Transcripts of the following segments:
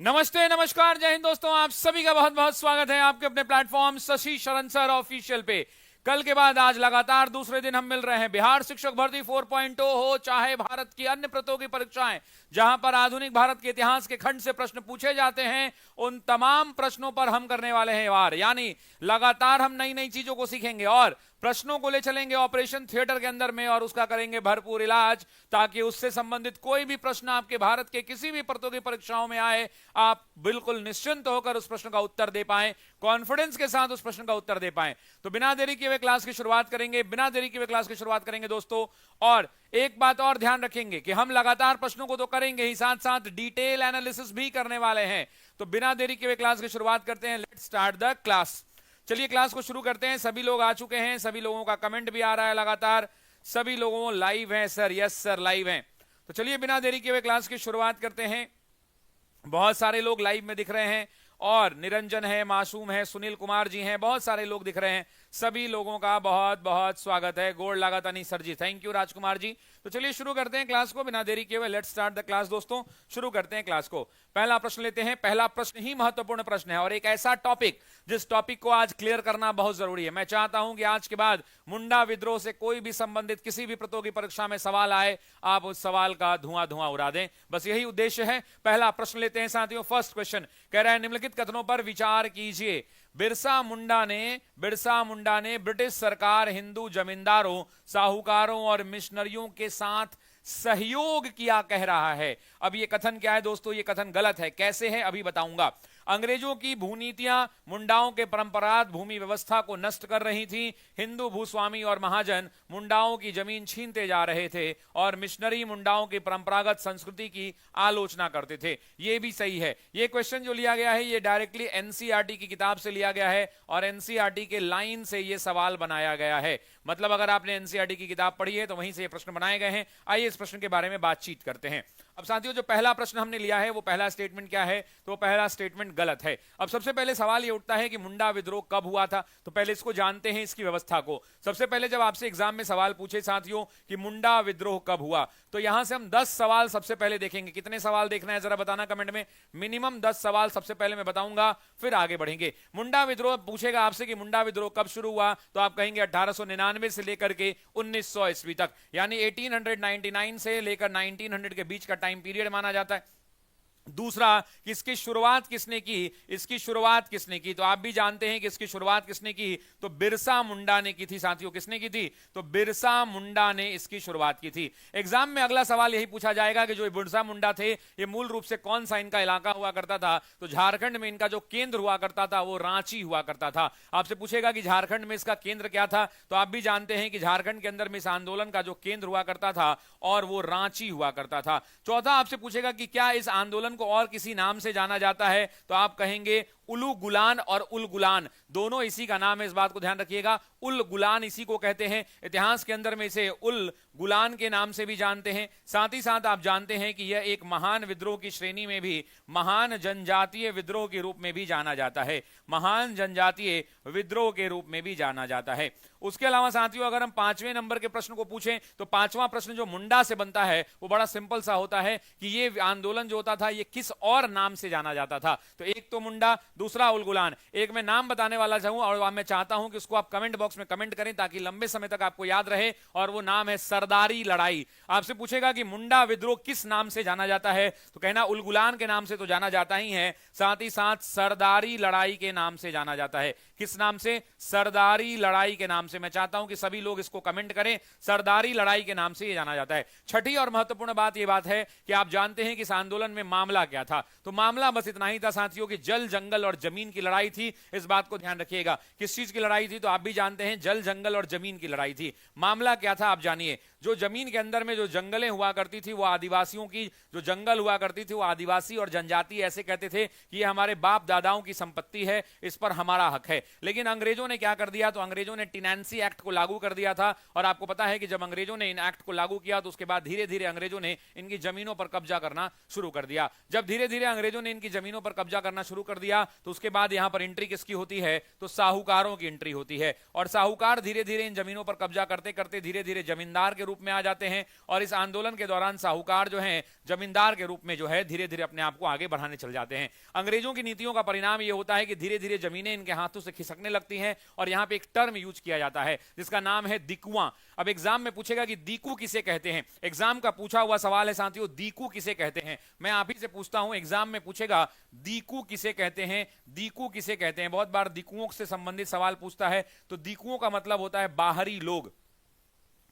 नमस्ते, नमस्कार, जय हिंद दोस्तों। आप सभी का बहुत बहुत स्वागत है आपके अपने प्लेटफॉर्म शशि शरण सर ऑफिशियल पे। कल के बाद आज लगातार दूसरे दिन हम मिल रहे हैं। बिहार शिक्षक भर्ती 4.0 हो, चाहे भारत की अन्य प्रतियोगी परीक्षाएं, जहां पर आधुनिक भारत के इतिहास के खंड से प्रश्न पूछे जाते हैं, उन तमाम प्रश्नों पर हम करने वाले हैं वार। यानी लगातार हम नई नई चीजों को सीखेंगे और प्रश्नों को ले चलेंगे ऑपरेशन थिएटर के अंदर में और उसका करेंगे भरपूर इलाज, ताकि उससे संबंधित कोई भी प्रश्न आपके भारत के किसी भी प्रतियोगी परीक्षाओं में आए, आप बिल्कुल निश्चिंत होकर उस प्रश्न का उत्तर दे पाएं, कॉन्फिडेंस के साथ उस प्रश्न का उत्तर दे पाएं। तो बिना देरी किए हुए क्लास की शुरुआत करेंगे दोस्तों। और एक बात और ध्यान रखेंगे कि हम लगातार प्रश्नों को तो करेंगे ही, साथ साथ डिटेल एनालिसिस भी करने वाले हैं। तो बिना देरी किए हुए क्लास की शुरुआत करते हैं। Let's start the class. चलिए क्लास को शुरू करते हैं। सभी लोग आ चुके हैं, सभी लोगों का कमेंट भी आ रहा है लगातार। सभी लोगों लाइव हैं सर? यस सर, लाइव हैं। तो चलिए बिना देरी किए हुए क्लास की शुरुआत करते हैं। बहुत सारे लोग लाइव में दिख रहे हैं और निरंजन है, मासूम है, सुनील कुमार जी हैं, बहुत सारे लोग दिख रहे हैं। सभी लोगों का बहुत बहुत स्वागत है। गोड़ लागत नहीं sir ji, thank you Rajkumar ji. तो चलिए शुरू करते हैं क्लास को बिना देरी किए हुए। लेट्स स्टार्ट द क्लास दोस्तों, शुरू करते हैं क्लास को। पहला प्रश्न लेते हैं। पहला प्रश्न ही महत्वपूर्ण प्रश्न है और एक ऐसा टॉपिक जिस टॉपिक को आज क्लियर करना बहुत जरूरी है। मैं चाहता हूं कि आज के बाद मुंडा विद्रोह से कोई भी संबंधित किसी भी प्रतियोगी परीक्षा में सवाल आए, आप उस सवाल का धुआं धुआं उड़ा दें, बस यही उद्देश्य है। पहला प्रश्न लेते हैं साथियों। फर्स्ट क्वेश्चन कह रहा है, निम्नलिखित कथनों पर विचार कीजिए। बिरसा मुंडा ने ब्रिटिश सरकार, हिंदू जमींदारों, साहूकारों और मिशनरियों के साथ सहयोग किया कह रहा है। अब ये कथन क्या है दोस्तों? ये कथन गलत है। कैसे है अभी बताऊंगा। अंग्रेजों की भूनीतियां मुंडाओं के परंपरागत भूमि व्यवस्था को नष्ट कर रही थी। हिंदू भूस्वामी और महाजन मुंडाओं की जमीन छीनते जा रहे थे और मिशनरी मुंडाओं की परंपरागत संस्कृति की आलोचना करते थे। यह भी सही है। यह क्वेश्चन जो लिया गया है ये डायरेक्टली एनसीईआरटी की किताब से लिया गया है और एनसीईआरटी के लाइन से यह सवाल बनाया गया है। मतलब अगर आपने एनसीईआरटी की किताब पढ़ी है तो वहीं से ये प्रश्न बनाए गए हैं। आइए इस प्रश्न के बारे में बातचीत करते हैं। अब साथियों, जो पहला प्रश्न हमने लिया है वो पहला स्टेटमेंट क्या है? तो वो पहला स्टेटमेंट गलत है। अब सबसे पहले सवाल ये उठता है कि मुंडा विद्रोह कब हुआ था, तो पहले इसको जानते हैं, इसकी व्यवस्था को। सबसे पहले जब आपसे एग्जाम में सवाल पूछे साथियों कि मुंडा विद्रोह कब हुआ, तो यहां से हम 10 सवाल सबसे पहले देखेंगे। कितने सवाल देखना है जरा बताना कमेंट में। मिनिमम 10 सवाल सबसे पहले मैं बताऊंगा, फिर आगे बढ़ेंगे। मुंडा विद्रोह पूछेगा आपसे कि मुंडा विद्रोह कब शुरू हुआ, तो आप कहेंगे 1899 से लेकर के 1900 ईस्वी तक, यानी 1899 से लेकर 1900 के बीच का टाइम पीरियड माना जाता है। दूसरा, कि इसकी शुरुआत किसने की? तो आप भी जानते हैं कि इसकी शुरुआत किसने की? तो बिरसा मुंडा ने की थी साथियों। किसने की थी? तो बिरसा मुंडा ने इसकी शुरुआत की थी। एग्जाम में अगला सवाल यही पूछा जाएगा कि जो बिरसा मुंडा थे ये मूल रूप से कौन सा इनका इलाका हुआ करता था? तो झारखंड में इनका जो केंद्र हुआ करता था वो रांची हुआ करता था। आपसे पूछेगा कि झारखंड में इसका केंद्र क्या था, तो आप भी जानते हैं कि झारखंड के अंदर में इस आंदोलन का जो केंद्र हुआ करता था और वो रांची हुआ करता था। चौथा, आपसे पूछेगा कि क्या इस आंदोलन को और किसी नाम से जाना जाता है, तो आप कहेंगे उलू गुलान और उल गुलान, दोनों इसी का नाम है। इस बात को ध्यान रखिएगा, उल गुलान इसी को कहते हैं। इतिहास के अंदर में इसे उल गुलान के नाम से भी जानते हैं। साथ ही साथ आप जानते हैं कि यह एक महान विद्रोह की श्रेणी में भी महान जनजातीय विद्रोह के रूप में भी जाना जाता है। महान जनजातीय विद्रोह के रूप में भी जाना जाता है। उसके अलावा साथियों, अगर हम 5वें नंबर के प्रश्न को पूछें तो 5वां प्रश्न जो मुंडा से बनता है वो बड़ा सिंपल सा होता है कि ये आंदोलन जो होता था ये किस और नाम से जाना जाता था। तो एक तो मुंडा, दूसरा उल गुलान। एक मैं नाम बताने वाला चाहूं और मैं चाहता हूं कि उसको आप कमेंट बॉक्स में कमेंट करें ताकि लंबे समय तक आपको याद रहे, और वो नाम है सरदारी लड़ाई। आपसे पूछेगा कि मुंडा विद्रोह किस नाम से जाना जाता है, तो कहना उल गुलान के नाम से तो जाना जाता ही है, साथ ही साथ सरदारी लड़ाई के नाम से जाना जाता है। किस नाम से? सरदारी लड़ाई के नाम से। मैं चाहता हूं कि सभी लोग इसको कमेंट करें, सरदारी लड़ाई के नाम से यह जाना जाता है। छठी और महत्वपूर्ण बात यह बात है कि आप जानते हैं कि इस आंदोलन में मामला क्या था। तो मामला बस इतना ही था साथियों कि जल, जंगल और जमीन की लड़ाई थी। इस बात को ध्यान रखिएगा। किस चीज की लड़ाई थी? तो आप भी जानते हैं, जल, जंगल और जमीन की लड़ाई थी। मामला क्या था आप जानिए। जो जमीन के अंदर में जो जंगलें हुआ करती थी वो आदिवासियों की, जो जंगल हुआ करती थी वो आदिवासी और जनजाति ऐसे कहते थे कि ये हमारे बाप दादाओं की संपत्ति है, इस पर हमारा हक है। लेकिन अंग्रेजों ने क्या कर दिया? तो अंग्रेजों ने टेनेंसी एक्ट को लागू कर दिया था। और आपको पता है कि जब अंग्रेजों ने इन एक्ट को लागू किया तो उसके बाद धीरे धीरे अंग्रेजों ने इनकी जमीनों पर कब्जा करना शुरू कर दिया। जब धीरे धीरे अंग्रेजों ने इनकी जमीनों पर कब्जा करना शुरू कर दिया तो उसके बाद यहां पर एंट्री किसकी होती है, तो साहूकारों की एंट्री होती है। और साहूकार धीरे धीरे इन जमीनों पर कब्जा करते करते धीरे धीरे जमींदार के रूप में आ जाते हैं, और इस आंदोलन के दौरान साहूकार जो है जमींदार के रूप में जो है धीरे धीरे अपने आप को आगे बढ़ाने चल जाते हैं। अंग्रेजों की नीतियों का परिणाम यह होता है कि धीरे धीरे जमीनें इनके हाथों से खिसकने लगती हैं, और यहां पे एक टर्म यूज किया जाता है जिसका नाम है दीकुआ। अब एग्जाम में पूछेगा कि दीकू किसे कहते हैं, एग्जाम का पूछा हुआ सवाल है साथियों, दीकू किसे कहते हैं। मैं आप ही से पूछता हूं, एग्जाम में पूछेगा दीकू किसे कहते हैं, दीकू किसे कहते हैं। बहुत बार दीकुओं से संबंधित सवाल पूछता है, तो दीकुओं का मतलब होता है बाहरी लोग।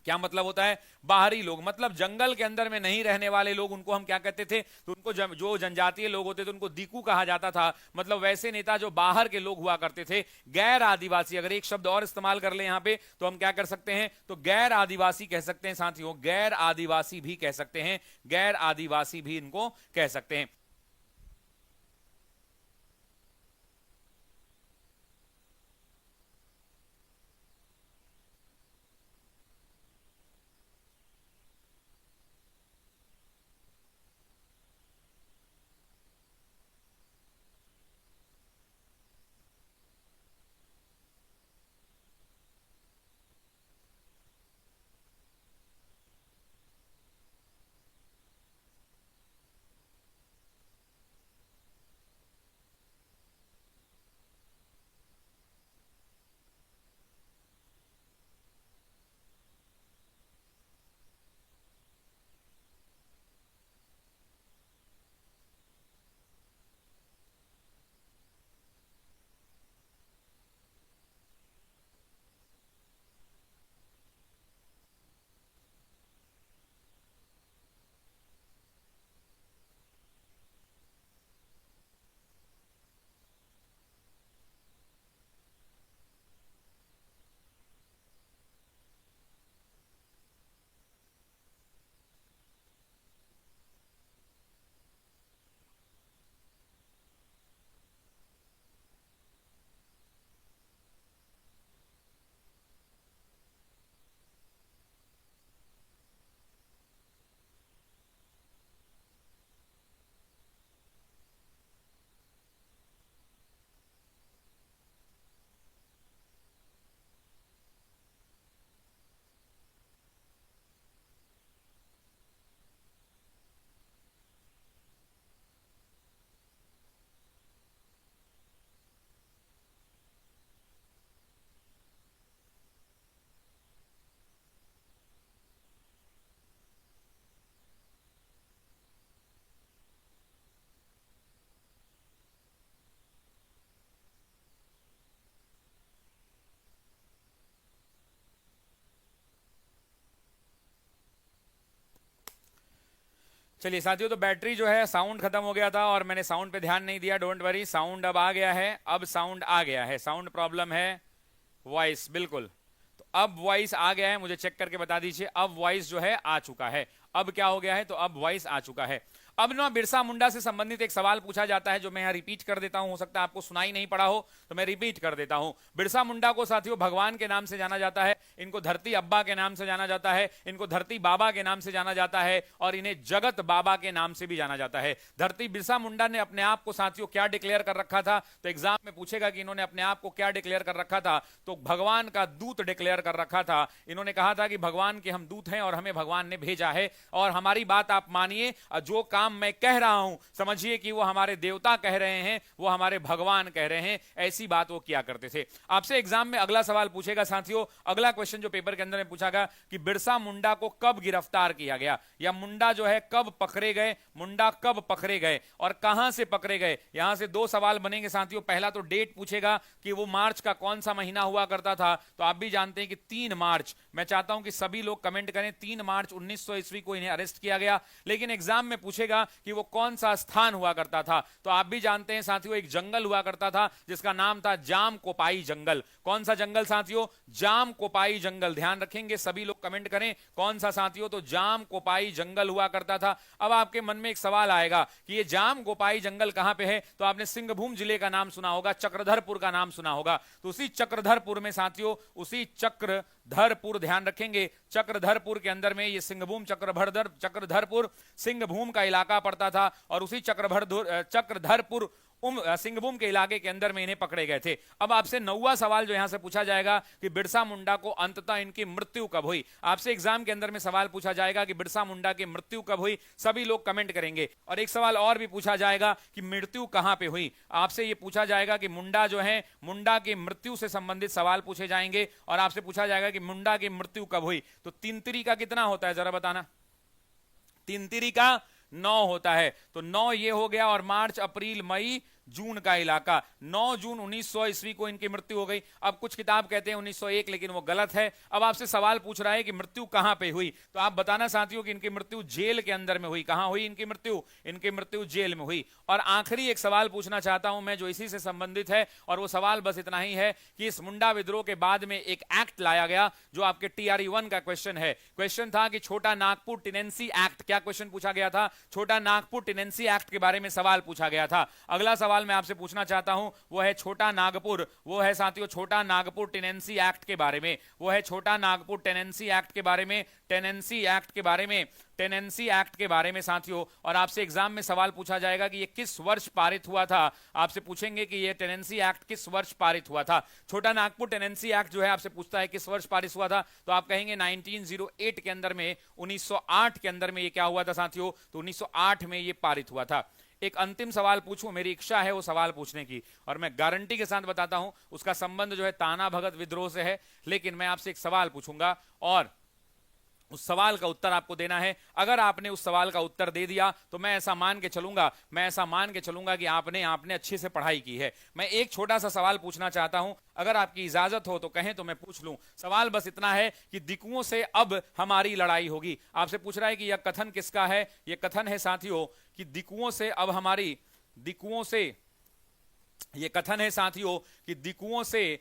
क्या मतलब होता है, बाहरी लोग, मतलब जंगल के अंदर में नहीं रहने वाले लोग, उनको हम क्या कहते थे, तो उनको जो जनजातीय लोग होते थे उनको दीकू कहा जाता था। मतलब वैसे नेता जो बाहर के लोग हुआ करते थे। गैर आदिवासी, अगर एक शब्द और इस्तेमाल कर ले यहां पे, तो हम क्या कर सकते हैं, तो गैर आदिवासी कह सकते हैं साथियों, गैर आदिवासी भी कह सकते हैं, गैर आदिवासी भी इनको कह सकते हैं। चलिए साथियों, तो बैटरी जो है, साउंड खत्म हो गया था और मैंने साउंड पे ध्यान नहीं दिया, डोंट वरी, साउंड अब आ गया है, अब साउंड आ गया है। साउंड प्रॉब्लम है, वॉइस, बिल्कुल, तो अब वॉइस आ गया है, मुझे चेक करके बता दीजिए, अब वॉइस जो है आ चुका है। अब क्या हो गया है, तो अब वॉइस आ चुका है। अब ना बिरसा मुंडा से संबंधित एक सवाल पूछा जाता है, जो मैं यहां रिपीट कर देता हूं, हो सकता है आपको सुनाई नहीं पड़ा हो, तो मैं रिपीट कर देता हूं। बिरसा मुंडा को साथियों भगवान के नाम से जाना जाता है, इनको धरती अब्बा के नाम से जाना जाता है, इनको धरती बाबा के नाम से जाना जाता है, और इन्हें जगत बाबा के नाम से भी जाना जाता है। धरती बिरसा मुंडा ने अपने आप को साथियों क्या डिक्लेयर कर रखा था, तो एग्जाम में पूछेगा कि इन्होंने अपने आप को क्या डिक्लेयर कर रखा था, तो भगवान का दूत डिक्लेयर कर रखा था। इन्होंने कहा था कि भगवान के हम दूत हैं और हमें भगवान ने भेजा है, और हमारी बात आप मानिए, जो काम मैं कह रहा हूं समझिए कि वो हमारे देवता कह रहे हैं, वो हमारे भगवान कह रहे हैं, ऐसी बात वो किया करते थे। आपसे एग्जाम में अगला सवाल पूछेगा साथियों, अगला क्वेश्चन जो पेपर के अंदर में पूछागा कि बिरसा मुंडा को कब गिरफ्तार किया गया, या मुंडा जो है कब पकड़े गए, मुंडा कब पकड़े गए और कहां से पकड़े गए। यहां से दो सवाल बनेंगे साथियों। पहला तो डेट पूछेगा कि वो मार्च का कौन सा महीना हुआ करता था, तो आप भी जानते हैं कि 3 मार्च। मैं चाहता हूं कि सभी लोग कमेंट करें, 3 मार्च 1900 ईस्वी को इन्हें अरेस्ट किया गया। लेकिन एग्जाम में पूछेगा कि वो कौन सा स्थान हुआ करता था, तो आप भी जानते हैं साथियों एक जंगल हुआ करता था जिसका नाम था जाम कोपाई जंगल। कौन सा जंगल साथियों, जाम कोपाई जंगल। ध्यान रखेंगे, सभी लोग कमेंट करें कौन सा साथियों, तो जाम कोपाई जंगल हुआ करता था। अब आपके मन में एक सवाल आएगा कि ये जाम कोपाई जंगल कहां पे है, तो आपने सिंहभूम जिले का नाम सुना होगा, चक्रधरपुर का नाम सुना होगा, तो उसी चक्रधरपुर में साथियों, उसी चक्रधरपुर चक्रधरपुर ध्यान रखेंगे, चक्रधरपुर के अंदर में ये सिंहभूम चक्रधरपुर सिंहभूम का इलाका पड़ता था और उसी चक्रधरपुर सिंहभूम के इलाके के अंदर में इन्हें पकड़े गए थे। अब आपसे 9वां सवाल जो यहां से पूछा जाएगा कि बिरसा मुंडा को अंततः इनकी मृत्यु कब हुई। आपसे एग्जाम के अंदर में सवाल पूछा जाएगा कि बिरसा मुंडा की मृत्यु कब हुई, सभी लोग कमेंट करेंगे। और एक सवाल और भी पूछा जाएगा कि मृत्यु कहां पे हुई। आपसे यह पूछा जाएगा कि मुंडा जो है, मुंडा की मृत्यु से संबंधित सवाल पूछे जाएंगे और आपसे पूछा जाएगा कि मुंडा की मृत्यु कब हुई। तो 3 का कितना होता है जरा बताना। 3 का 9 होता है, तो 9 ये हो गया और मार्च अप्रैल मई जून का इलाका। 9 जून 1900 ईस्वी को इनकी मृत्यु हो गई। अब कुछ किताब कहते हैं 1901, लेकिन वो गलत है। अब आपसे सवाल पूछ रहा है कि मृत्यु कहां पे हुई, तो आप बताना साथियों कि इनकी मृत्यु जेल के अंदर में हुई। कहां हुई इनकी मृत्यु? इनकी मृत्यु जेल में हुई। और आखिरी एक सवाल पूछना चाहता हूं मैं जो इसी से संबंधित है, और वो सवाल बस इतना ही है कि इस मुंडा विद्रोह के बाद में एक एक्ट लाया गया जो आपके TRE 1 का क्वेश्चन है। क्वेश्चन था कि छोटा नागपुर टेनेंसी एक्ट। क्या क्वेश्चन पूछा गया था? छोटा नागपुर टेनेंसी एक्ट के बारे में सवाल पूछा गया था। अगला सवाल मैं आपसे पूछना चाहता हूं वो है छोटा नागपुर, वो है साथियों छोटा नागपुर टेनेंसी एक्ट के बारे में। वो है छोटा नागपुर टेनेंसी एक्ट के बारे में, टेनेंसी एक्ट के बारे में, टेनेंसी एक्ट के बारे में साथियों। और आपसे एग्जाम में सवाल पूछा जाएगा कि ये किस वर्ष पारित हुआ था। आपसे पूछेंगे कि ये टेनेंसी एक्ट किस वर्ष पारित हुआ था। छोटा नागपुर टेनेंसी एक्ट जो है आपसे पूछता है किस वर्ष पारित हुआ था, तो आप कहेंगे 1908 के अंदर में, 1908 के अंदर में ये क्या हुआ था साथियों, तो 1908 में ये पारित हुआ था। एक अंतिम सवाल पूछूं, मेरी इच्छा है वो सवाल पूछने की, और मैं गारंटी के साथ बताता हूं उसका संबंध जो है ताना भगत विद्रोह से है। लेकिन मैं आपसे एक सवाल पूछूंगा और उस सवाल का उत्तर आपको देना है। अगर आपने उस सवाल का उत्तर दे दिया तो मैं ऐसा मान के चलूंगा कि आपने अच्छे से पढ़ाई की है। मैं एक छोटा सा सवाल पूछना चाहता हूं, अगर आपकी इजाजत हो तो कहें तो मैं पूछ लूं। सवाल बस इतना है कि दिकुओं से अब हमारी लड़ाई होगी। आपसे पूछ रहा है कि यह कथन किसका है। यह कथन है साथियों कि दिकुओं से अब हमारी, ये कथन है साथियों कि दिकुओं से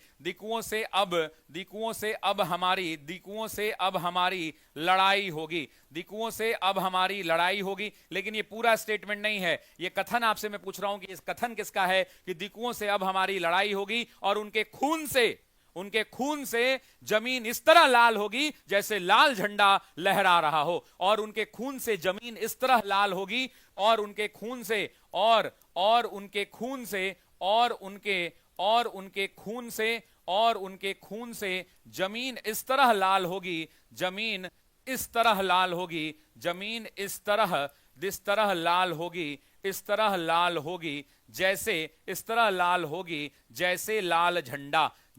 अब हमारी लड़ाई होगी। दिकुओं से अब हमारी लड़ाई होगी, लेकिन ये पूरा स्टेटमेंट नहीं है। ये कथन आपसे मैं पूछ रहा हूं कि इस कथन किसका है कि दिकुओं से अब हमारी लड़ाई होगी और उनके खून से जमीन इस तरह लाल होगी जैसे लाल झंडा लहरा रहा हो। और उनके खून से जमीन इस तरह लाल होगी और उनके खून से जमीन इस तरह लाल होगी, इस तरह लाल होगी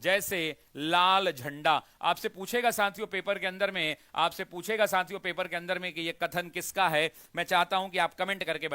जैसे लाल झंडा। आपसे पूछेगा साथियों पेपर के अंदर में कि ये कथन किसका है। मैं चाहता हूं कि आप कमेंट करके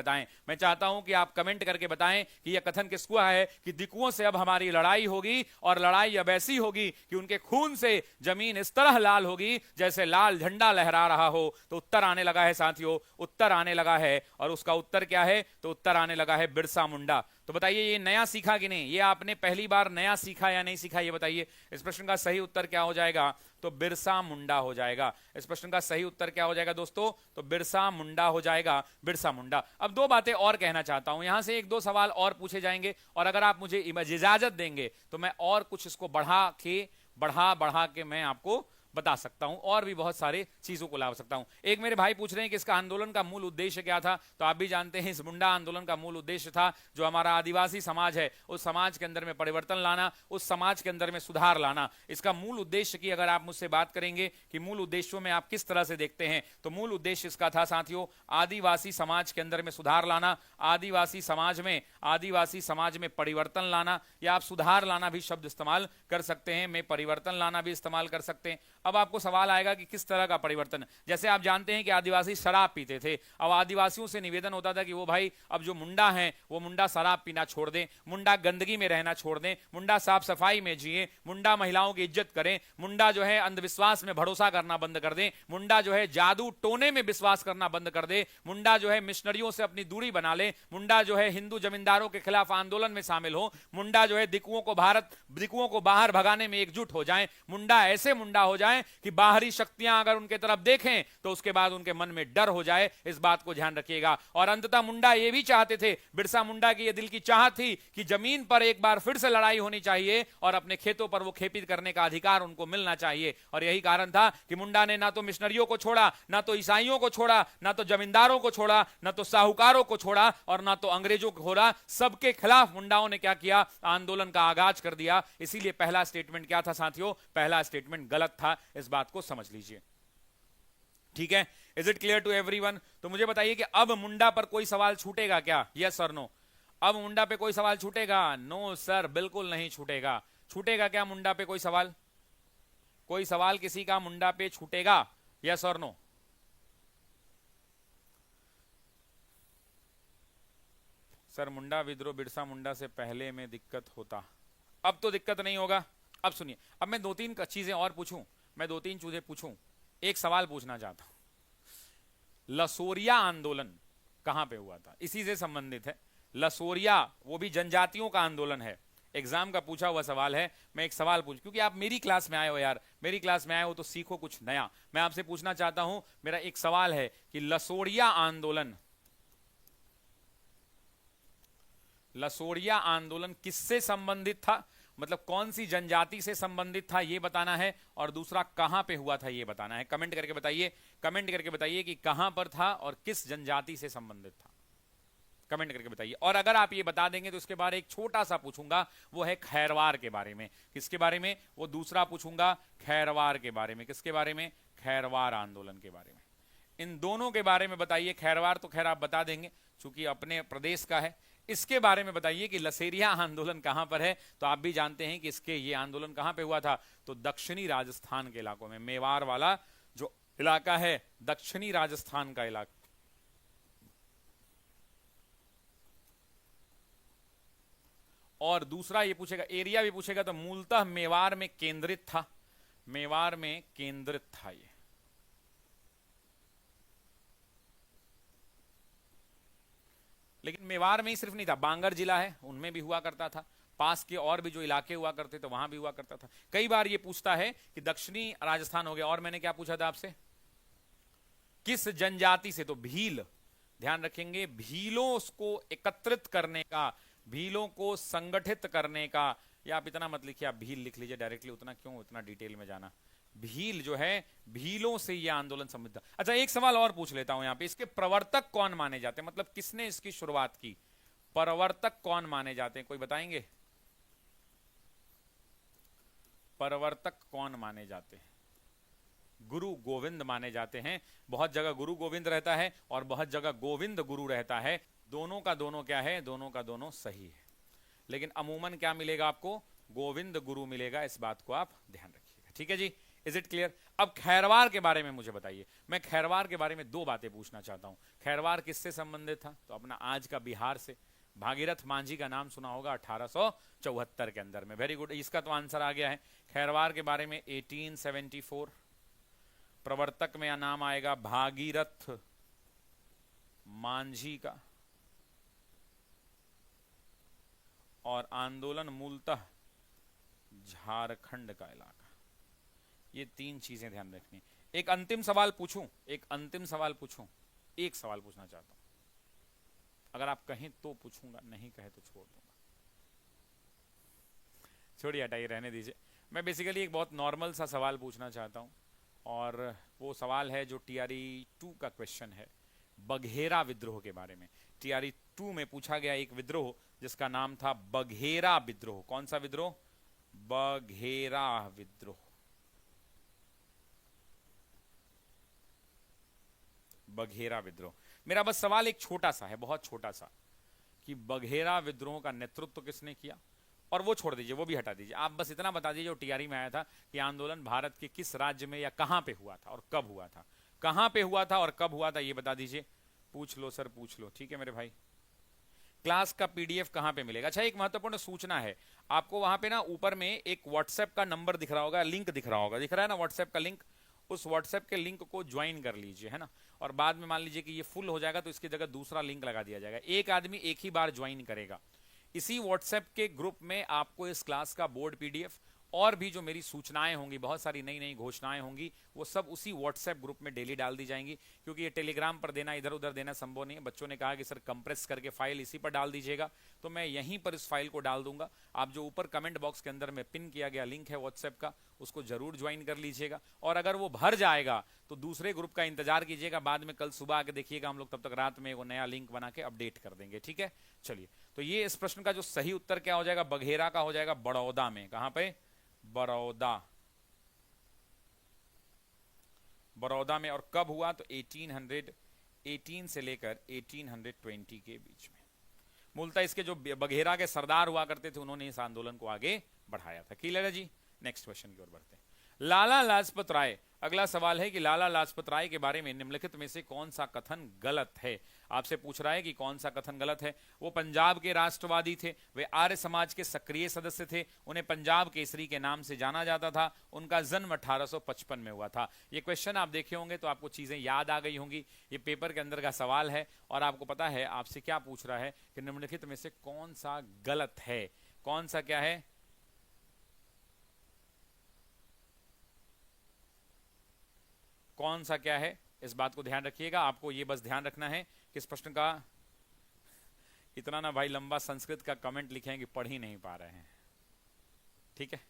बताएं कि ये कथन किसका है कि दिकुओं से अब हमारी लड़ाई होगी और लड़ाई अब ऐसी होगी कि उनके खून से जमीन इस तरह लाल होगी जैसे लाल झंडा लहरा रहा हो। तो उत्तर आने लगा है साथियों, उत्तर आने लगा है। और उसका उत्तर क्या है? तो उत्तर आने लगा है बिरसा मुंडा। तो बताइए ये नया सीखा कि नहीं? ये आपने पहली बार नया सीखा या नहीं सीखा, ये बताइए। इस प्रश्न का सही उत्तर क्या हो जाएगा? तो बिरसा मुंडा हो जाएगा। इस प्रश्न का सही उत्तर क्या हो जाएगा दोस्तों? तो बिरसा मुंडा हो जाएगा, बिरसा मुंडा। अब 2 बातें और कहना चाहता हूं, यहां से 1-2 सवाल और पूछे जाएंगे और अगर आप मुझे इजाजत देंगे तो मैं और कुछ इसको बढ़ा के मैं आपको बता सकता हूं और भी बहुत सारे चीजों को ला सकता हूं। एक मेरे भाई पूछ रहे हैं कि इसका आंदोलन का मूल उद्देश्य क्या था। तो आप भी जानते हैं इस मुंडा आंदोलन का मूल उद्देश्य था जो हमारा आदिवासी समाज है उस समाज के अंदर में परिवर्तन लाना, उस समाज के अंदर में सुधार लाना। इसका मूल उद्देश्य की अगर आप मुझसे बात करेंगे कि मूल उद्देश्यों में आप किस तरह से देखते हैं, तो मूल उद्देश्य इसका था साथियों आदिवासी समाज के अंदर में सुधार लाना, आदिवासी समाज में परिवर्तन लाना, या आप सुधार लाना भी शब्द इस्तेमाल कर सकते हैं, में परिवर्तन लाना भी इस्तेमाल कर सकते हैं। अब आपको सवाल आएगा कि किस तरह का परिवर्तन। जैसे आप जानते हैं कि आदिवासी शराब पीते थे। अब आदिवासियों से निवेदन होता था कि वो भाई अब जो मुंडा हैं वो मुंडा शराब पीना छोड़ दें, मुंडा गंदगी में रहना छोड़ दें, मुंडा साफ सफाई में जिए, मुंडा महिलाओं की इज्जत करें, मुंडा जो है अंधविश्वास में भरोसा करना बंद कर दें, मुंडा जो है जादू टोने में विश्वास करना बंद कर दे, मुंडा जो है मिशनरियों से अपनी दूरी बना ले, मुंडा जो है हिंदू जमींदारों के खिलाफ आंदोलन में शामिल हो, मुंडा जो है दिकुओं को बाहर भगाने में एकजुट हो जाए, मुंडा ऐसे मुंडा हो जाए जाए कि बाहरी शक्तियां अगर उनके तरफ देखें तो उसके बाद उनके मन में डर हो जाए। इस बात को ध्यान रखिएगा। और अंततः मुंडा ये भी चाहते थे, बिरसा मुंडा की ये दिल की चाहत थी कि जमीन पर एक बार फिर से लड़ाई होनी चाहिए और अपने खेतों पर वो खेपित करने का अधिकार उनको मिलना चाहिए। और यही कारण था कि मुंडा ने ना तो मिशनरियों को छोड़ा, ना तो ईसाइयों को छोड़ा, ना तो जमींदारों को छोड़ा, ना तो साहूकारों को छोड़ा और ना तो अंग्रेजों को छोड़ा। सबके खिलाफ मुंडाओं ने क्या किया? आंदोलन का आगाज कर दिया। इसीलिए पहला स्टेटमेंट क्या था साथियों? पहला स्टेटमेंट गलत था। इस बात को समझ लीजिए, ठीक है? Is it clear to everyone? तो मुझे बताइए कि अब मुंडा पर कोई सवाल छूटेगा क्या? यस और नो? अब मुंडा पे कोई सवाल छूटेगा? नो सर, बिल्कुल नहीं छूटेगा। छूटेगा क्या मुंडा पे कोई सवाल? कोई सवाल किसी का मुंडा पे छूटेगा? यस और नो? सर मुंडा विद्रोह बिरसा मुंडा से पहले में दिक्कत होता, अब तो दिक्कत नहीं होगा। अब सुनिए, अब मैं दो तीन चीजें और पूछूं, मैं दो तीन चीजें पूछूं। एक सवाल पूछना चाहता हूं, लसोरिया आंदोलन कहां पे हुआ था? इसी से संबंधित है। लसोरिया वो भी जनजातियों का आंदोलन है, एग्जाम का पूछा हुआ सवाल है। मैं एक सवाल पूछ, क्योंकि आप मेरी क्लास में आए हो यार, मेरी क्लास में आए हो तो सीखो कुछ नया। मैं आपसे पूछना चाहता हूं, मेरा एक सवाल है कि लसोरिया आंदोलन किससे संबंधित था? मतलब कौन सी जनजाति से संबंधित था ये बताना है, और दूसरा कहां पे हुआ था ये बताना है। कमेंट करके बताइए, कमेंट करके बताइए कि कहां पर था और किस जनजाति से संबंधित था। कमेंट करके बताइए। और अगर आप ये बता देंगे तो उसके बाद एक छोटा सा पूछूंगा, वो है खैरवार के बारे में। किसके बारे में? वो दूसरा पूछूंगा खैरवार के बारे में। किसके बारे में? खैरवार आंदोलन के बारे में। इन दोनों के बारे में बताइए। खैरवार तो खैर आप बता देंगे चूंकि अपने प्रदेश का है। इसके बारे में बताइए कि लसेरिया आंदोलन कहां पर है। तो आप भी जानते हैं कि इसके ये आंदोलन कहां पे हुआ था, तो दक्षिणी राजस्थान के इलाकों में, मेवाड़ वाला जो इलाका है, दक्षिणी राजस्थान का इलाका। और दूसरा ये पूछेगा, एरिया भी पूछेगा, तो मूलतः मेवाड़ में केंद्रित था, मेवाड़ में केंद्रित था ये। लेकिन मेवाड़ में ही सिर्फ नहीं था, बांगर जिला है उनमें भी हुआ करता था, पास के और भी जो इलाके हुआ करते थे वहां भी हुआ करता था। कई बार ये पूछता है कि दक्षिणी राजस्थान हो गया। और मैंने क्या पूछा था आपसे? किस जनजाति से? तो भील, ध्यान रखेंगे, भीलों को एकत्रित करने का, भीलों को संगठित करने का। या आप इतना मत लिखिए, आप भील लिख लीजिए डायरेक्टली, उतना क्यों उतना डिटेल में जाना। भील जो है, भीलों से यह आंदोलन संबंधित। अच्छा एक सवाल और पूछ लेता हूं यहां पे, इसके प्रवर्तक कौन माने जाते हैं? मतलब किसने इसकी शुरुआत की? प्रवर्तक कौन माने जाते हैं, कोई बताएंगे? प्रवर्तक कौन माने जाते हैं? गुरु गोविंद माने जाते हैं। बहुत जगह गुरु गोविंद रहता है और बहुत जगह गोविंद गुरु रहता है। दोनों का दोनों क्या है? दोनों का दोनों सही है, लेकिन अमूमन क्या मिलेगा आपको? गोविंद गुरु मिलेगा। इस बात को आप ध्यान रखिएगा, ठीक है जी? Is it clear? अब खैरवार के बारे में मुझे बताइए। मैं खैरवार के बारे में दो बातें पूछना चाहता हूं। खैरवार किससे संबंधित था? तो अपना आज का बिहार से। भागीरथ मांझी का नाम सुना होगा 1874 के अंदर में। वेरी गुड, इसका तो आंसर आ गया है। खैरवार के बारे में 1874। प्रवर्तक में नाम आएगा भागीरथ मांझी का, और आंदोलन मूलतः झारखंड का इलाका। ये तीन चीजें ध्यान रखनी। एक अंतिम सवाल पूछूं, एक अंतिम सवाल पूछूं, एक सवाल पूछना चाहता हूं। अगर आप कहें तो पूछूंगा, नहीं कहे तो छोड़ दूंगा। छोड़िए, हटाइए, रहने दीजिए। मैं बेसिकली एक बहुत नॉर्मल सा सवाल पूछना चाहता हूं, और वो सवाल है जो TRE 2 का क्वेश्चन है, बघेरा विद्रोह के बारे में। TRE 2 में पूछा गया एक विद्रोह जिसका नाम था बघेरा विद्रोह। कौन सा विद्रोह? बघेरा विद्रोह। बघेरा विद्रोह। मेरा बस सवाल एक छोटा सा है, बहुत छोटा सा, कि बघेरा विद्रोह का नेतृत्व किसने किया? और वो छोड़ दीजिए, वो भी हटा दीजिए। आप बस इतना बता दीजिए जो TRE में आया था कि आंदोलन भारत के किस राज्य में या कहां पे हुआ था और कब हुआ था। कहां पे हुआ था और कब हुआ था ये बता दीजिए। पूछ लो सर, पूछ लो, ठीक है मेरे भाई। क्लास का PDF कहां पे मिलेगा? अच्छा एक महत्वपूर्ण सूचना है, आपको वहां पे ना ऊपर में एक व्हाट्सएप का नंबर दिख रहा होगा, लिंक दिख रहा होगा, दिख रहा है ना व्हाट्सएप का लिंक? उस व्हाट्सएप के लिंक को ज्वाइन कर लीजिए, है ना। और बाद में मान लीजिए कि ये फुल हो जाएगा तो इसकी जगह दूसरा लिंक लगा दिया जाएगा। एक आदमी एक ही बार ज्वाइन करेगा। इसी व्हाट्सएप के ग्रुप में आपको इस क्लास का बोर्ड PDF और भी जो मेरी सूचनाएं होंगी, बहुत सारी नई नई घोषणाएं होंगी, वो सब उसी व्हाट्सएप ग्रुप में डेली डाल दी जाएंगी, क्योंकि ये टेलीग्राम पर देना, इधर उधर देना संभव नहीं है। बच्चों ने कहा कि सर कंप्रेस करके फाइल इसी पर डाल दीजिएगा, तो मैं यहीं पर इस फाइल को डाल दूंगा। आप जो ऊपर कमेंट बॉक्स के अंदर में पिन किया गया लिंक है व्हाट्सएप का, उसको जरूर ज्वाइन कर लीजिएगा। और अगर वो भर जाएगा तो दूसरे ग्रुप का इंतजार कीजिएगा, बाद में कल सुबह आके देखिएगा, हम लोग तब तक रात में वो नया लिंक बना के अपडेट कर देंगे, ठीक है। चलिए, तो ये इस प्रश्न का जो सही उत्तर क्या हो जाएगा, बघेरा का हो जाएगा बड़ौदा में। कहां पे? बड़ौदा, बड़ौदा में। और कब हुआ? तो 1818 से लेकर 1820 के बीच में। मूलतः इसके जो बघेरा के सरदार हुआ करते थे, उन्होंने इस आंदोलन को आगे बढ़ाया था। क्लियर है जी? नेक्स्ट क्वेश्चन की ओर बढ़ते हैं। लाला लाजपत राय, अगला सवाल है कि लाला लाजपत राय के बारे में निम्नलिखित में से कौन सा कथन गलत है। आपसे पूछ रहा है कि कौन सा कथन गलत है। वो पंजाब के राष्ट्रवादी थे, वे आर्य समाज के सक्रिय सदस्य थे, उन्हें पंजाब केसरी के नाम से जाना जाता था, उनका जन्म 1855 में हुआ था। ये क्वेश्चन आप देखे होंगे तो आपको चीजें याद आ गई होंगी। ये पेपर के अंदर का सवाल है और आपको पता है आपसे क्या पूछ रहा है कि निम्नलिखित में से कौन सा गलत है। कौन सा क्या है? कौन सा क्या है, इस बात को ध्यान रखिएगा। आपको ये बस ध्यान रखना है कि इस प्रश्न का इतना ना भाई लंबा संस्कृत का कमेंट लिखे हैं कि पढ़ ही नहीं पा रहे हैं, ठीक है।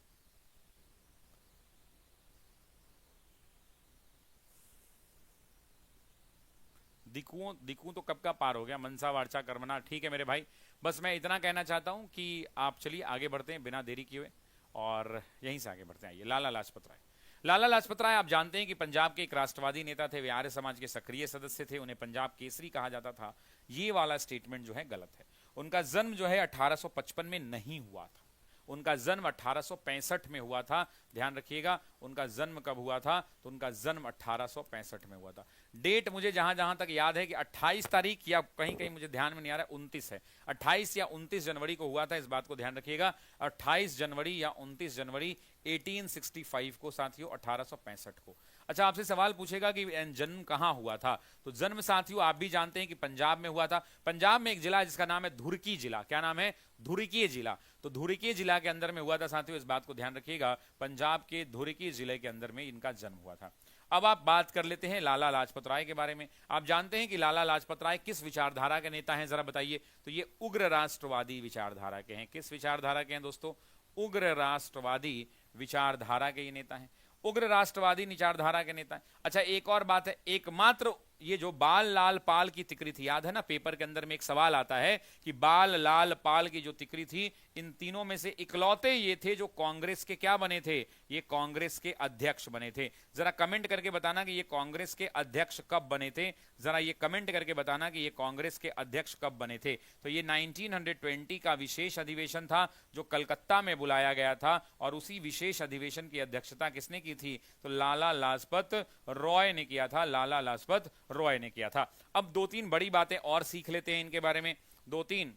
दिकू तो कब का पार हो गया, मनसा वार्चा कर्मणा। ठीक है मेरे भाई, बस मैं इतना कहना चाहता हूं कि आप चलिए आगे बढ़ते हैं बिना देरी किए और यहीं से आगे बढ़ते हैं। आइए, लाला लाजपत राय। लाला लाजपत राय आप जानते हैं कि पंजाब के एक राष्ट्रवादी नेता थे, वे आर्य समाज के सक्रिय सदस्य थे, उन्हें पंजाब केसरी कहा जाता था। ये वाला स्टेटमेंट जो है गलत है। उनका जन्म जो है 1855 में नहीं हुआ था, उनका जन्म 1865 में हुआ था। ध्यान रखिएगा, उनका जन्म कब हुआ था? तो उनका जन्म 1865 में हुआ था। डेट मुझे जहां जहां तक याद है कि 28 तारीख या कहीं कहीं मुझे ध्यान में नहीं आ रहा है, 29 है, 28 या 29 जनवरी को हुआ था। इस बात को ध्यान रखिएगा, 28 जनवरी या 29 जनवरी 1865 को साथियों, 1865 को। अच्छा, आपसे सवाल पूछेगा कि जन्म कहां हुआ था, तो जन्म साथियों आप भी जानते हैं कि पंजाब में हुआ था। पंजाब में एक जिला है जिसका नाम है धुरकी जिला। क्या नाम है? धुरकी जिला। तो धुरकी जिला के अंदर में हुआ था साथियों, इस बात को ध्यान रखिएगा, पंजाब के धुरकी जिले के अंदर में इनका जन्म हुआ था। अब आप बात कर लेते हैं लाला लाजपत राय के बारे में। आप जानते हैं कि लाला लाजपत राय किस विचारधारा के नेता हैं, जरा बताइए। तो ये उग्र राष्ट्रवादी विचारधारा के हैं। किस विचारधारा के हैं दोस्तों? उग्र राष्ट्रवादी विचारधारा के ये नेता हैं, उग्र राष्ट्रवादी विचारधारा के नेता हैं। अच्छा, एक और बात है, एकमात्र ये जो बाल लाल पाल की तिकड़ी थी, याद है ना, पेपर के अंदर में एक सवाल आता है कि बाल लाल पाल की जो तिकड़ी थी, इन तीनों में से इकलौते ये थे जो कांग्रेस के क्या बने थे? ये कांग्रेस के अध्यक्ष बने थे। जरा कमेंट करके बताना कि ये कांग्रेस के अध्यक्ष कब बने थे। जरा ये कमेंट करके बताना कि ये कांग्रेस के अध्यक्ष कब बने थे। तो ये 1920 का विशेष अधिवेशन था जो कलकत्ता में बुलाया गया था, और उसी विशेष अधिवेशन की अध्यक्षता किसने की थी? तो लाला लाजपत रॉय ने किया था। लाला लाजपत रॉय ने किया था। अब दो तीन बड़ी बातें और सीख लेते हैं इनके बारे में। दो तीन,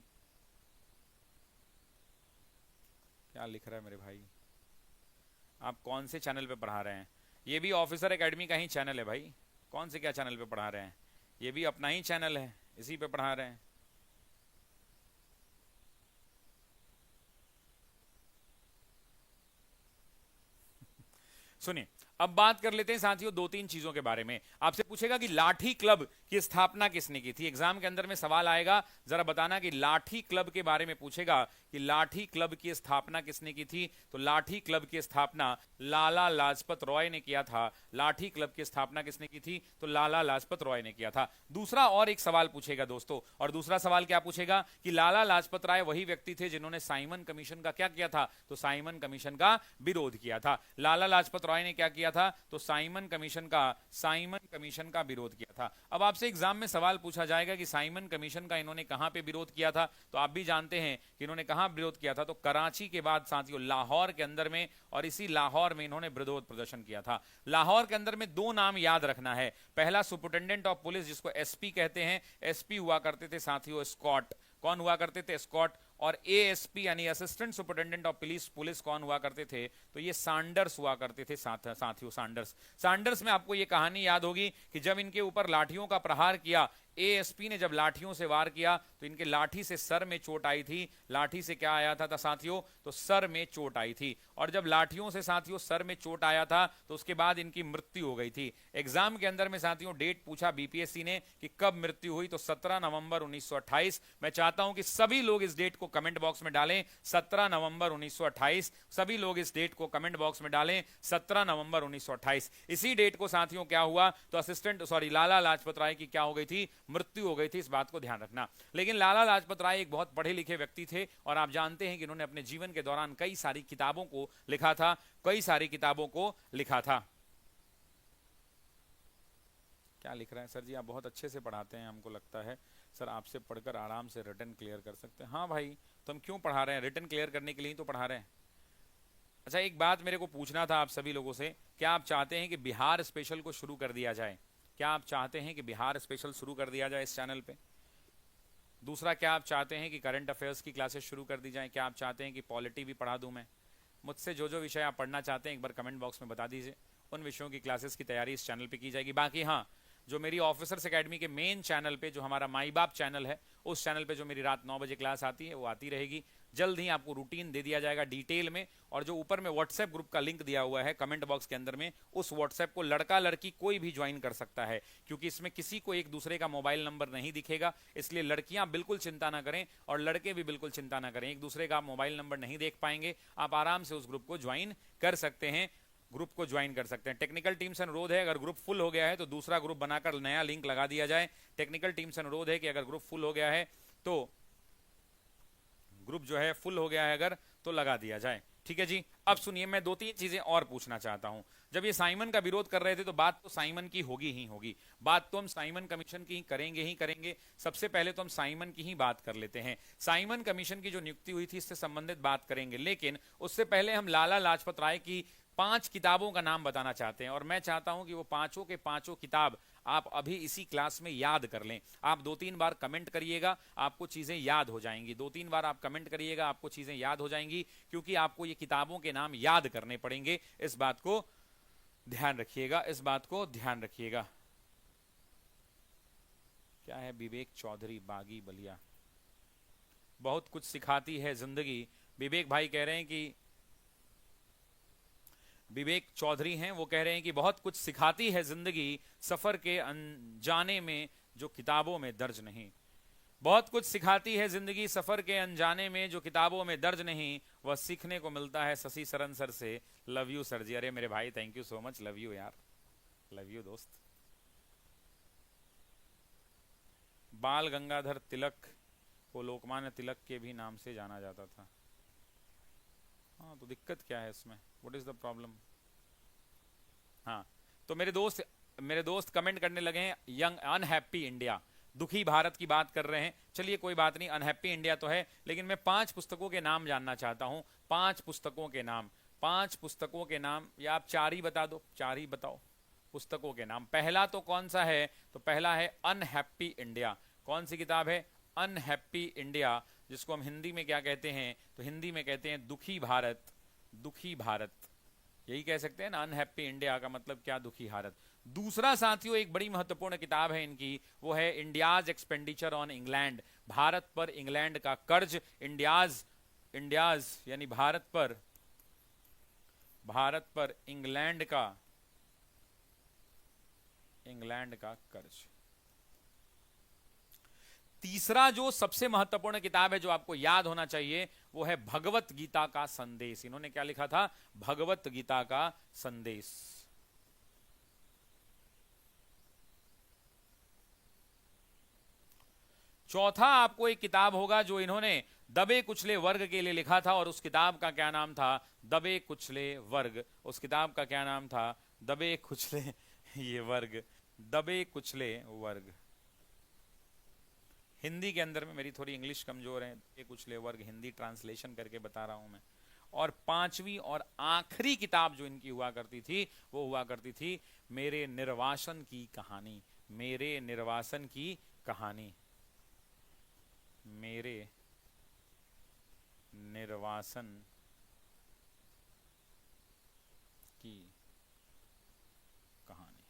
क्या लिख रहा है मेरे भाई? आप कौन से चैनल पे पढ़ा रहे हैं? ये भी ऑफिसर एकेडमी का ही चैनल है भाई। कौन से क्या चैनल पे पढ़ा रहे हैं? ये भी अपना ही चैनल है, इसी पे पढ़ा रहे हैं। सुनिए, अब बात कर लेते हैं साथियों दो तीन चीजों के बारे में। आपसे पूछेगा कि लाठी क्लब की स्थापना किसने की थी। एग्जाम के अंदर में सवाल आएगा, जरा बताना कि लाठी क्लब के बारे में पूछेगा कि लाठी क्लब की स्थापना किसने की थी। तो लाठी क्लब की स्थापना लाला लाजपत रॉय ने किया था। लाठी क्लब की स्थापना किसने की थी? तो लाला लाजपत रॉय ने किया था। दूसरा और एक सवाल पूछेगा दोस्तों, और दूसरा सवाल क्या पूछेगा कि लाला लाजपत राय वही व्यक्ति थे जिन्होंने साइमन कमीशन का क्या किया था? तो साइमन कमीशन का विरोध किया था। लाला लाजपत राय ने क्या किया था? तो साइमन कमीशन का विरोध किया था। अब आपसे एग्जाम में सवाल पूछा जाएगा कि साइमन कमीशन का इन्होंने कहां पे विरोध किया था, तो आप भी जानते हैं कि इन्होंने कहां विरोध किया था। तो कराची के बाद साथियों लाहौर के अंदर में, और इसी लाहौर में इन्होंने विरोध प्रदर्शन किया था। लाहौर के अंदर में दो नाम याद रखना है। पहला सुपरिटेंडेंट ऑफ पुलिस, जिसको एसपी कहते हैं, एसपी हुआ करते थे साथियों स्कॉट। कौन हुआ करते थे? स्कॉट। और एएसपी यानी असिस्टेंट सुपरिटेंडेंट ऑफ पुलिस कौन हुआ करते थे? तो ये सैंडर्स हुआ करते थे साथियों, सैंडर्स में आपको ये कहानी याद होगी कि जब इनके ऊपर लाठियों का प्रहार किया, एएसपी ने जब लाठियों से वार किया तो इनके लाठी से सर में चोट आई थी। लाठी से क्या आया था साथियों? तो सर में चोट आई थी। और जब लाठियों से साथियों सर में चोट आया था तो उसके बाद इनकी मृत्यु हो गई थी। एग्जाम के अंदर में साथियों डेट पूछा बीपीएससी ने कि कब मृत्यु हुई, तो 17 नवंबर 1928। मैं चाहता हूं कि सभी लोग इस डेट को कमेंट बॉक्स में डालें, 17 नवंबर 1928। सभी लोग इस डेट को कमेंट बॉक्स में डालें, 17 नवंबर 1928। इसी डेट को साथियों क्या हुआ, तो लाला लाजपत राय की क्या हो गई थी, मृत्यु हो गई थी। इस बात को ध्यान रखना। लेकिन लाला लाजपत राय एक बहुत पढ़े लिखे व्यक्ति थे और आप जानते हैं कि इन्होंने अपने जीवन के दौरान कई सारी किताबों को लिखा था, कई सारी किताबों को लिखा था। क्या लिख रहे हैं सर जी, आप बहुत अच्छे से पढ़ाते हैं, हमको लगता है सर आपसे पढ़कर आराम से रिटर्न क्लियर कर सकते हैं। हाँ भाई, तो हम क्यों पढ़ा रहे हैं, रिटर्न क्लियर करने के लिए तो पढ़ा रहे हैं। अच्छा, एक बात मेरे को पूछना था आप सभी लोगों से, क्या आप चाहते हैं कि बिहार स्पेशल को शुरू कर दिया जाए? क्या आप चाहते हैं कि बिहार स्पेशल शुरू कर दिया जाए इस चैनल पे? दूसरा, क्या आप चाहते हैं कि करंट अफेयर्स की क्लासेस शुरू कर दी जाएं? क्या आप चाहते हैं कि पॉलिटी भी पढ़ा दूं मैं? मुझसे जो जो विषय आप पढ़ना चाहते हैं एक बार कमेंट बॉक्स में बता दीजिए, उन विषयों की क्लासेस की तैयारी इस चैनल पे की जाएगी। बाकी हाँ, जो मेरी ऑफिसर्स एकेडमी के मेन चैनल पे, जो हमारा माई बाप चैनल है, उस चैनल पे जो मेरी रात 9 बजे क्लास आती है वो आती रहेगी। जल्द ही आपको रूटीन दे दिया जाएगा डिटेल में, और जो ऊपर में व्हाट्सएप ग्रुप का लिंक दिया हुआ है कमेंट बॉक्स के अंदर में, उस व्हाट्सएप को लड़का लड़की कोई भी ज्वाइन कर सकता है, क्योंकि इसमें किसी को एक दूसरे का मोबाइल नंबर नहीं दिखेगा। इसलिए लड़कियां बिल्कुल चिंता ना करें और लड़के भी बिल्कुल चिंता ना करें, एक दूसरे का मोबाइल नंबर नहीं देख पाएंगे। आप आराम से उस ग्रुप को ज्वाइन कर सकते हैं, ग्रुप को ज्वाइन कर सकते हैं। टेक्निकल टीम से अनुरोध है, अगर ग्रुप फुल हो गया है तो दूसरा ग्रुप बनाकर नया लिंक लगा दिया जाए। टेक्निकल टीम से अनुरोध है कि अगर ग्रुप फुल हो गया है तो ग्रुप जो है फुल हो गया है अगर, तो लगा दिया जाए। ठीक है जी। अब सुनिए, मैं 2-3 चीजें और पूछना चाहता हूं। जब ये साइमन का विरोध कर रहे थे तो बात तो साइमन की होगी ही होगी, बात तो हम साइमन कमीशन की ही करेंगे। सबसे पहले तो हम साइमन की ही बात कर लेते हैं। साइमन कमीशन की जो नियुक्ति हुई थी इससे संबंधित बात करेंगे, लेकिन उससे पहले हम लाला लाजपत राय की 5 किताबों का नाम बताना चाहते हैं, और मैं चाहता हूं कि वो पांचों के पांचों किताब आप अभी इसी क्लास में याद कर लें। आप 2-3 बार कमेंट करिएगा, आपको चीजें याद हो जाएंगी। 2-3 बार आप कमेंट करिएगा, आपको चीजें याद हो जाएंगी, क्योंकि आपको ये किताबों के नाम याद करने पड़ेंगे। इस बात को ध्यान रखिएगा, इस बात को ध्यान रखिएगा। क्या है, विवेक चौधरी बागी बलिया, बहुत कुछ सिखाती है जिंदगी। विवेक भाई कह रहे हैं कि, विवेक चौधरी हैं, वो कह रहे हैं कि बहुत कुछ सिखाती है जिंदगी, सफर के अनजाने में जो किताबों में दर्ज नहीं। बहुत कुछ सिखाती है जिंदगी, सफर के अनजाने में जो किताबों में दर्ज नहीं, वह सीखने को मिलता है शशि शरण सर से। लव यू सर जी। अरे मेरे भाई, thank you so much, love you यार, लव यू दोस्त। बाल गंगाधर तिलक को लोकमान्य तिलक के भी नाम से जाना जाता था। हाँ, तो दिक्कत क्या है इसमें, व्हाट इज द प्रॉब्लम? हाँ, तो मेरे दोस्त कमेंट करने लगे हैं यंग अनहैप्पी इंडिया, दुखी भारत की बात कर रहे हैं। चलिए कोई बात नहीं, अनहैप्पी इंडिया तो है, लेकिन मैं 5 पुस्तकों के नाम जानना चाहता हूं। 5 पुस्तकों के नाम, 5 पुस्तकों के नाम, या आप 4 ही बता दो, 4 ही बताओ पुस्तकों के नाम। पहला तो कौन सा है, तो पहला है अनहैप्पी इंडिया। कौन सी किताब है? अनहैप्पी इंडिया, जिसको हम हिंदी में क्या कहते हैं, तो हिंदी में कहते हैं दुखी भारत। दुखी भारत, यही कह सकते हैं ना, अनहैप्पी इंडिया का मतलब क्या, दुखी भारत। दूसरा साथियों, एक बड़ी महत्वपूर्ण किताब है इनकी, वो है India's expenditure on England, Bharat पर इंग्लैंड का कर्ज। इंडियाज यानी भारत पर इंग्लैंड का कर्ज। तीसरा जो सबसे महत्वपूर्ण किताब है जो आपको याद होना चाहिए, वो है भगवत गीता का संदेश। इन्होंने क्या लिखा था? भगवत गीता का संदेश। चौथा आपको एक किताब होगा जो इन्होंने दबे कुचले वर्ग के लिए लिखा था, और उस किताब का क्या नाम था? दबे कुचले वर्ग। उस किताब का क्या नाम था? दबे कुचले ये वर्ग, दबे कुचले वर्ग। हिंदी के अंदर में मेरी थोड़ी इंग्लिश कमजोर है, ये कुचले वर्ग हिंदी ट्रांसलेशन करके बता रहा हूं मैं। और 5वीं और आखिरी किताब जो इनकी हुआ करती थी, वो हुआ करती थी मेरे निर्वासन की कहानी। मेरे निर्वासन की कहानी, मेरे निर्वासन की कहानी।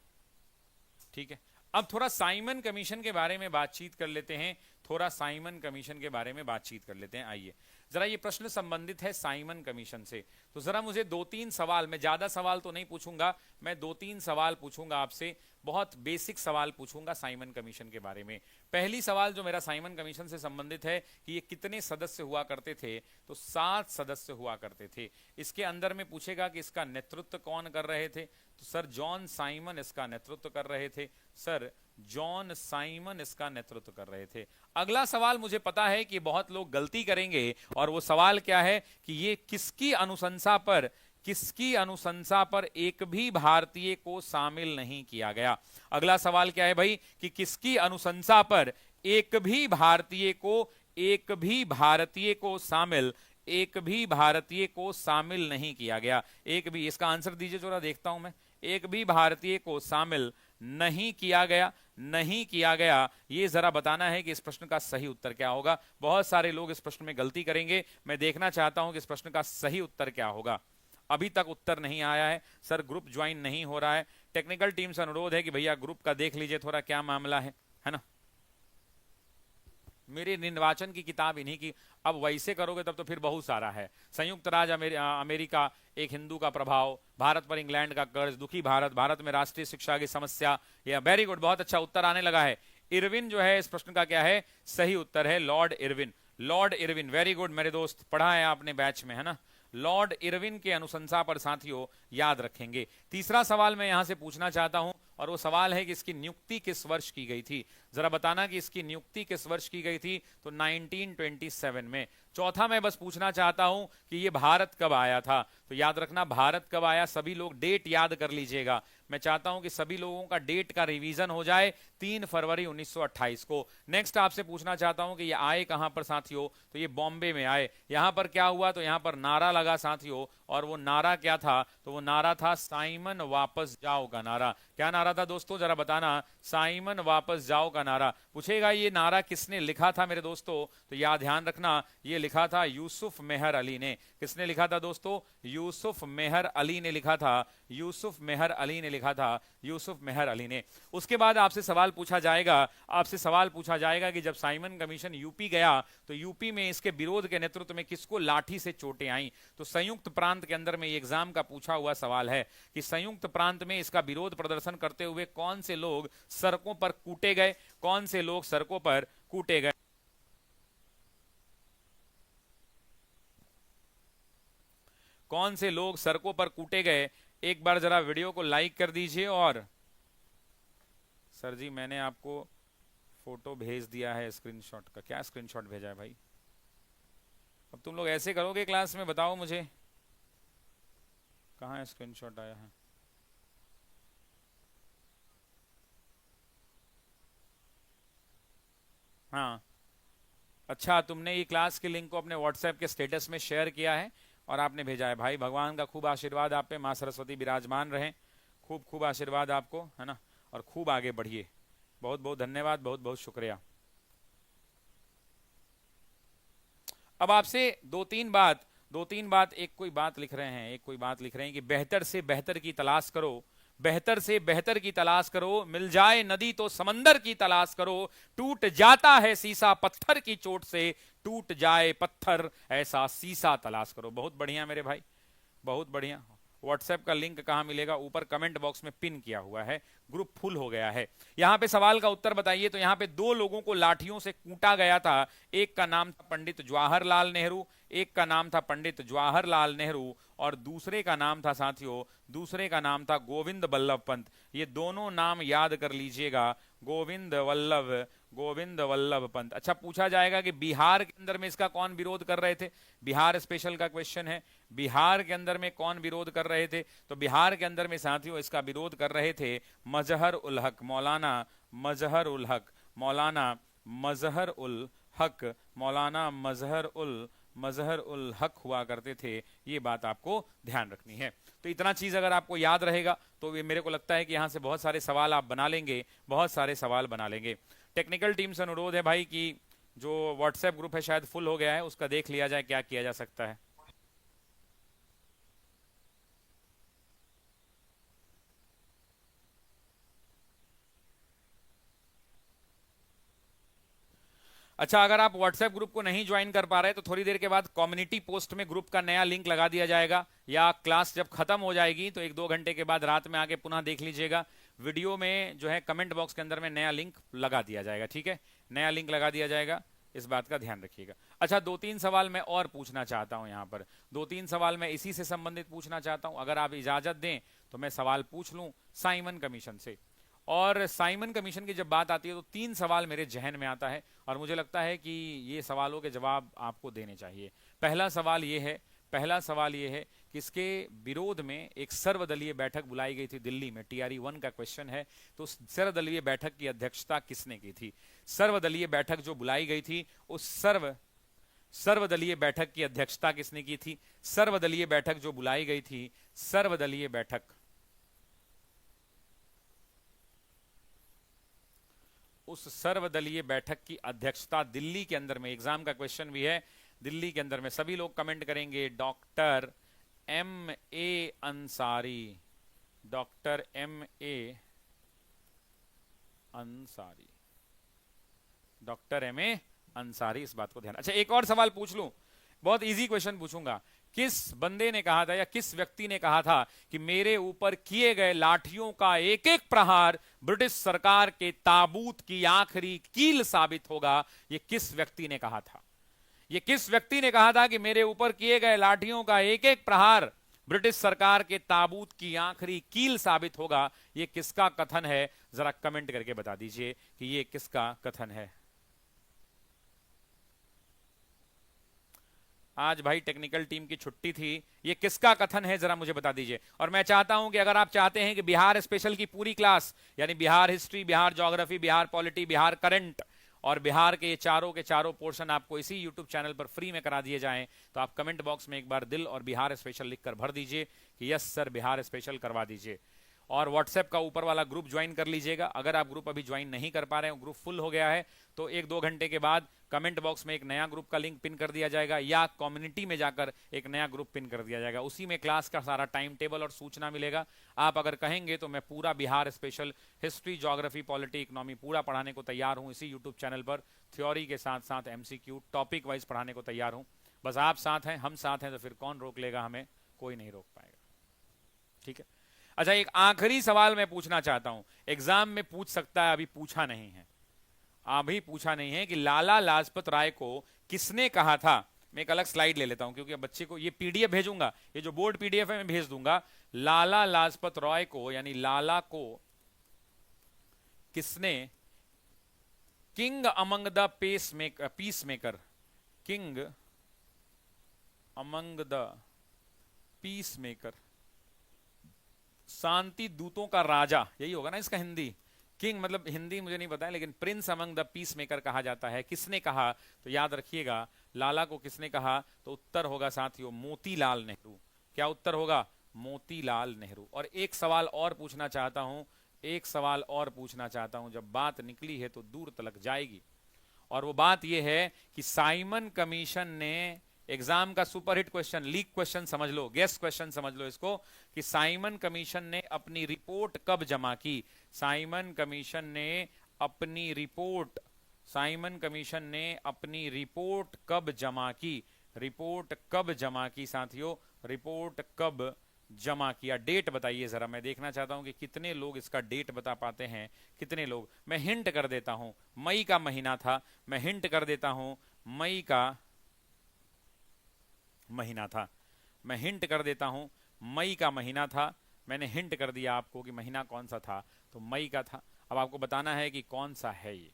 ठीक है, अब थोड़ा साइमन कमीशन के बारे में बातचीत कर लेते हैं, थोड़ा साइमन कमीशन के बारे में बातचीत कर लेते हैं। आइए जरा, ये प्रश्न संबंधित है साइमन कमीशन से, तो जरा मुझे 2-3 सवाल, मैं ज्यादा सवाल तो नहीं पूछूंगा, मैं 2-3 सवाल पूछूंगा आपसे, बहुत बेसिक सवाल पूछूंगा साइमन कमीशन के बारे में। पहली सवाल जो मेरा साइमन कमीशन से संबंधित है कि ये कितने सदस्य हुआ करते थे, तो 7 सदस्य हुआ करते थे। इसके अंदर में पूछेगा कि इसका नेतृत्व कौन कर रहे थे, तो सर जॉन साइमन इसका नेतृत्व कर रहे थे, सर जॉन साइमन इसका नेतृत्व कर रहे थे। अगला सवाल मुझे पता है कि बहुत लोग गलती करेंगे, और वो सवाल क्या है कि ये किसकी अनुशंसा पर एक भी भारतीय को शामिल नहीं किया गया। अगला सवाल क्या है भाई कि किसकी अनुशंसा पर एक भी भारतीय को शामिल नहीं किया गया। एक भी, इसका आंसर दीजिए जरा, देखता हूं मैं। एक भी भारतीय को शामिल नहीं किया गया, ये जरा बताना है कि इस प्रश्न का सही उत्तर क्या होगा। बहुत सारे लोग इस प्रश्न में गलती करेंगे, मैं देखना चाहता हूं कि इस प्रश्न का सही उत्तर क्या होगा। अभी तक उत्तर नहीं आया है सर, ग्रुप ज्वाइन नहीं हो रहा है। टेक्निकल टीम से अनुरोध है कि भैया ग्रुप का देख लीजिए थोड़ा क्या मामला है ना। मेरे निर्वाचन की किताब इन्हीं की, अब वैसे करोगे तब तो फिर बहुत सारा है। संयुक्त राज्य अमेरिका, एक हिंदू का प्रभाव, भारत पर इंग्लैंड का कर्ज, दुखी भारत, भारत में राष्ट्रीय शिक्षा की समस्या, या वेरी गुड, बहुत अच्छा उत्तर आने लगा है। इरविन जो है इस प्रश्न का क्या है, सही उत्तर है Lord Irwin. Lord Irwin, very good मेरे दोस्त, पढ़ा है आपने बैच में, है ना। लॉर्ड इरविन के अनुशंसा पर साथियों याद रखेंगे। तीसरा सवाल मैं यहां से पूछना चाहता हूं, और वो सवाल है कि इसकी नियुक्ति किस वर्ष की गई थी। जरा बताना कि इसकी नियुक्ति किस वर्ष की गई थी, तो 1927 में। चौथा मैं बस पूछना चाहता हूं कि ये भारत कब आया था, तो याद रखना भारत कब आया, सभी लोग डेट याद कर लीजिएगा। मैं चाहता हूं कि सभी लोगों का डेट का रिवीजन हो जाए, 3 फरवरी 1928 को। नेक्स्ट आपसे पूछना चाहता हूं कि ये आए कहां पर साथियों, तो ये बॉम्बे में आए। यहां पर क्या हुआ, तो यहां पर नारा लगा साथियों, और वो नारा क्या था, तो वो नारा था साइमन वापस जाओ का नारा। क्या नारा था दोस्तों, जरा बताना, साइमन वापस जाओ का नारा। पूछेगा ये नारा किसने लिखा था मेरे दोस्तों, तो याद ध्यान रखना ये लिखा था यूसुफ मेहर अली ने। किसने लिखा था दोस्तों, यूसुफ मेहर अली ने लिखा था, यूसुफ मेहर अली ने लिखा था, यूसुफ मेहर अली ने। उसके बाद आपसे सवाल पूछा जाएगा कि जब साइमन कमीशन यूपी गया तो यूपी में इसके विरोध के नेतृत्व में किसको लाठी से चोटें आई। तो संयुक्त प्रांत के अंदर में एग्जाम का पूछा हुआ सवाल है कि संयुक्त प्रांत में इसका विरोध प्रदर्शन करते हुए कौन से लोग सड़कों पर कूटे गए, कौन से लोग सड़कों पर कूटे गए। कौन से लोग सड़कों पर कूटे गए, एक बार जरा वीडियो को लाइक कर दीजिए। और सर जी मैंने आपको फोटो भेज दिया है स्क्रीनशॉट का, क्या स्क्रीनशॉट भेजा है भाई। अब तुम लोग ऐसे करोगे क्लास में, बताओ मुझे कहाँ स्क्रीनशॉट आया है। हाँ अच्छा, तुमने ये क्लास के लिंक को अपने व्हाट्सएप के स्टेटस में शेयर किया है और आपने भेजा है। भाई भगवान का खूब आशीर्वाद आप पे, माँ सरस्वती विराजमान रहें, खूब खूब आशीर्वाद आपको, है ना, और खूब आगे बढ़िए। बहुत बहुत धन्यवाद, बहुत बहुत शुक्रिया। अब आपसे दो तीन बात, एक कोई बात लिख रहे हैं कि बेहतर से बेहतर की तलाश करो, बेहतर से बेहतर की तलाश करो, मिल जाए नदी तो समंदर की तलाश करो, टूट जाता है शीशा पत्थर की चोट से, टूट जाए पत्थर ऐसा शीशा तलाश करो। बहुत बढ़िया मेरे भाई, बहुत बढ़िया। व्हाट्सएप का लिंक कहां मिलेगा, ऊपर कमेंट बॉक्स में पिन किया हुआ है, ग्रुप फुल हो गया है। यहां पे सवाल का उत्तर बताइए। तो यहां पे 2 लोगों को लाठियों से कूटा गया था, एक का नाम था पंडित जवाहरलाल नेहरू, एक का नाम था पंडित जवाहरलाल नेहरू, और दूसरे का नाम था साथियों, दूसरे का नाम था गोविंद बल्लभ पंत। ये दोनों नाम याद कर लीजिएगा, गोविंद वल्लभ पंत। अच्छा, पूछा जाएगा कि बिहार के अंदर में इसका कौन विरोध कर रहे थे, बिहार स्पेशल का क्वेश्चन है, बिहार के अंदर में कौन विरोध कर रहे थे। तो बिहार के अंदर में साथियों इसका विरोध कर रहे थे मजहर उल हक, मौलाना मजहर उल हक, मौलाना मजहर उल हक, मौलाना मजहर उल हक हुआ करते थे। ये बात आपको ध्यान रखनी है। तो इतना चीज अगर आपको याद रहेगा तो ये मेरे को लगता है कि यहां से बहुत सारे सवाल आप बना लेंगे, बहुत सारे सवाल बना लेंगे। टेक्निकल टीम से अनुरोध है भाई कि जो व्हाट्सएप ग्रुप है शायद फुल हो गया है, उसका देख लिया जाए क्या किया जा सकता है। अच्छा, अगर आप व्हाट्सएप ग्रुप को नहीं ज्वाइन कर पा रहे तो थोड़ी देर के बाद कम्युनिटी पोस्ट में ग्रुप का नया लिंक लगा दिया जाएगा, या क्लास जब खत्म हो जाएगी तो 1-2 घंटे के बाद रात में आके पुनः देख लीजिएगा। वीडियो में जो है कमेंट बॉक्स के अंदर में नया लिंक लगा दिया जाएगा, ठीक है, नया लिंक लगा दिया जाएगा, इस बात का ध्यान रखिएगा। अच्छा, 2-3 सवाल मैं और पूछना चाहता हूं यहाँ पर, 2-3 सवाल मैं इसी से संबंधित पूछना चाहता हूं, अगर आप इजाजत दें तो मैं सवाल पूछ लूं साइमन कमीशन से। और साइमन कमीशन की जब बात आती है तो 3 सवाल मेरे जहन में आता है और मुझे लगता है कि ये सवालों के जवाब आपको देने चाहिए। पहला सवाल ये है कि इसके विरोध में एक सर्वदलीय बैठक बुलाई गई थी दिल्ली में, TRE 1 का क्वेश्चन है, तो सर्वदलीय बैठक की अध्यक्षता किसने की थी? सर्वदलीय बैठक जो बुलाई गई थी उस सर्वदलीय बैठक की अध्यक्षता किसने की थी? सर्वदलीय बैठक जो बुलाई गई थी, सर्वदलीय बैठक, उस सर्वदलीय बैठक की अध्यक्षता दिल्ली के अंदर में, एग्जाम का क्वेश्चन भी है, दिल्ली के अंदर में सभी लोग कमेंट करेंगे doctor M.A. Ansari, doctor M.A. Ansari, doctor M.A. Ansari, इस बात को ध्यान। अच्छा, एक और सवाल पूछ लूं, बहुत इजी क्वेश्चन पूछूंगा। किस बंदे ने कहा था या किस व्यक्ति ने कहा था कि मेरे ऊपर किए गए लाठियों का एक एक प्रहार ब्रिटिश सरकार के ताबूत की आखिरी कील साबित होगा? ये किस व्यक्ति ने कहा था? ये किस व्यक्ति ने कहा था कि मेरे ऊपर किए गए लाठियों का एक एक प्रहार ब्रिटिश सरकार के ताबूत की आखिरी कील साबित होगा? ये किसका कथन है? जरा कमेंट करके बता दीजिए कि ये किसका कथन है। आज भाई टेक्निकल टीम की छुट्टी थी, ये किसका कथन है जरा मुझे बता दीजिए। और मैं चाहता हूं कि अगर आप चाहते हैं कि बिहार स्पेशल की पूरी क्लास, यानी Bihar history, Bihar geography, Bihar polity, Bihar current और बिहार के चारों पोर्शन आपको इसी यूट्यूब चैनल पर फ्री में करा दिए जाएं, तो आप कमेंट बॉक्स में एक बार दिल और बिहार स्पेशल लिखकर भर दीजिए कि यस सर बिहार स्पेशल करवा दीजिए। और व्हाट्सएप का ऊपर वाला ग्रुप ज्वाइन कर लीजिएगा। अगर आप ग्रुप अभी ज्वाइन नहीं कर पा रहे हैं, ग्रुप फुल हो गया है, तो 1-2 घंटे के बाद कमेंट बॉक्स में एक नया ग्रुप का लिंक पिन कर दिया जाएगा या कम्युनिटी में जाकर एक नया ग्रुप पिन कर दिया जाएगा। उसी में क्लास का सारा टाइम टेबल और सूचना मिलेगा। आप अगर कहेंगे तो मैं पूरा Bihar special history, geography, polity, economy पूरा पढ़ाने को तैयार हूं इसी यूट्यूब चैनल पर। थ्योरी के साथ साथ MCQ टॉपिक वाइज पढ़ाने को तैयार हूं। बस आप साथ हैं, हम साथ हैं, तो फिर कौन रोक लेगा हमें? कोई नहीं रोक पाएगा, ठीक है। अच्छा, एक आखिरी सवाल मैं पूछना चाहता हूं, एग्जाम में पूछ सकता है, अभी पूछा नहीं है, अभी पूछा नहीं है कि लाला लाजपत राय को किसने कहा था। मैं एक अलग स्लाइड ले लेता हूं क्योंकि अब बच्चे को ये PDF भेजूंगा, ये जो बोर्ड PDF है मैं भेज दूंगा। लाला लाजपत राय को, यानी लाला को किसने king among the peace maker, king among the peace maker, शांति दूतों का राजा, यही होगा ना इसका हिंदी। किंग मतलब हिंदी मुझे नहीं पता है, लेकिन Prince among the peace maker कहा जाता है। किसने कहा? तो याद रखिएगा, लाला को किसने कहा? तो उत्तर होगा साथियों मोतीलाल नेहरू। क्या उत्तर होगा? मोतीलाल नेहरू। और एक सवाल और पूछना चाहता हूं, एक सवाल और पूछना चाहता हूं, जब बात निकली है तो दूर तलक जाएगी। और वो बात यह है कि साइमन कमीशन ने, एग्जाम का सुपरहिट क्वेश्चन, लीक क्वेश्चन समझ लो, गेस क्वेश्चन समझ लो इसको, कि साइमन कमीशन ने अपनी रिपोर्ट कब जमा की? साइमन कमीशन ने अपनी रिपोर्ट, साइमन कमीशन ने अपनी रिपोर्ट कब जमा की? रिपोर्ट कब जमा की साथियों? रिपोर्ट कब जमा किया? डेट बताइए जरा, मैं देखना चाहता हूं कि कितने लोग इसका डेट बता पाते हैं, कितने लोग। मैं हिंट कर देता हूं, मई का महीना था, मैं हिंट कर देता हूं, मई का महीना था, मैं हिंट कर देता हूं, मई का महीना था। मैंने हिंट कर दिया आपको कि महीना कौन सा था, तो मई का था। अब आपको बताना है कि कौन सा है ये।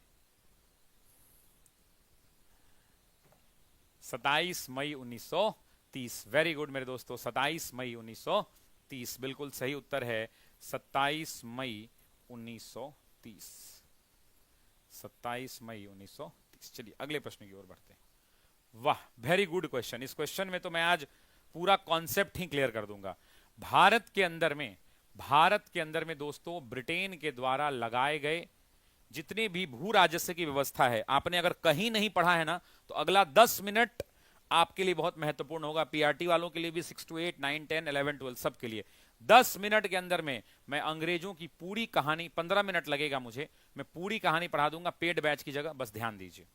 27 मई 1930। वेरी गुड मेरे दोस्तों, 27 मई 1930 बिल्कुल सही उत्तर है। 27 मई 1930, 27 मई 1930। चलिए अगले प्रश्न की ओर बढ़ते हैं। वाह, वेरी गुड क्वेश्चन। इस क्वेश्चन में तो मैं आज पूरा कॉन्सेप्ट ही क्लियर कर दूंगा। भारत के अंदर में दोस्तों ब्रिटेन के द्वारा लगाए गए जितने भी भू राजस्व की व्यवस्था है, आपने अगर कहीं नहीं पढ़ा है ना, तो अगला 10 मिनट आपके लिए बहुत महत्वपूर्ण होगा। PRT वालों के लिए भी 6 to 8, 9, 10, 11, 12 सब के लिए। 10 मिनट के अंदर में मैं अंग्रेजों की पूरी कहानी, 15 मिनट लगेगा मुझे, मैं पूरी कहानी पढ़ा दूंगा पेड बैच की जगह, बस ध्यान दीजिए।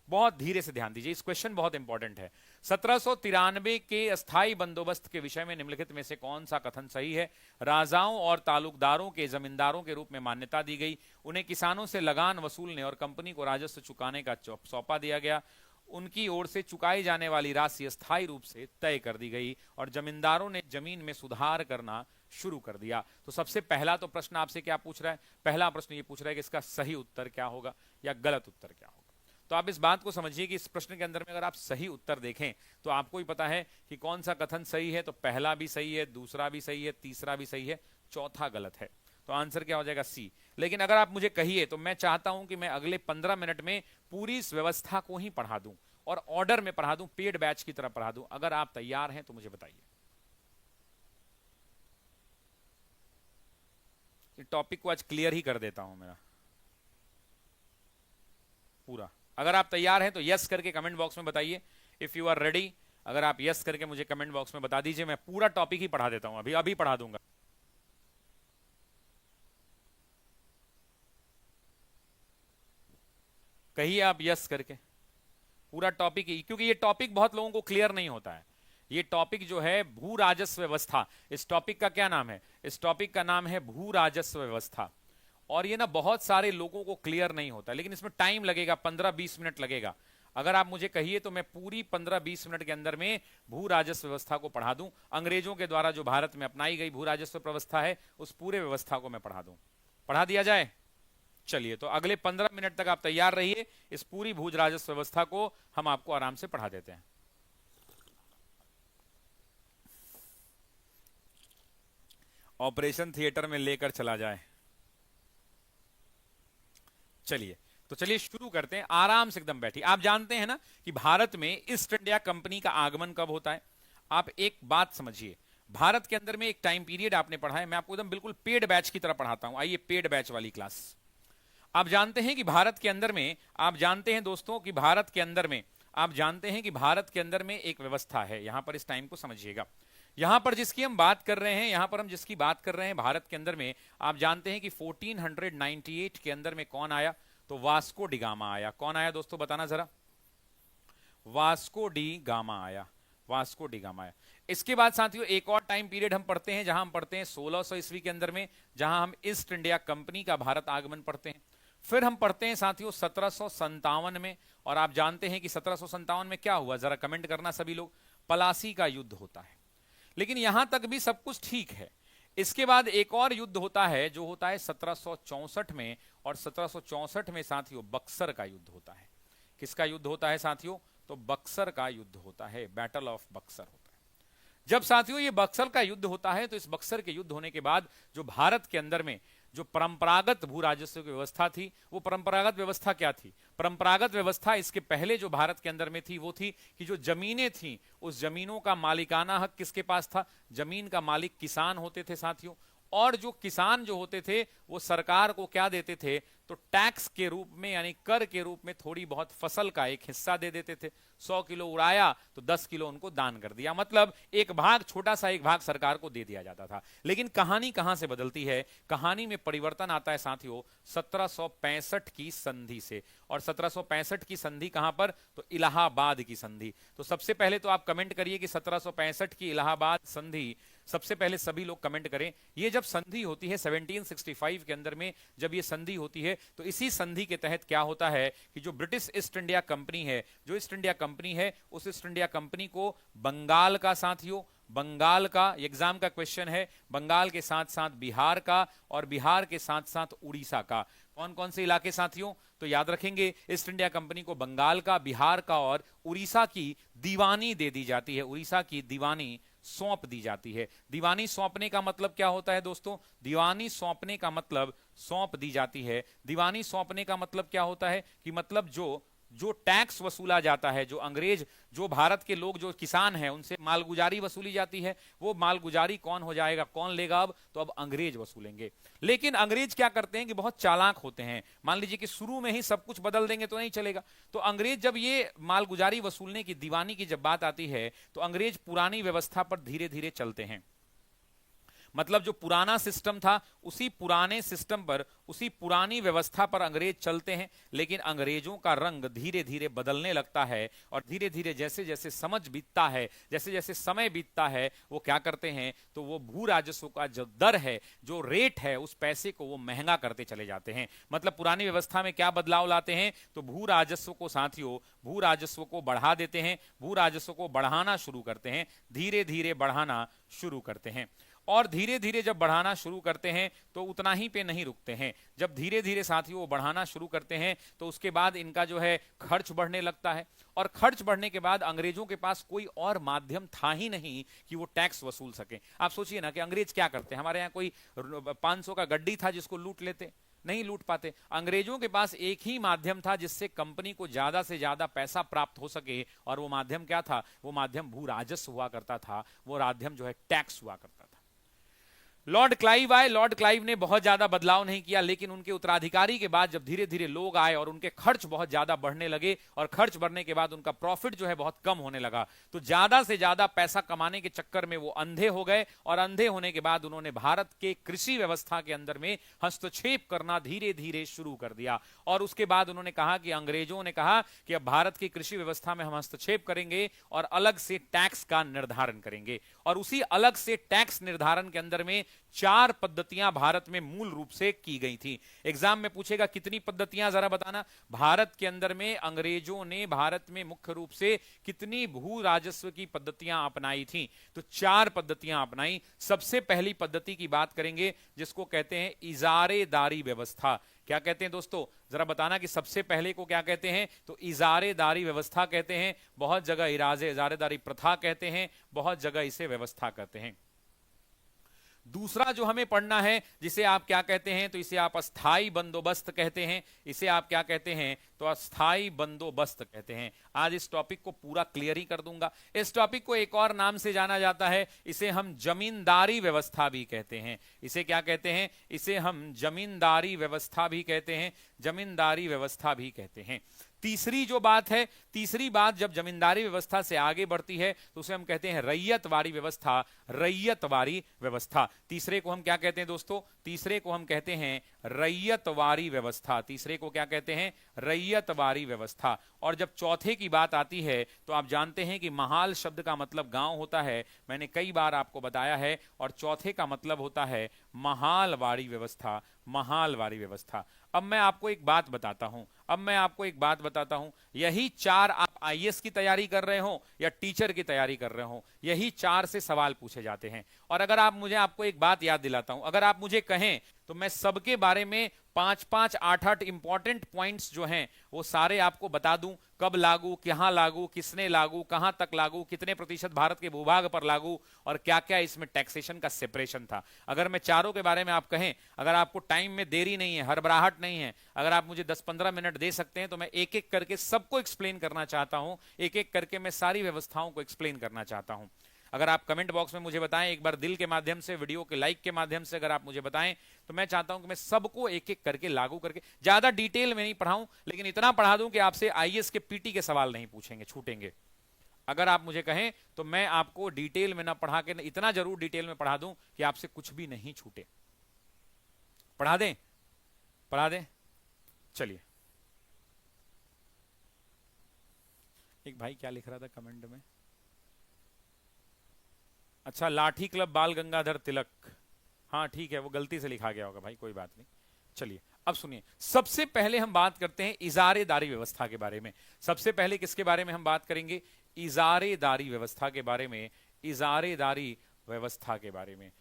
बहुत धीरे से ध्यान दीजिए, इस क्वेश्चन बहुत इंपॉर्टेंट है। 1793 के अस्थाई बंदोबस्त के विषय में निम्नलिखित में से कौन सा कथन सही है? राजाओं और तालुकदारों के जमींदारों के रूप में मान्यता दी गई, उन्हें किसानों से लगान वसूलने और कंपनी को राजस्व चुकाने का सौंपा दिया गया, उनकी ओर से चुकाई जाने वाली राशि अस्थायी रूप से तय कर दी गई, और जमींदारों ने जमीन में सुधार करना शुरू कर दिया। तो सबसे पहला तो प्रश्न आपसे क्या पूछ रहा है? पहला प्रश्न ये पूछ रहा है कि इसका सही उत्तर क्या होगा या गलत उत्तर क्या होगा। तो आप इस बात को समझिए कि इस प्रश्न के अंदर में अगर आप सही उत्तर देखें तो आपको ही पता है कि कौन सा कथन सही है। तो पहला भी सही है, दूसरा भी सही है, तीसरा भी सही है, चौथा गलत है। तो आंसर क्या हो जाएगा? सी। लेकिन अगर आप मुझे कहिए तो मैं चाहता हूं कि मैं अगले 15 मिनट में पूरी इस व्यवस्था को ही पढ़ा दूं और ऑर्डर में पढ़ा दूं, पेड बैच की तरह पढ़ा दूं। अगर आप तैयार हैं तो मुझे बताइए। टॉपिक को आज क्लियर ही कर देता हूं मेरा पूरा। अगर आप तैयार हैं तो यस करके कमेंट बॉक्स में बताइए, इफ यू आर रेडी। अगर आप यस करके मुझे कमेंट बॉक्स में बता दीजिए, मैं पूरा टॉपिक ही पढ़ा देता हूं, अभी अभी पढ़ा दूंगा। कहिए आप यस करके पूरा टॉपिक ही, क्योंकि ये टॉपिक बहुत लोगों को क्लियर नहीं होता है। ये टॉपिक जो है भू राजस्व व्यवस्था, इस टॉपिक का क्या नाम है? इस टॉपिक का नाम है भू राजस्व व्यवस्था। और ये ना बहुत सारे लोगों को क्लियर नहीं होता, लेकिन इसमें टाइम लगेगा, 15-20 मिनट लगेगा। अगर आप मुझे कहिए तो मैं पूरी 15-20 मिनट के अंदर में भू राजस्व व्यवस्था को पढ़ा दूं। अंग्रेजों के द्वारा जो भारत में अपनाई गई भू राजस्व व्यवस्था है, उस पूरे व्यवस्था को मैं पढ़ा दूं। पढ़ा दिया जाए? चलिए, तो अगले 15 मिनट तक आप तैयार रहिए, इस पूरी भू राजस्व व्यवस्था को हम आपको आराम से पढ़ा देते हैं। ऑपरेशन थिएटर में लेकर चला जाए। चलिए, तो चलिए शुरू करते हैं। आराम से एकदम बैठिए। आप जानते हैं ना कि भारत में ईस्ट इंडिया कंपनी का आगमन कब होता है? आप एक बात समझिए, भारत के अंदर में एक टाइम पीरियड आपने पढ़ा है, मैं आपको एकदम बिल्कुल पेड बैच की तरह पढ़ाता हूं। आइए, पेड बैच वाली क्लास। आप जानते हैं कि भारत के अंदर में, आप जानते हैं दोस्तों कि भारत के अंदर में, आप जानते हैं कि भारत के अंदर में एक व्यवस्था है। यहां पर इस टाइम को समझिएगा। यहां पर जिसकी हम बात कर रहे हैं, यहां पर हम जिसकी बात कर रहे हैं भारत के अंदर में, आप जानते हैं कि 1498 के अंदर में कौन आया? तो वास्को डी गामा आया। कौन आया दोस्तों, बताना जरा? वास्को डी गामा आया। वास्को डी गामा आया। इसके बाद साथियों एक और टाइम पीरियड हम पढ़ते हैं, जहां हम पढ़ते हैं 1600 ईस्वी के अंदर में, जहां हम ईस्ट इंडिया कंपनी का भारत आगमन पढ़ते हैं। फिर हम पढ़ते हैं साथियों 1757 में, और आप जानते हैं कि 1757 में क्या हुआ, जरा कमेंट करना सभी लोग। पलासी का युद्ध होता है। लेकिन यहां तक भी सब कुछ ठीक है। इसके बाद एक और युद्ध होता है, जो होता है 1764 में, और 1764 में साथियों बक्सर का युद्ध होता है। किसका युद्ध होता है साथियों? तो बक्सर का युद्ध होता है, बैटल ऑफ बक्सर होता है। जब साथियों ये बक्सर का युद्ध होता है, तो इस बक्सर के युद्ध होने के बाद जो भारत के अंदर में जो परंपरागत भू राजस्व की व्यवस्था थी, वो परंपरागत व्यवस्था क्या थी? परंपरागत व्यवस्था इसके पहले जो भारत के अंदर में थी, वो थी कि जो जमीनें थी, उस जमीनों का मालिकाना हक किसके पास था? जमीन का मालिक किसान होते थे साथियों। और जो किसान जो होते थे, वो सरकार को क्या देते थे? तो टैक्स के रूप में, यानी कर के रूप में थोड़ी बहुत फसल का एक हिस्सा दे देते थे। 100 किलो उड़ाया तो 10 किलो उनको दान कर दिया, मतलब एक भाग, छोटा सा एक भाग सरकार को दे दिया जाता था। लेकिन कहानी कहां से बदलती है? कहानी में परिवर्तन आता है साथियों 1765 की संधि से। और 1765 की संधि कहां पर? तो इलाहाबाद की संधि। तो सबसे पहले तो आप कमेंट करिए कि 1765 की इलाहाबाद संधि, सबसे पहले सभी लोग कमेंट करें। ये जब संधि होती है 1765 के अंदर में, जब ये संधि होती है, तो इसी संधि के तहत क्या होता है कि जो ब्रिटिश ईस्ट इंडिया कंपनी है, जो ईस्ट इंडिया कंपनी है, उस ईस्ट इंडिया कंपनी को बंगाल का साथियों, बंगाल का, एग्जाम का क्वेश्चन है, बंगाल के साथ साथ बिहार का, और बिहार के साथ साथ उड़ीसा का। कौन कौन से इलाके साथियों? तो याद रखेंगे, ईस्ट इंडिया कंपनी को बंगाल का, बिहार का और उड़ीसा की दीवानी दे दी जाती है। उड़ीसा की दीवानी सौंप दी जाती है। दीवानी सौंपने का मतलब क्या होता है दोस्तों? दीवानी सौंपने का मतलब सौंप दी जाती है। दीवानी सौंपने का मतलब क्या होता है कि मतलब जो टैक्स वसूला जाता है, जो अंग्रेज, जो भारत के लोग, जो किसान हैं, उनसे मालगुजारी वसूली जाती है, वो मालगुजारी कौन हो जाएगा, कौन लेगा अब? तो अब अंग्रेज वसूलेंगे। लेकिन अंग्रेज क्या करते हैं कि बहुत चालाक होते हैं। मान लीजिए कि शुरू में ही सब कुछ बदल देंगे तो नहीं चलेगा। तो अंग्रेज जब ये मालगुजारी वसूलने की, दीवानी की जब बात आती है, तो अंग्रेज पुरानी व्यवस्था पर धीरे धीरे चलते हैं। मतलब जो पुराना सिस्टम था उसी पुराने सिस्टम पर, उसी पुरानी व्यवस्था पर अंग्रेज चलते हैं, लेकिन अंग्रेजों का रंग धीरे धीरे बदलने लगता है और धीरे धीरे जैसे जैसे समझ बीतता है, जैसे जैसे समय बीतता है, वो क्या करते हैं तो वो भू राजस्व का जो दर है, जो रेट है, उस पैसे को वो महंगा करते चले जाते हैं। मतलब पुरानी व्यवस्था में क्या बदलाव लाते हैं तो भू राजस्व को, साथियों, भू राजस्व को बढ़ा देते हैं, भू राजस्व को बढ़ाना शुरू करते हैं, धीरे धीरे बढ़ाना शुरू करते हैं। और धीरे धीरे जब बढ़ाना शुरू करते हैं तो उतना ही पे नहीं रुकते हैं। जब धीरे धीरे साथियों वो बढ़ाना शुरू करते हैं तो उसके बाद इनका जो है खर्च बढ़ने लगता है, और खर्च बढ़ने के बाद अंग्रेजों के पास कोई और माध्यम था ही नहीं कि वो टैक्स वसूल सके। आप सोचिए ना कि अंग्रेज क्या करते हैं, हमारे यहाँ कोई 500 का गड्डी था जिसको लूट लेते? नहीं लूट पाते। अंग्रेजों के पास एक ही माध्यम था जिससे कंपनी को ज्यादा से ज्यादा पैसा प्राप्त हो सके, और वो माध्यम क्या था? वो माध्यम भू राजस्व हुआ करता था, वो माध्यम जो है टैक्स हुआ करता था। लॉर्ड क्लाइव आए, लॉर्ड क्लाइव ने बहुत ज्यादा बदलाव नहीं किया, लेकिन उनके उत्तराधिकारी के बाद जब धीरे धीरे लोग आए और उनके खर्च बहुत ज्यादा बढ़ने लगे, और खर्च बढ़ने के बाद उनका प्रॉफिट जो है बहुत कम होने लगा, तो ज्यादा से ज्यादा पैसा कमाने के चक्कर में वो अंधे हो गए, और अंधे होने के बाद उन्होंने भारत के कृषि व्यवस्था के अंदर में हस्तक्षेप करना धीरे धीरे शुरू कर दिया। और उसके बाद उन्होंने कहा कि अंग्रेजों ने कहा कि अब भारत की कृषि व्यवस्था में हम हस्तक्षेप करेंगे और अलग से टैक्स का निर्धारण करेंगे। और उसी अलग से टैक्स निर्धारण के अंदर में 4 पद्धतियां भारत में मूल रूप से की गई थी। एग्जाम में पूछेगा कितनी पद्धतियां, जरा बताना। भारत के अंदर में अंग्रेजों ने भारत में मुख्य रूप से कितनी भू राजस्व की पद्धतियां अपनाई थी? तो 4 पद्धतियां अपनाई। सबसे पहली पद्धति की बात करेंगे जिसको कहते हैं इजारेदारी व्यवस्था। क्या कहते हैं दोस्तों, जरा बताना कि सबसे पहले को क्या कहते हैं? तो इजारेदारी व्यवस्था कहते हैं, बहुत जगह इजारेदारी प्रथा कहते हैं, बहुत जगह इसे व्यवस्था कहते हैं। दूसरा जो हमें पढ़ना है, जिसे आप क्या कहते हैं, तो इसे आप अस्थाई बंदोबस्त कहते हैं। इसे आप क्या कहते हैं? तो अस्थाई बंदोबस्त कहते हैं। आज इस टॉपिक को पूरा क्लियर ही कर दूंगा। इस टॉपिक को एक और नाम से जाना जाता है, इसे हम जमींदारी व्यवस्था भी कहते हैं। इसे क्या कहते हैं? इसे हम जमींदारी व्यवस्था भी कहते हैं, जमींदारी व्यवस्था भी कहते हैं। तीसरी जो बात है, तीसरी बात जब जमींदारी व्यवस्था से आगे बढ़ती है तो उसे हम कहते हैं रैयतवारी व्यवस्था, रैयतवारी व्यवस्था। तीसरे को हम क्या कहते हैं दोस्तों? तीसरे को हम कहते हैं रैयतवारी व्यवस्था। तीसरे को क्या कहते हैं? रैयतवारी व्यवस्था। और जब चौथे की बात आती है तो आप जानते हैं कि महाल शब्द का मतलब गांव होता है, मैंने कई बार आपको बताया है, और चौथे का मतलब होता है महालवारी व्यवस्था, महालवारी व्यवस्था। अब मैं आपको एक बात बताता हूं, अब मैं आपको एक बात बताता हूं, यही 4, आप आईएएस की तैयारी कर रहे हो या टीचर की तैयारी कर रहे हो, यही 4 से सवाल पूछे जाते हैं। और अगर आप मुझे, आपको एक बात याद दिलाता हूं, अगर आप मुझे कहें तो मैं सबके बारे में 5-5, 8-8 इंपॉर्टेंट पॉइंट्स जो हैं वो सारे आपको बता दूं, कब लागू, कहां लागू, किसने लागू, कहां तक लागू, कितने प्रतिशत भारत के भूभाग पर लागू, और क्या क्या इसमें टैक्सेशन का सेपरेशन था। अगर मैं चारों के बारे में आप कहें, अगर आपको टाइम में देरी नहीं है, हड़बड़ाहट नहीं है, अगर आप मुझे 10-15 मिनट दे सकते हैं तो मैं एक एक करके सबको एक्सप्लेन करना चाहता हूं, एक एक करके मैं सारी व्यवस्थाओं को एक्सप्लेन करना चाहता हूं। अगर आप कमेंट बॉक्स में मुझे बताएं, एक बार दिल के माध्यम से, वीडियो के लाइक के माध्यम से अगर आप मुझे बताएं, तो मैं चाहता हूं कि मैं सबको एक एक करके लागू करके, ज्यादा डिटेल में नहीं पढ़ाऊं, लेकिन इतना पढ़ा दूं कि आपसे आईएएस के पीटी के सवाल नहीं पूछेंगे, छूटेंगे। अगर आप मुझे कहें तो मैं आपको डिटेल में ना पढ़ा के, इतना जरूर डिटेल में पढ़ा दूं कि आपसे कुछ भी नहीं छूटे। पढ़ा दें? पढ़ा दें? चलिए। एक भाई क्या लिख रहा था कमेंट में? अच्छा, लाठी क्लब बाल गंगाधर तिलक, हाँ ठीक है, वो गलती से लिखा गया होगा भाई, कोई बात नहीं। चलिए अब सुनिए, सबसे पहले हम बात करते हैं इजारेदारी व्यवस्था के बारे में। सबसे पहले किसके बारे में हम बात करेंगे? इजारेदारी व्यवस्था के बारे में, इजारेदारी व्यवस्था के बारे में।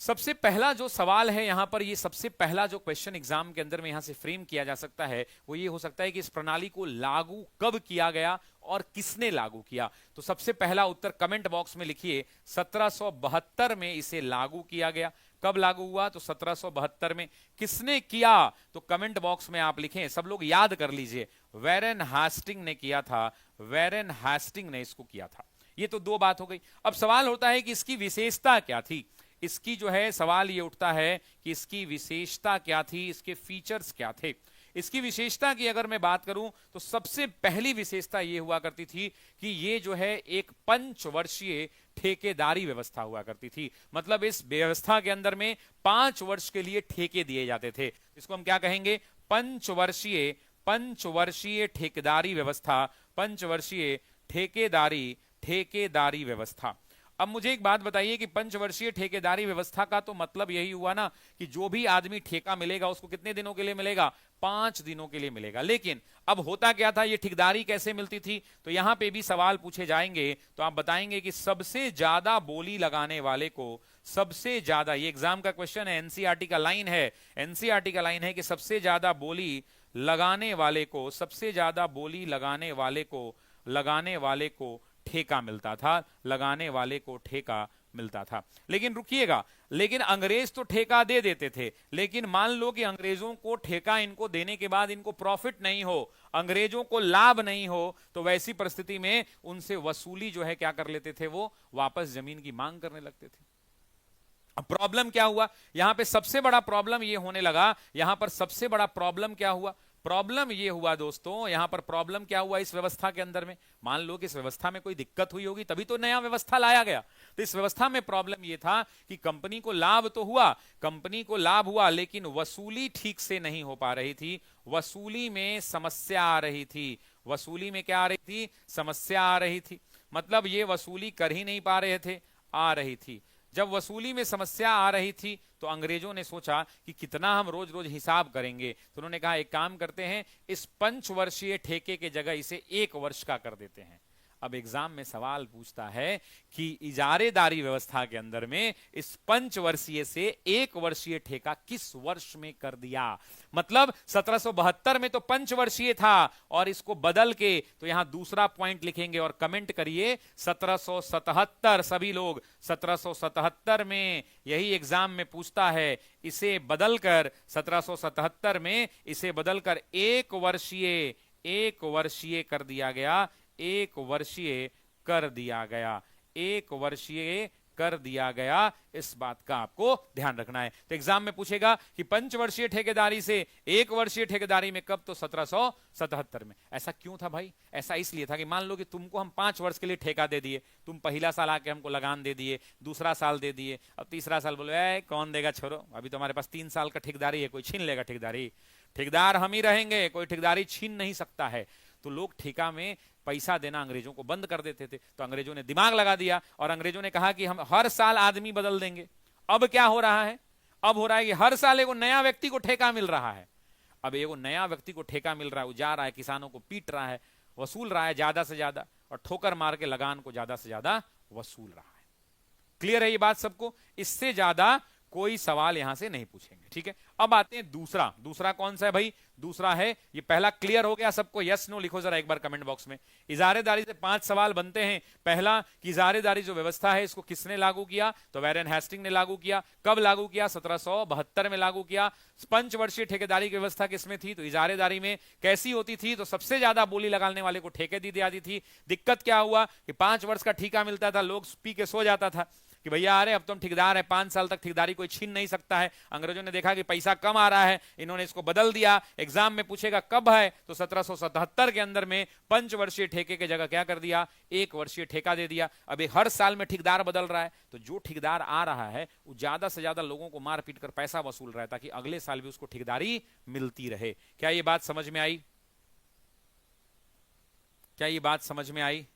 सबसे पहला जो सवाल है यहां पर, ये सबसे पहला जो क्वेश्चन एग्जाम के अंदर में यहां से फ्रेम किया जा सकता है वो ये हो सकता है कि इस प्रणाली को लागू कब किया गया और किसने लागू किया। तो सबसे पहला उत्तर कमेंट बॉक्स में लिखिए, 1772 में इसे लागू किया गया। कब लागू हुआ? तो 1772 में। किसने किया? तो कमेंट बॉक्स में आप लिखें, सब लोग याद कर लीजिए, वैरेन हास्टिंग ने किया था, वैरेन हास्टिंग ने इसको किया था। ये तो 2 बात हो गई। अब सवाल होता है कि इसकी विशेषता क्या थी। इसकी जो है सवाल ये उठता है कि इसकी विशेषता क्या थी, इसके फीचर्स क्या थे। इसकी विशेषता की अगर मैं बात करूं तो सबसे पहली विशेषता ये हुआ करती थी कि ये जो है एक पंचवर्षीय ठेकेदारी व्यवस्था हुआ करती थी। मतलब इस व्यवस्था के अंदर में 5 वर्ष के लिए ठेके दिए जाते थे। इसको हम क्या कहेंगे? पंचवर्षीय ठेकेदारी व्यवस्था, पंचवर्षीय ठेकेदारी व्यवस्था। अब मुझे एक बात बताइए कि पंचवर्षीय ठेकेदारी व्यवस्था का तो मतलब यही हुआ ना कि जो भी आदमी ठेका मिलेगा उसको कितने दिनों के लिए मिलेगा? 5 दिनों के लिए मिलेगा। लेकिन अब होता क्या था, ये ठेकेदारी कैसे मिलती थी? तो यहां पे भी सवाल पूछे जाएंगे तो आप बताएंगे कि सबसे ज्यादा बोली लगाने वाले को, सबसे ज्यादा, ये एग्जाम का क्वेश्चन है, एनसीईआरटी का लाइन है, एनसीईआरटी का लाइन है कि सबसे ज्यादा बोली लगाने वाले को, सबसे ज्यादा बोली लगाने वाले को ठेका मिलता था, लगाने वाले को ठेका मिलता था। लेकिन रुकिएगा, लेकिन अंग्रेज तो ठेका दे देते थे, लेकिन मान लो कि अंग्रेजों को ठेका इनको देने के बाद इनको प्रॉफिट नहीं हो, अंग्रेजों को लाभ नहीं हो, तो वैसी परिस्थिति में उनसे वसूली जो है क्या कर लेते थे? वो वापस जमीन की मांग करने लगते थे। अब प्रॉब्लम क्या हुआ यहां पे? सबसे बड़ा प्रॉब्लम ये होने लगा, यहां पर सबसे बड़ा प्रॉब्लम क्या हुआ? प्रॉब्लम ये हुआ दोस्तों, यहां पर प्रॉब्लम क्या हुआ इस व्यवस्था के अंदर में? मान लो कि इस व्यवस्था में कोई दिक्कत हुई होगी तभी तो नया व्यवस्था लाया गया। तो इस व्यवस्था में प्रॉब्लम ये था कि कंपनी को लाभ तो हुआ, कंपनी को लाभ हुआ, लेकिन वसूली ठीक से नहीं हो पा रही थी, वसूली में समस्या आ रही थी। वसूली में क्या आ रही थी? समस्या आ रही थी। मतलब ये वसूली कर ही नहीं पा रहे थे, आ रही थी। जब वसूली में समस्या आ रही थी तो अंग्रेजों ने सोचा कि कितना हम रोज रोज हिसाब करेंगे, तो उन्होंने कहा एक काम करते हैं, इस पंचवर्षीय ठेके के जगह इसे 1 वर्ष का कर देते हैं। अब एग्जाम में सवाल पूछता है कि इजारेदारी व्यवस्था के अंदर में इस पंचवर्षीय से 1 वर्षीय ठेका किस वर्ष में कर दिया? मतलब 1772 में तो पंचवर्षीय था और इसको बदल के, तो यहां दूसरा पॉइंट लिखेंगे और कमेंट करिए 1777। सभी लोग 1777 में, यही एग्जाम में पूछता है, इसे बदलकर 1777 में इसे बदलकर 1 वर्षीय कर दिया गया, 1 वर्षीय कर दिया गया, 1 वर्षीय कर दिया गया। इस बात का आपको ध्यान रखना है। तो एग्जाम में पूछेगा कि पंचवर्षीय ठेकेदारी से 1 वर्षीय ठेकेदारी में कब? तो 1777 में। ऐसा क्यों था भाई? ऐसा इसलिए था कि मान लो कि तुमको हम 5 वर्ष के लिए ठेका दे दिए, तुम पहला साल आके हमको लगान दे दिए, दूसरा साल दे दिए, अब तीसरा साल बोले कौन देगा, छोड़ो, अभी तो हमारे पास 3 साल का ठेकेदारी है, कोई छीन लेगा ठेकेदारी? ठेकेदार हम ही रहेंगे, कोई ठेकेदारी छीन नहीं सकता है। तो लोग ठेका में पैसा देना अंग्रेजों को बंद कर देते थे। तो अंग्रेजों ने दिमाग लगा दिया और अंग्रेजों ने कहा कि हम हर साल आदमी बदल देंगे। अब क्या हो रहा है? अब हो रहा है कि हर साल एगो नया व्यक्ति को ठेका मिल रहा है। अब एगो नया व्यक्ति को ठेका मिल रहा है, वो जा रहा है, किसानों को पीट रहा है, वसूल रहा है ज्यादा से ज्यादा, और ठोकर मार के लगान को ज्यादा से ज्यादा वसूल रहा है। क्लियर है ये बात सबको? इससे ज्यादा कोई सवाल यहां से नहीं पूछेंगे, ठीक है। अब आते हैं दूसरा कौन सा है भाई? दूसरा है, ये पहला क्लियर हो गया सबको? यस नो लिखो जरा एक बार कमेंट बॉक्स में। इजारेदारी से 5 सवाल बनते हैं। पहला कि इजारेदारी जो व्यवस्था है इसको किसने लागू किया? तो वैरेन हेस्टिंग ने लागू किया। कब लागू किया? 1772 में लागू किया। पंचवर्षीय ठेकेदारी की व्यवस्था किसमें थी? तो इजारेदारी में। कैसी होती थी? तो सबसे ज्यादा बोली लगाने वाले को ठेके दी जाती थी। दिक्कत क्या हुआ कि 5 वर्ष का ठेका मिलता था, लोग पी के सो जाता था कि भैया अरे अब तुम ठेकेदार है, 5 साल तक ठेकेदारी कोई छीन नहीं सकता है। अंग्रेजों ने देखा कि पैसा कम आ रहा है, इन्होंने इसको बदल दिया। एग्जाम में पूछेगा कब है? तो 1777 के अंदर में पंचवर्षीय ठेके की जगह क्या कर दिया? 1 वर्षीय ठेका दे दिया। अब हर साल में ठेकेदार बदल रहा है, तो जो ठेकेदार आ रहा है वो ज्यादा से ज्यादा लोगों को मार पीट कर पैसा वसूल रहा है ताकि अगले साल भी उसको ठेकेदारी मिलती रहे। क्या ये बात समझ में आई? क्या ये बात समझ में आई?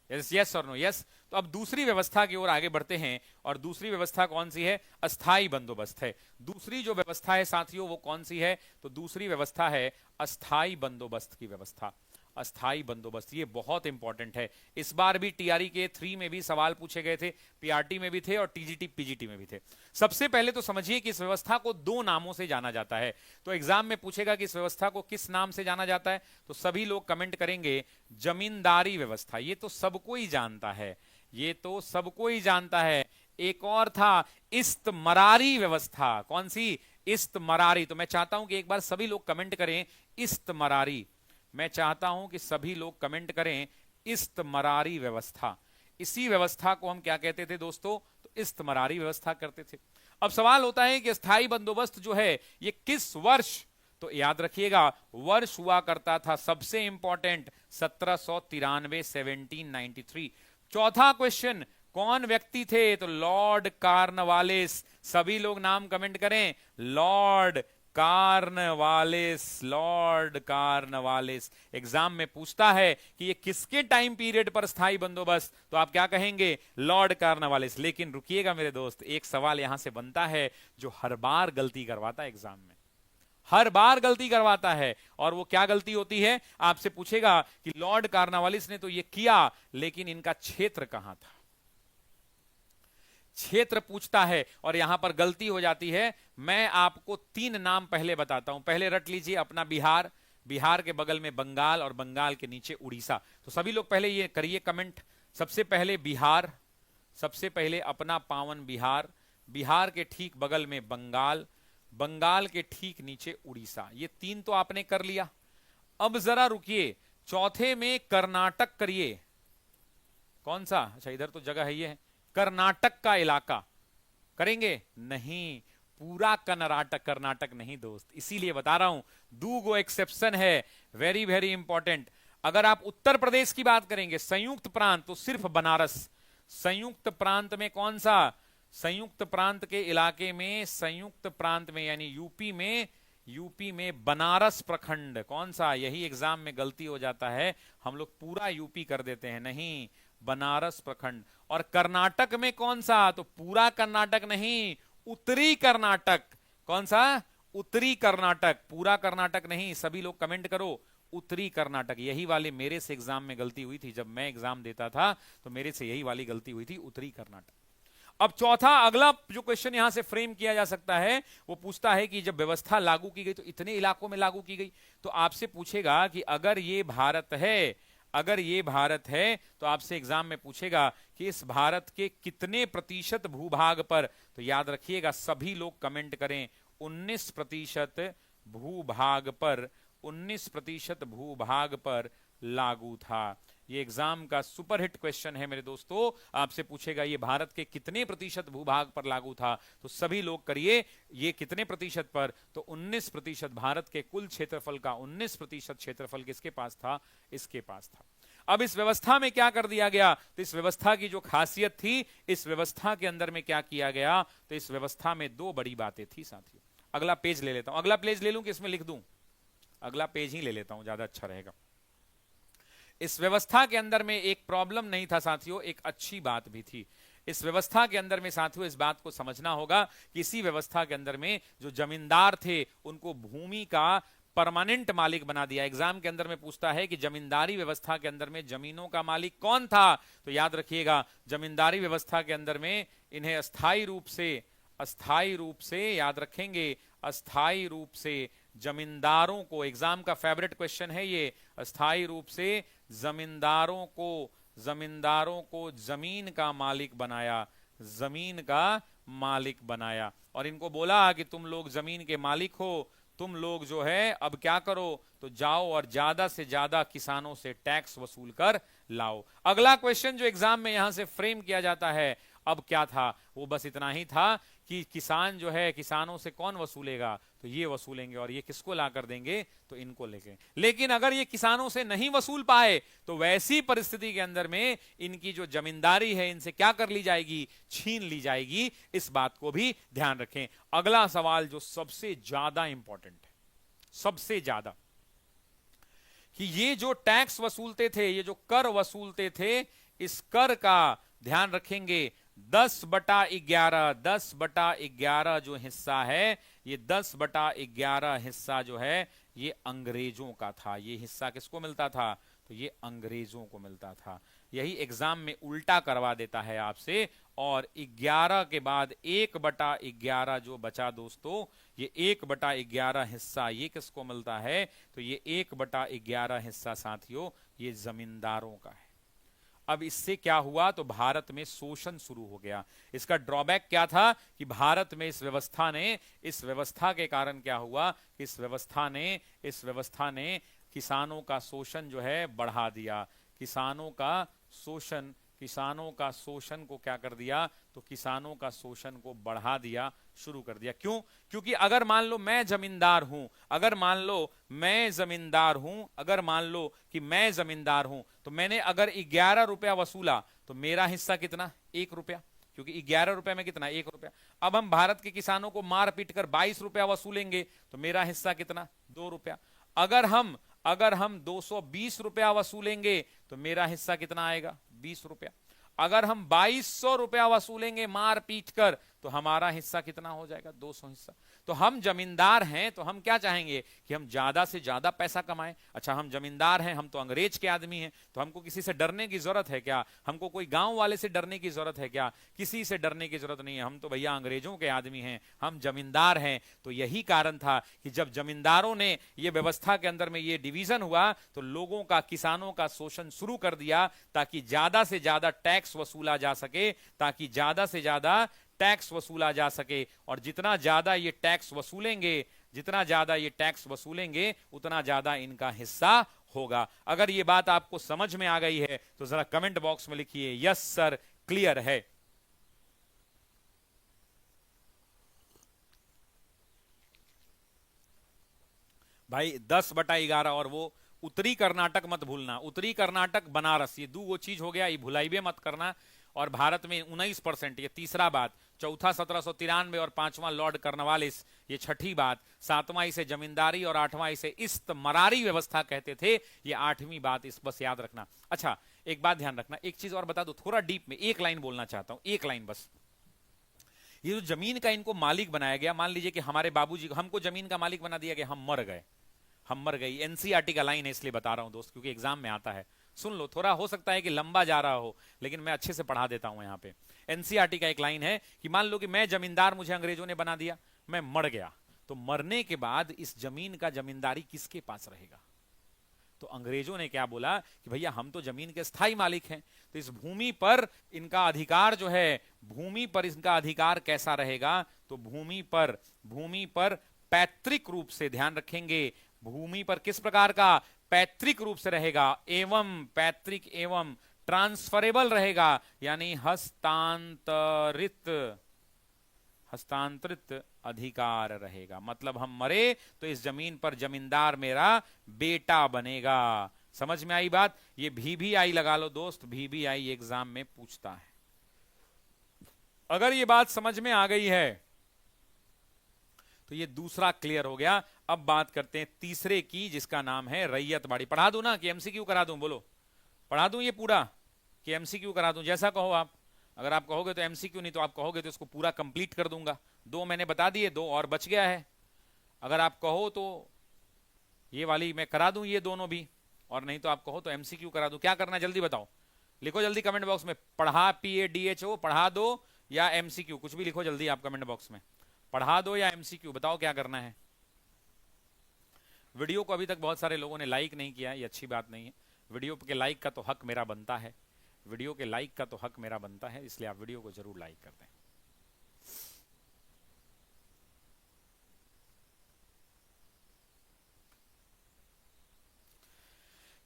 यस और नो? यस। तो अब दूसरी व्यवस्था की ओर आगे बढ़ते हैं, और दूसरी व्यवस्था कौन सी है? अस्थाई बंदोबस्त है। दूसरी जो व्यवस्था है साथियों वो कौन सी है? तो दूसरी व्यवस्था है अस्थाई बंदोबस्त की व्यवस्था। अस्थाई बंदोबस्त, ये बहुत इंपॉर्टेंट है। इस बार भी टीआरई के 3 में भी सवाल पूछे गए थे, पीआरटी में भी थे और टीजीटी पीजीटी में भी थे। सबसे पहले तो समझिए कि इस व्यवस्था को 2 नामों से जाना जाता है। तो एग्जाम में पूछेगा कि इस व्यवस्था को किस नाम से जाना जाता है, तो सभी लोग कमेंट करेंगे जमींदारी व्यवस्था। ये तो सबको ही जानता है, ये तो सबको ही जानता है। एक और था इस्तमरारी व्यवस्था। कौन सी? इस्तमरारी। तो मैं चाहता हूं कि एक बार सभी लोग कमेंट करें इस्तमरारी। मैं चाहता हूं कि सभी लोग कमेंट करें इस्तमरारी व्यवस्था। इसी व्यवस्था को हम क्या कहते थे दोस्तों? तो इस्तमरारी व्यवस्था करते थे। अब सवाल होता है कि स्थायी बंदोबस्त जो है ये किस वर्ष तो याद रखिएगा वर्ष हुआ करता था सबसे इंपॉर्टेंट 1793, 1793। चौथा क्वेश्चन, कौन व्यक्ति थे? तो लॉर्ड कॉर्नवालिस। सभी लोग नाम कमेंट करें, Lord Cornwallis, Lord Cornwallis. Exam में पूछता है कि ये किसके टाइम पीरियड पर स्थायी बंदोबस्त, तो आप क्या कहेंगे? Lord Cornwallis. लेकिन रुकिएगा मेरे दोस्त, एक सवाल यहां से बनता है जो हर बार गलती करवाता है एग्जाम में, हर बार गलती करवाता है। और वो क्या गलती होती है? आपसे पूछेगा कि लॉर्ड कॉर्नवालिस ने तो ये किया, लेकिन इनका क्षेत्र कहां था? क्षेत्र पूछता है और यहां पर गलती हो जाती है। मैं आपको 3 नाम पहले बताता हूं, पहले रट लीजिए अपना बिहार, बिहार के बगल में बंगाल और बंगाल के नीचे उड़ीसा। तो सभी लोग पहले ये करिए कमेंट, सबसे पहले बिहार, सबसे पहले अपना पावन बिहार, बिहार के ठीक बगल में बंगाल, बंगाल के ठीक नीचे उड़ीसा। ये 3 तो आपने कर लिया। अब जरा रुकिए, चौथे में कर्नाटक करिए। कौन सा? अच्छा इधर तो जगह है, ये है कर्नाटक का इलाका। करेंगे? नहीं, पूरा कर्नाटक, कर्नाटक नहीं दोस्त, इसीलिए बता रहा हूं, दो गो एक्सेप्शन है, वेरी वेरी इंपॉर्टेंट। अगर आप उत्तर प्रदेश की बात करेंगे, संयुक्त प्रांत, तो सिर्फ बनारस। संयुक्त प्रांत में कौन सा? संयुक्त प्रांत के इलाके में, संयुक्त प्रांत में यानी यूपी में, यूपी में बनारस प्रखंड। कौन सा? यही एग्जाम में गलती हो जाता है, हम लोग पूरा यूपी कर देते हैं, नहीं, बनारस प्रखंड। और कर्नाटक में कौन सा? तो पूरा कर्नाटक नहीं, उत्तरी कर्नाटक। कौन सा? उत्तरी कर्नाटक, पूरा कर्नाटक नहीं। सभी लोग कमेंट करो, उत्तरी कर्नाटक। यही वाली मेरे से एग्जाम में गलती हुई थी, जब मैं एग्जाम देता था तो मेरे से यही वाली गलती हुई थी, उत्तरी कर्नाटक। अब चौथा, अगला जो क्वेश्चन यहां से फ्रेम किया जा सकता है, वो पूछता है कि जब व्यवस्था लागू की गई तो इतने इलाकों में लागू की गई। तो आपसे पूछेगा कि अगर ये भारत है, अगर ये भारत है, तो आपसे एग्जाम में पूछेगा कि इस भारत के कितने प्रतिशत भूभाग पर, तो याद रखिएगा सभी लोग कमेंट करें, 19% भूभाग पर, 19% भूभाग पर लागू था। ये एग्जाम का सुपरहिट क्वेश्चन है मेरे दोस्तों। आपसे पूछेगा ये भारत के कितने प्रतिशत भूभाग पर लागू था, तो सभी लोग करिए ये कितने प्रतिशत पर, तो 19%। भारत के कुल क्षेत्रफल का 19% क्षेत्रफल किसके पास था? इसके पास था। अब इस व्यवस्था में क्या कर दिया गया? तो इस व्यवस्था की जो खासियत थी, इस व्यवस्था के अंदर में क्या किया गया? तो इस व्यवस्था में 2 बड़ी बातें थी साथियों। अगला पेज ले लेता हूं, अगला पेज ले लूं कि इसमें लिख दूं? अगला पेज ही ले लेता हूं, ज्यादा अच्छा रहेगा। इस व्यवस्था के अंदर में एक प्रॉब्लम नहीं था साथियों, एक अच्छी बात भी थी। इस व्यवस्था के अंदर में साथियों इस बात को समझना होगा कि इसी व्यवस्था के अंदर में जो जमींदार थे उनको भूमि का परमानेंट मालिक बना दिया। एग्जाम के अंदर में पूछता है कि जमींदारी व्यवस्था के अंदर में जमीनों का मालिक कौन था? तो याद रखिएगा जमींदारी व्यवस्था के अंदर में इन्हें अस्थाई रूप से याद रखेंगे, अस्थाई रूप से जमींदारों को, एग्जाम का फेवरेट क्वेश्चन है ये, अस्थाई रूप से जमींदारों को जमीन का मालिक बनाया, जमीन का मालिक बनाया। और इनको बोला कि तुम लोग जमीन के मालिक हो, तुम लोग जो है अब क्या करो, तो जाओ और ज्यादा से ज्यादा किसानों से टैक्स वसूल कर लाओ। अगला क्वेश्चन जो एग्जाम में यहां से फ्रेम किया जाता है, अब क्या था? वो बस इतना ही था कि किसान जो है, किसानों से कौन वसूलेगा? तो ये वसूलेंगे, और ये किसको ला कर देंगे? तो इनको लेके। लेकिन अगर ये किसानों से नहीं वसूल पाए तो वैसी परिस्थिति के अंदर में इनकी जो जमींदारी है इनसे क्या कर ली जाएगी? छीन ली जाएगी। इस बात को भी ध्यान रखें। अगला सवाल जो सबसे ज्यादा इंपॉर्टेंट है, सबसे ज्यादा, कि ये जो टैक्स वसूलते थे, ये जो कर वसूलते थे, इस कर का ध्यान रखेंगे 10/11, 10/11 जो हिस्सा है, ये 10/11 हिस्सा जो है ये अंग्रेजों का था। ये हिस्सा किसको मिलता था? तो ये अंग्रेजों को मिलता था। यही एग्जाम में उल्टा करवा देता है आपसे। और 11 के बाद 1/11 जो बचा दोस्तों, ये 1/11 हिस्सा ये किसको मिलता है? तो ये 1/11 हिस्सा साथियों ये जमींदारों का है। अब इससे क्या हुआ? तो भारत में शोषण शुरू हो गया। इसका ड्रॉबैक क्या था? कि भारत में इस व्यवस्था के कारण क्या हुआ? इस व्यवस्था ने किसानों का शोषण जो है बढ़ा दिया। किसानों का शोषण को क्या कर दिया? तो किसानों का शोषण को बढ़ा दिया, शुरू कर दिया। क्यों? क्योंकि अगर मान लो मैं जमींदार हूं, अगर मान लो मैं जमींदार हूं, अगर मान लो कि मैं जमींदार हूं, तो मैंने अगर 11 रुपया वसूला तो मेरा हिस्सा कितना? 1 रुपया, क्योंकि 11 रुपए में कितना? 1 रुपया। अब हम भारत के किसानों को मार पीट कर 22 रुपया वसूलेंगे तो मेरा हिस्सा कितना? 2 रुपया। अगर हम 220 रुपया वसूलेंगे तो मेरा हिस्सा कितना आएगा? 20 रुपया। अगर हम 2200 रुपया वसूलेंगे मार पीट कर तो हमारा हिस्सा कितना हो जाएगा? 200 हिस्सा। तो हम जमींदार हैं तो हम क्या चाहेंगे कि हम ज्यादा से ज्यादा पैसा कमाएं। अच्छा, हम जमींदार हैं, हम तो अंग्रेज के आदमी हैं, तो हमको किसी से डरने की जरूरत है क्या? हमको कोई गांव वाले से डरने की जरूरत है क्या? किसी से डरने की जरूरत नहीं है। हम तो भैया अंग्रेजों के आदमी हैं, हम जमींदार हैं। तो यही कारण था कि जब जमींदारों ने ये व्यवस्था के अंदर में ये डिवीजन हुआ तो लोगों का, किसानों का शोषण शुरू कर दिया ताकि ज्यादा से ज्यादा टैक्स वसूला जा सके, ताकि ज्यादा से ज्यादा टैक्स वसूला जा सके। और जितना ज्यादा ये टैक्स वसूलेंगे, जितना ज्यादा ये टैक्स वसूलेंगे उतना ज्यादा इनका हिस्सा होगा। अगर ये बात आपको समझ में आ गई है तो जरा कमेंट बॉक्स में लिखिए यस सर, क्लियर है। भाई 10/11 और वो उत्तरी कर्नाटक मत भूलना, उत्तरी कर्नाटक बनारस, ये दो वो चीज हो गया, ये भुलाइबे मत करना। और भारत में 19%, ये तीसरा बात। चौथा 1793 और पांचवा लॉर्ड कर्नवालिस, ये छठी बात। सातवां इसे जमींदारी और आठवां इसे इस्तमरारी व्यवस्था कहते थे, ये आठवीं बात। इस बस याद रखना। अच्छा, एक बात ध्यान रखना, एक चीज और बता दो थोड़ा डीप में, एक लाइन बोलना चाहता हूं, एक लाइन बस। ये जो जमीन का इनको मालिक बनाया गया, मान लीजिए कि हमारे बाबूजी हमको जमीन का मालिक बना दिया गया, हम मर गए, हम मर गई। एनसीईआरटी का लाइन है इसलिए बता रहा हूं दोस्त, क्योंकि एग्जाम में आता है। सुन लो, थोड़ा हो सकता है कि लंबा जा रहा हो लेकिन मैं अच्छे से पढ़ा देता हूं। यहां पे एनसीईआरटी का एक लाइन है कि मान लो कि मैं जमींदार, मुझे अंग्रेजों ने बना दिया, मैं मर गया, तो मरने के बाद इस जमीन का जमींदारी किसके पास रहेगा? तो अंग्रेजों ने क्या बोला कि भैया हम तो जमीन के स्थायी मालिक हैं, तो इस भूमि पर इनका अधिकार जो है, भूमि पर इनका अधिकार कैसा रहेगा? तो भूमि पर पैतृक रूप से, ध्यान रखेंगे, भूमि पर किस प्रकार का? पैतृक रूप से रहेगा, एवं पैतृक एवं ट्रांसफरेबल रहेगा, यानी हस्तांतरित अधिकार रहेगा। मतलब हम मरे तो इस जमीन पर जमींदार मेरा बेटा बनेगा। समझ में आई बात? ये VVI लगा लो दोस्त, VVI एग्जाम में पूछता है। अगर ये बात समझ में आ गई है तो ये दूसरा क्लियर हो गया। अब बात करते हैं तीसरे की, जिसका नाम है रैयतवाड़ी। पढ़ा दूं ना कि MCQ करा दूं? बोलो, पढ़ा दूं ये पूरा कि MCQ करा दूं? जैसा कहो आप। अगर आप कहोगे तो MCQ, नहीं तो आप कहोगे तो इसको पूरा कंप्लीट कर दूंगा। 2 मैंने बता दिए, 2 और बच गया है। अगर आप कहो तो ये वाली मैं करा दूं, ये दोनों भी, और नहीं तो आप कहो तो MCQ करा दूं। क्या करना है जल्दी बताओ, लिखो जल्दी कमेंट बॉक्स में। पढ़ा PADHO पढ़ा दो या MCQ, कुछ भी लिखो जल्दी आप कमेंट बॉक्स में। पढ़ा दो या MCQ, बताओ क्या करना है। वीडियो को अभी तक बहुत सारे लोगों ने लाइक नहीं किया, ये अच्छी बात नहीं है। वीडियो के लाइक का तो हक मेरा बनता है, वीडियो के लाइक का तो हक मेरा बनता है, इसलिए आप वीडियो को जरूर लाइक कर दें।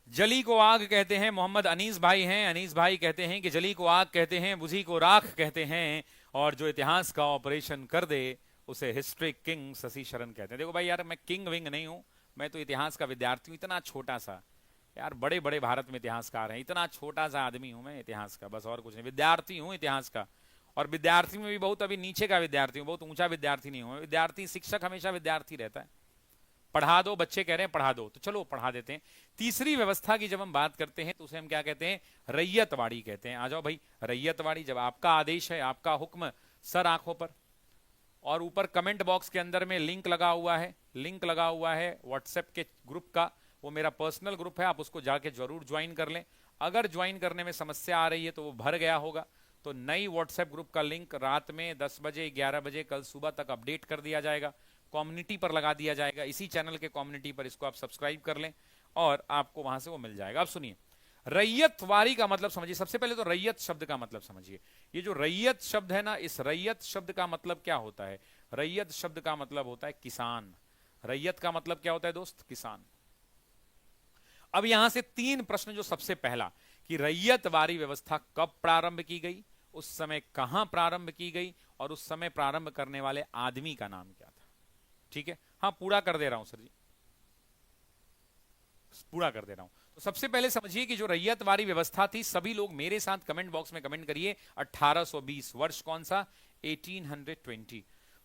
जली को आग कहते हैं, मोहम्मद अनीस भाई हैं, अनीस भाई कहते हैं कि जली को आग कहते हैं, बुझी को राख कहते हैं, और जो इतिहास का ऑपरेशन कर दे उसे हिस्ट्री किंग शशि शरण कहते हैं। देखो भाई यार, मैं किंग विंग नहीं हूं, मैं तो इतिहास का विद्यार्थी हूं। इतना छोटा सा यार, बड़े बड़े भारत में इतिहासकार हैं, इतना छोटा सा आदमी हूं मैं इतिहास का, बस और कुछ नहीं। विद्यार्थी हूं इतिहास का, और विद्यार्थी में भी बहुत अभी नीचे का विद्यार्थी हूं, बहुत ऊंचा विद्यार्थी नहीं हूं। विद्यार्थी, शिक्षक हमेशा विद्यार्थी रहता है। पढ़ा दो, बच्चे कह रहे हैं पढ़ा दो, तो चलो पढ़ा देते हैं। तीसरी व्यवस्था की जब हम बात करते हैं तो उसे हम क्या कहते हैं? रैयतवाड़ी कहते हैं। आ जाओ भाई, रैयतवाड़ी, जब आपका आदेश है, आपका हुक्म, सर आंखों पर। और ऊपर कमेंट बॉक्स के अंदर में लिंक लगा हुआ है, लिंक लगा हुआ है व्हाट्सएप के ग्रुप का, वो मेरा पर्सनल ग्रुप है, आप उसको जाके जरूर ज्वाइन कर लें। अगर ज्वाइन करने में समस्या आ रही है तो वो भर गया होगा, तो नई व्हाट्सएप ग्रुप का लिंक रात में 10 बजे 11 बजे कल सुबह तक अपडेट कर दिया जाएगा, कम्युनिटी पर लगा दिया जाएगा। इसी चैनल के कम्युनिटी पर इसको आप सब्सक्राइब कर लें और आपको वहां से वो मिल जाएगा। अब सुनिए, रैयतवाड़ी का मतलब समझिए। सबसे पहले तो रैयत शब्द का मतलब समझिए। ये जो रैयत शब्द है ना, इस रैयत शब्द का मतलब क्या होता है? रैयत शब्द का मतलब होता है किसान। रैयत का मतलब क्या होता है दोस्त? किसान। अब यहां से 3 प्रश्न। जो सबसे पहला कि रैयतवाड़ी व्यवस्था कब प्रारंभ की गई, उस समय कहां प्रारंभ की गई, और उस समय प्रारंभ करने वाले आदमी का नाम क्या था? ठीक है, हाँ पूरा कर दे रहा हूं सर जी, पूरा कर दे रहा हूं। तो सबसे पहले समझिए कि जो रैयतवारी व्यवस्था थी, सभी लोग मेरे साथ कमेंट बॉक्स में कमेंट करिए, 1820 वर्ष कौन सा? 1820।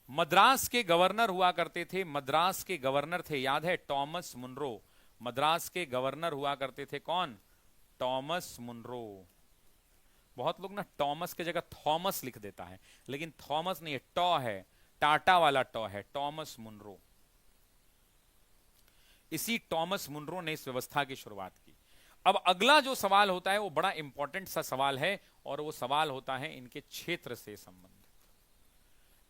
मद्रास के गवर्नर हुआ करते थे, मद्रास के गवर्नर थे, याद है, टॉमस मुनरो। मद्रास के गवर्नर हुआ करते थे कौन? Thomas Munro. बहुत लोग ना टॉमस के जगह थॉमस लिख देता है, लेकिन थॉमस नहीं है, टॉ है, टाटा वाला टॉ है, टॉमस मुनरो। इसी टॉमस मुनरो ने इस व्यवस्था की शुरुआत की। अब अगला जो सवाल होता है वो बड़ा इंपॉर्टेंट सा सवाल है, और वो सवाल होता है इनके क्षेत्र से संबंधित।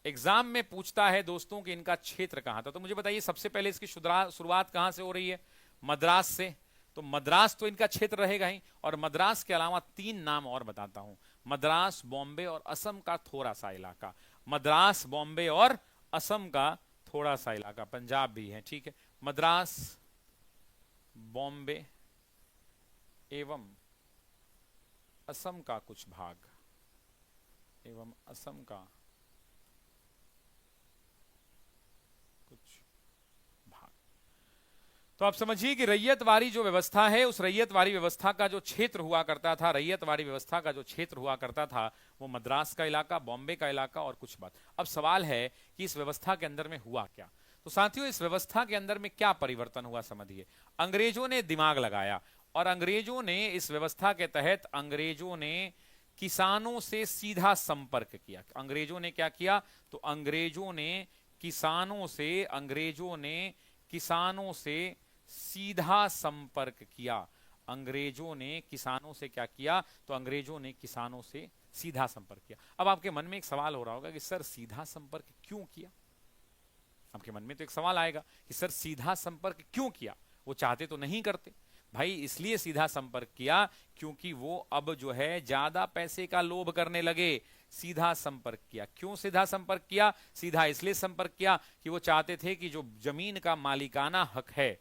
एग्जाम में पूछता है दोस्तों कि इनका क्षेत्र कहां था। तो मुझे बताइए सबसे पहले इसकी शुरुआत कहां से हो रही है? मद्रास से। तो मद्रास तो इनका क्षेत्र रहेगा ही, और मद्रास के अलावा 3 नाम और बताता हूं, मद्रास, बॉम्बे और असम का थोड़ा सा इलाका। मद्रास, बॉम्बे और असम का थोड़ा सा इलाका, पंजाब भी है, ठीक है। मद्रास, बॉम्बे एवं असम का कुछ भाग, एवं असम का कुछ भाग। तो आप समझिए कि रैयतवारी जो व्यवस्था है, उस रैयतवारी व्यवस्था का जो क्षेत्र हुआ करता था, रैयतवारी व्यवस्था का जो क्षेत्र हुआ करता था, वो मद्रास का इलाका, बॉम्बे का इलाका और कुछ बात। अब सवाल है कि इस व्यवस्था के अंदर में हुआ क्या? तो साथियों, इस व्यवस्था के अंदर में क्या परिवर्तन हुआ समझिए। अंग्रेजों ने दिमाग लगाया, और अंग्रेजों ने इस व्यवस्था के तहत अंग्रेजों ने किसानों से सीधा संपर्क किया। अंग्रेजों ने क्या किया? तो अंग्रेजों ने किसानों से सीधा संपर्क किया। अंग्रेजों ने किसानों से क्या किया? तो अंग्रेजों ने किसानों से सीधा संपर्क किया। अब आपके मन में एक सवाल हो रहा होगा कि सर सीधा संपर्क क्यों किया? आपके मन में तो एक सवाल आएगा कि सर सीधा संपर्क क्यों किया? वो चाहते तो नहीं करते। भाई इसलिए सीधा संपर्क किया क्योंकि वो अब जो है ज्यादा पैसे का लोभ करने लगे। सीधा संपर्क किया। क्यों सीधा संपर्क किया? सीधा इसलिए संपर्क किया कि वो चाहते थे कि जो जमीन का मालिकाना हक है,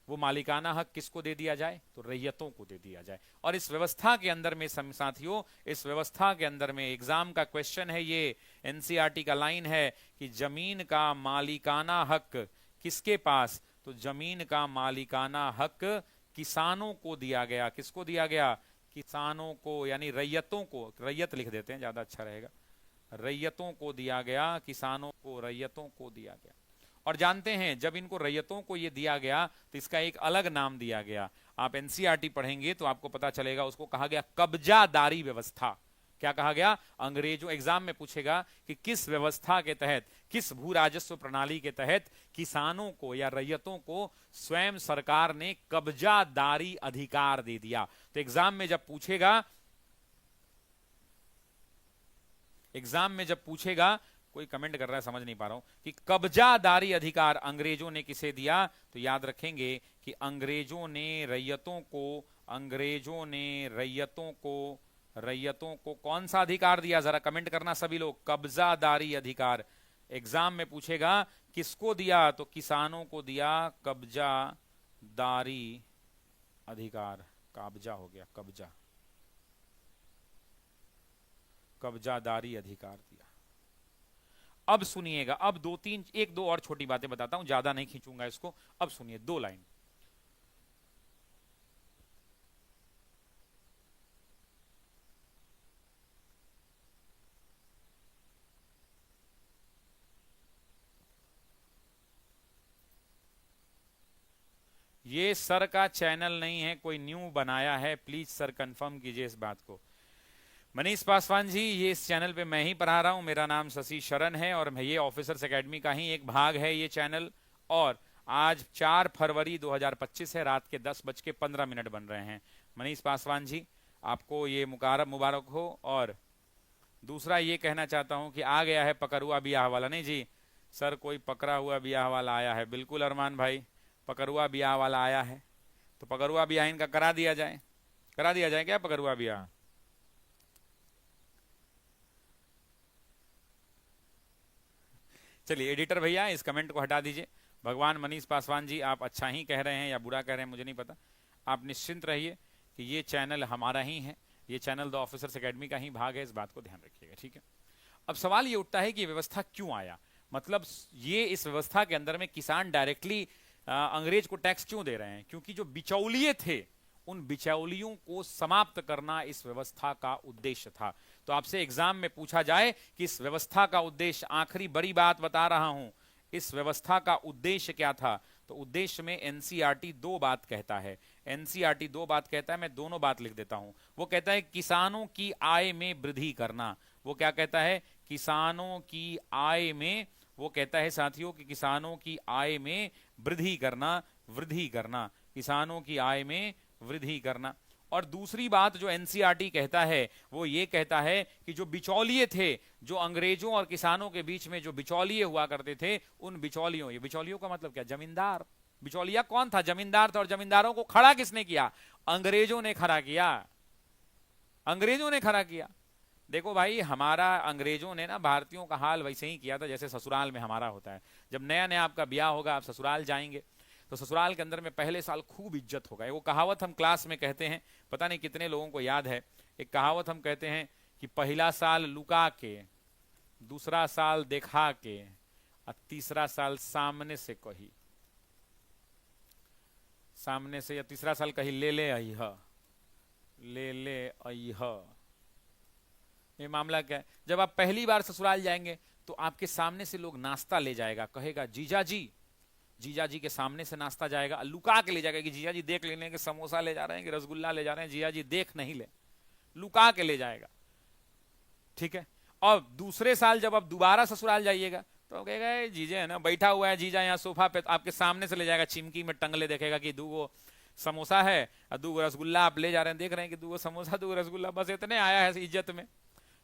वो मालिकाना हक किसको दे दिया जाए? तो रैयतों को दे दिया जाए। और इस व्यवस्था के अंदर में साथियों, इस व्यवस्था के अंदर में एग्जाम का क्वेश्चन है, ये एनसीईआरटी का लाइन है कि जमीन का मालिकाना हक किसके पास? तो जमीन का मालिकाना हक किसानों को दिया गया। किसको दिया गया? किसानों को, यानी रैयतों को। रैयत लिख देते हैं, ज्यादा अच्छा रहेगा। रैयतों को दिया गया, किसानों को, रैयतों को दिया गया। और जानते हैं जब इनको रैयतों को ये दिया गया तो इसका एक अलग नाम दिया गया। आप एनसीईआरटी पढ़ेंगे तो आपको पता चलेगा, उसको कहा गया कब्जादारी व्यवस्था। क्या कहा गया? अंग्रेजों, एग्जाम में पूछेगा कि किस व्यवस्था के तहत, किस भू राजस्व प्रणाली के तहत किसानों को या रैयतों को स्वयं सरकार ने कब्जादारी अधिकार दे दिया। तो एग्जाम में जब पूछेगा, कोई कमेंट कर रहा है समझ नहीं पा रहा हूं, कि कब्जादारी अधिकार अंग्रेजों ने किसे दिया, तो याद रखेंगे कि अंग्रेजों ने रैयतों को कौन सा अधिकार दिया? जरा कमेंट करना सभी लोग। कब्जादारी अधिकार। एग्जाम में पूछेगा किसको दिया, तो किसानों को दिया कब्जादारी अधिकार। कब्जा हो गया, कब्जादारी अधिकार दिया। अब सुनिएगा, अब एक दो और छोटी बातें बताता हूं, ज्यादा नहीं खींचूंगा इसको। अब सुनिए 2 लाइन। ये सर का चैनल नहीं है, कोई न्यू बनाया है, प्लीज सर कंफर्म कीजिए इस बात को। मनीष पासवान जी, ये इस चैनल पे मैं ही पढ़ा रहा हूं, मेरा नाम शशि शरण है, और ये ऑफिसर्स एकेडमी का ही एक भाग है ये चैनल। और आज 4 फरवरी 2025 है, रात के 10:15 बन रहे हैं। मनीष पासवान जी, आपको ये मुबारक हो। और दूसरा ये कहना चाहता हूं कि आ गया है पकड़ुआ ब्याह वाला। नहीं जी सर, कोई पकड़ा हुआ ब्याह वाला आया है। बिल्कुल अरमान भाई, पकड़ुआ ब्याह वाला आया है, तो पकड़ुआ ब्याह इनका करा दिया जाए क्या पकड़ुआ ब्याह? चलिए एडिटर भैया, इस कमेंट को हटा दीजिए। भगवान मनीष पासवान जी, आप अच्छा ही कह रहे हैं या बुरा कह रहे हैं मुझे नहीं पता। आप निश्चिंत रहिए कि ये चैनल हमारा ही है, ये चैनल द ऑफिसर्स एकेडमी का ही भाग है, इस बात को ध्यान रखिएगा, ठीक है। अब सवाल ये उठता है कि व्यवस्था क्यों आया, मतलब ये इस व्यवस्था के अंदर में किसान डायरेक्टली अंग्रेज को टैक्स क्यों दे रहे हैं, क्योंकि जो बिचौलिए थे उन बिचौलियों को समाप्त करना इस व्यवस्था का उद्देश्य था। तो आपसे एग्जाम में पूछा जाए कि इस व्यवस्था का उद्देश्य, आखिरी बड़ी बात बता रहा हूं, इस व्यवस्था का उद्देश्य क्या था, तो उद्देश्य में एनसीईआरटी दो बात कहता है। एनसीईआरटी दो बात कहता है, मैं दोनों बात लिख देता हूं। वो कहता है किसानों की आय में वृद्धि करना। वो क्या कहता है? किसानों की आय में, वो कहता है साथियों कि किसानों की आय में वृद्धि करना, वृद्धि करना, किसानों की आय में वृद्धि करना। और दूसरी बात जो एनसीईआरटी कहता है वो ये कहता है कि जो बिचौलिए थे, जो अंग्रेजों और किसानों के बीच में जो बिचौलिए हुआ करते थे, उन बिचौलियों, ये बिचौलियों का मतलब क्या? जमींदार। बिचौलिया कौन था? जमींदार था। और जमींदारों को खड़ा किसने किया? अंग्रेजों ने खड़ा किया, अंग्रेजों ने खड़ा किया। देखो भाई, हमारा अंग्रेजों ने ना भारतीयों का हाल वैसे ही किया था जैसे ससुराल में हमारा होता है। जब नया नया आपका ब्याह होगा, आप ससुराल जाएंगे, तो ससुराल के अंदर में पहले साल खूब इज्जत होगा। वो कहावत हम क्लास में कहते हैं, पता नहीं कितने लोगों को याद है, एक कहावत हम कहते हैं कि पहला साल लुका के, दूसरा साल देखा के, और तीसरा साल सामने से कही, सामने से, या तीसरा साल कही ले ले अइह, ले ले अइह। ये मामला क्या है? जब आप पहली बार ससुराल जाएंगे तो आपके सामने से लोग नाश्ता ले जाएगा, कहेगा जीजा जी, जीजा जी के सामने से नाश्ता जाएगा, लुका के ले जाएगा कि जीजा जी देख लेने के समोसा ले जा रहे हैं कि रसगुल्ला ले जा रहे हैं, जीजा जी देख नहीं ले, लुका के ले जाएगा। ठीक है। और दूसरे साल जब आप दोबारा ससुराल जाइएगा तो कहेगा जीजा है ना, बैठा हुआ है जीजा यहाँ सोफा पे, तो आपके सामने से ले जाएगा, चिमकी में टंगले देखेगा कि दूगो समोसा है और दूगो रसगुल्ला आप ले जा रहे हैं, देख रहे हैं कि दूगो समोसा दूगो रसगुल्ला, बस इतने आया है इज्जत में,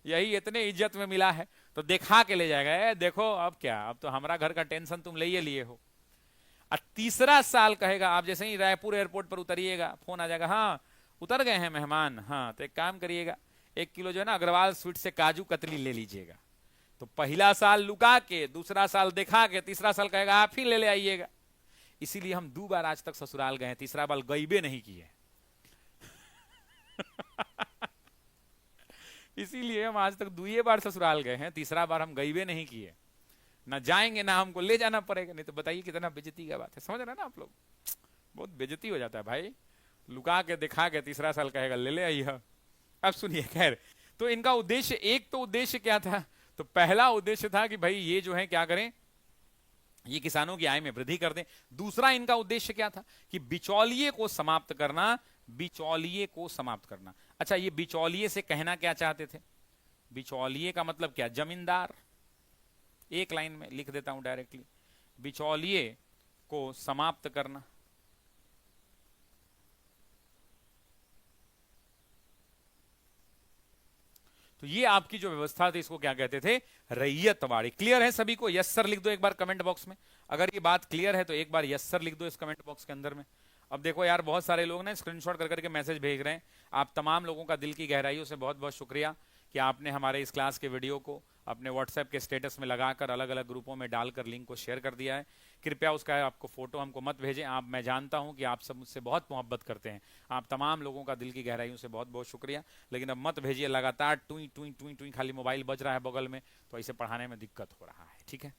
यही इतने इज्जत में मिला है, तो दिखा के ले जाएगा, देखो अब क्या, अब तो हमारा घर का टेंशन तुम ले लिए हो। और तीसरा साल कहेगा, आप जैसे ही रायपुर एयरपोर्ट पर उतरिएगा, फोन आ जाएगा, हाँ उतर गए हैं मेहमान, हाँ तो एक काम करिएगा, 1 किलो जो है ना अग्रवाल स्वीट से काजू कतली ले लीजिएगा। तो पहला साल लुका के, दूसरा साल दिखा के, तीसरा साल कहेगा आप ही ले ले आइएगा। इसीलिए हम 2 बार आज तक ससुराल गए हैं, तीसरा बार गईबे नहीं किए। इसीलिए हम आज तक 2 बार ससुराल गए हैं, तीसरा बार हम गईबे नहीं किए, ना जाएंगे ना हमको ले जाना पड़ेगा। नहीं तो बताइए कितना बेइज्जती का बात है, समझ रहे ना आप लोग? बहुत बेइज्जती हो जाता है भाई, लुका के दिखा के तीसरा साल कहेगा ले ले आइए। अब सुनिए, खैर, तो इनका उद्देश्य, एक तो उद्देश्य क्या था, तो पहला उद्देश्य था कि भाई ये जो है क्या करें, ये किसानों की आय में वृद्धि कर दें। दूसरा इनका उद्देश्य क्या था कि बिचौलिए को समाप्त करना, बिचौलिए को समाप्त करना। अच्छा, ये बिचौलिए से कहना क्या चाहते थे? बिचौलिए का मतलब क्या? जमींदार। एक लाइन में लिख देता हूं डायरेक्टली, बिचौलिए को समाप्त करना। तो ये आपकी जो व्यवस्था थी, इसको क्या कहते थे? रैयतवाड़ी। क्लियर है सभी को? यस सर लिख दो एक बार कमेंट बॉक्स में। अगर ये बात क्लियर है तो एक बार यस सर लिख दो इस कमेंट बॉक्स के अंदर में। अब देखो यार, बहुत सारे लोग ना स्क्रीनशॉट कर करके मैसेज भेज रहे हैं। आप तमाम लोगों का दिल की गहराइयों से बहुत बहुत शुक्रिया कि आपने हमारे इस क्लास के वीडियो को अपने व्हाट्सएप के स्टेटस में लगाकर अलग अलग ग्रुपों में डालकर लिंक को शेयर कर दिया है। कृपया उसका आपको फोटो हमको मत भेजें। आप, मैं जानता हूं कि आप सब मुझसे बहुत मोहब्बत करते हैं। आप तमाम लोगों का दिल की गहराइयों से बहुत बहुत शुक्रिया, लेकिन अब मत भेजिए लगातार टुई टुई टुई टुई, खाली मोबाइल बज रहा है बगल में, तो ऐसे पढ़ाने में दिक्कत हो रहा है। ठीक है।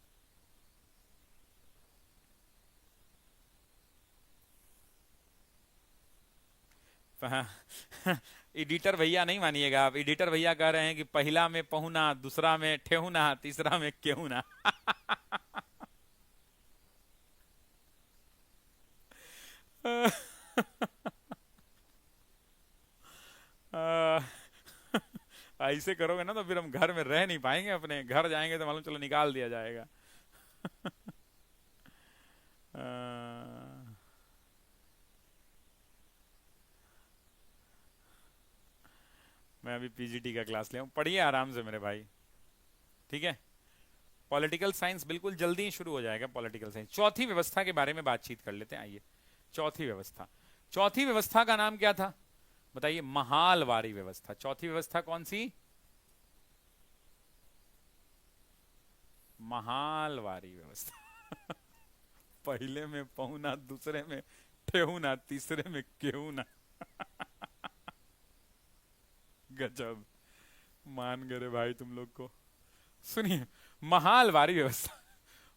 एडिटर भैया नहीं मानिएगा आप, एडिटर भैया कह रहे हैं कि पहला में पहुना, दूसरा में ठेहुना, तीसरा में केहुना। ऐसे करोगे ना तो फिर हम घर में रह नहीं पाएंगे, अपने घर जाएंगे तो मालूम चलो निकाल दिया जाएगा। मैं अभी पीजीटी का क्लास ले, पढ़िए आराम से मेरे भाई, ठीक है। पॉलिटिकल साइंस बिल्कुल जल्दी ही शुरू हो जाएगा। पॉलिटिकल साइंस, चौथी व्यवस्था के बारे में बातचीत कर लेते हैं। आइए, चौथी व्यवस्था, चौथी व्यवस्था का नाम क्या था बताइए? महालवारी व्यवस्था। चौथी व्यवस्था कौन सी? महालवारी व्यवस्था। पहले में पहुना, दूसरे में ठेहुना, तीसरे में केहुना। गजब, मान गए भाई तुम लोग को। सुनिए, महालवारी व्यवस्था।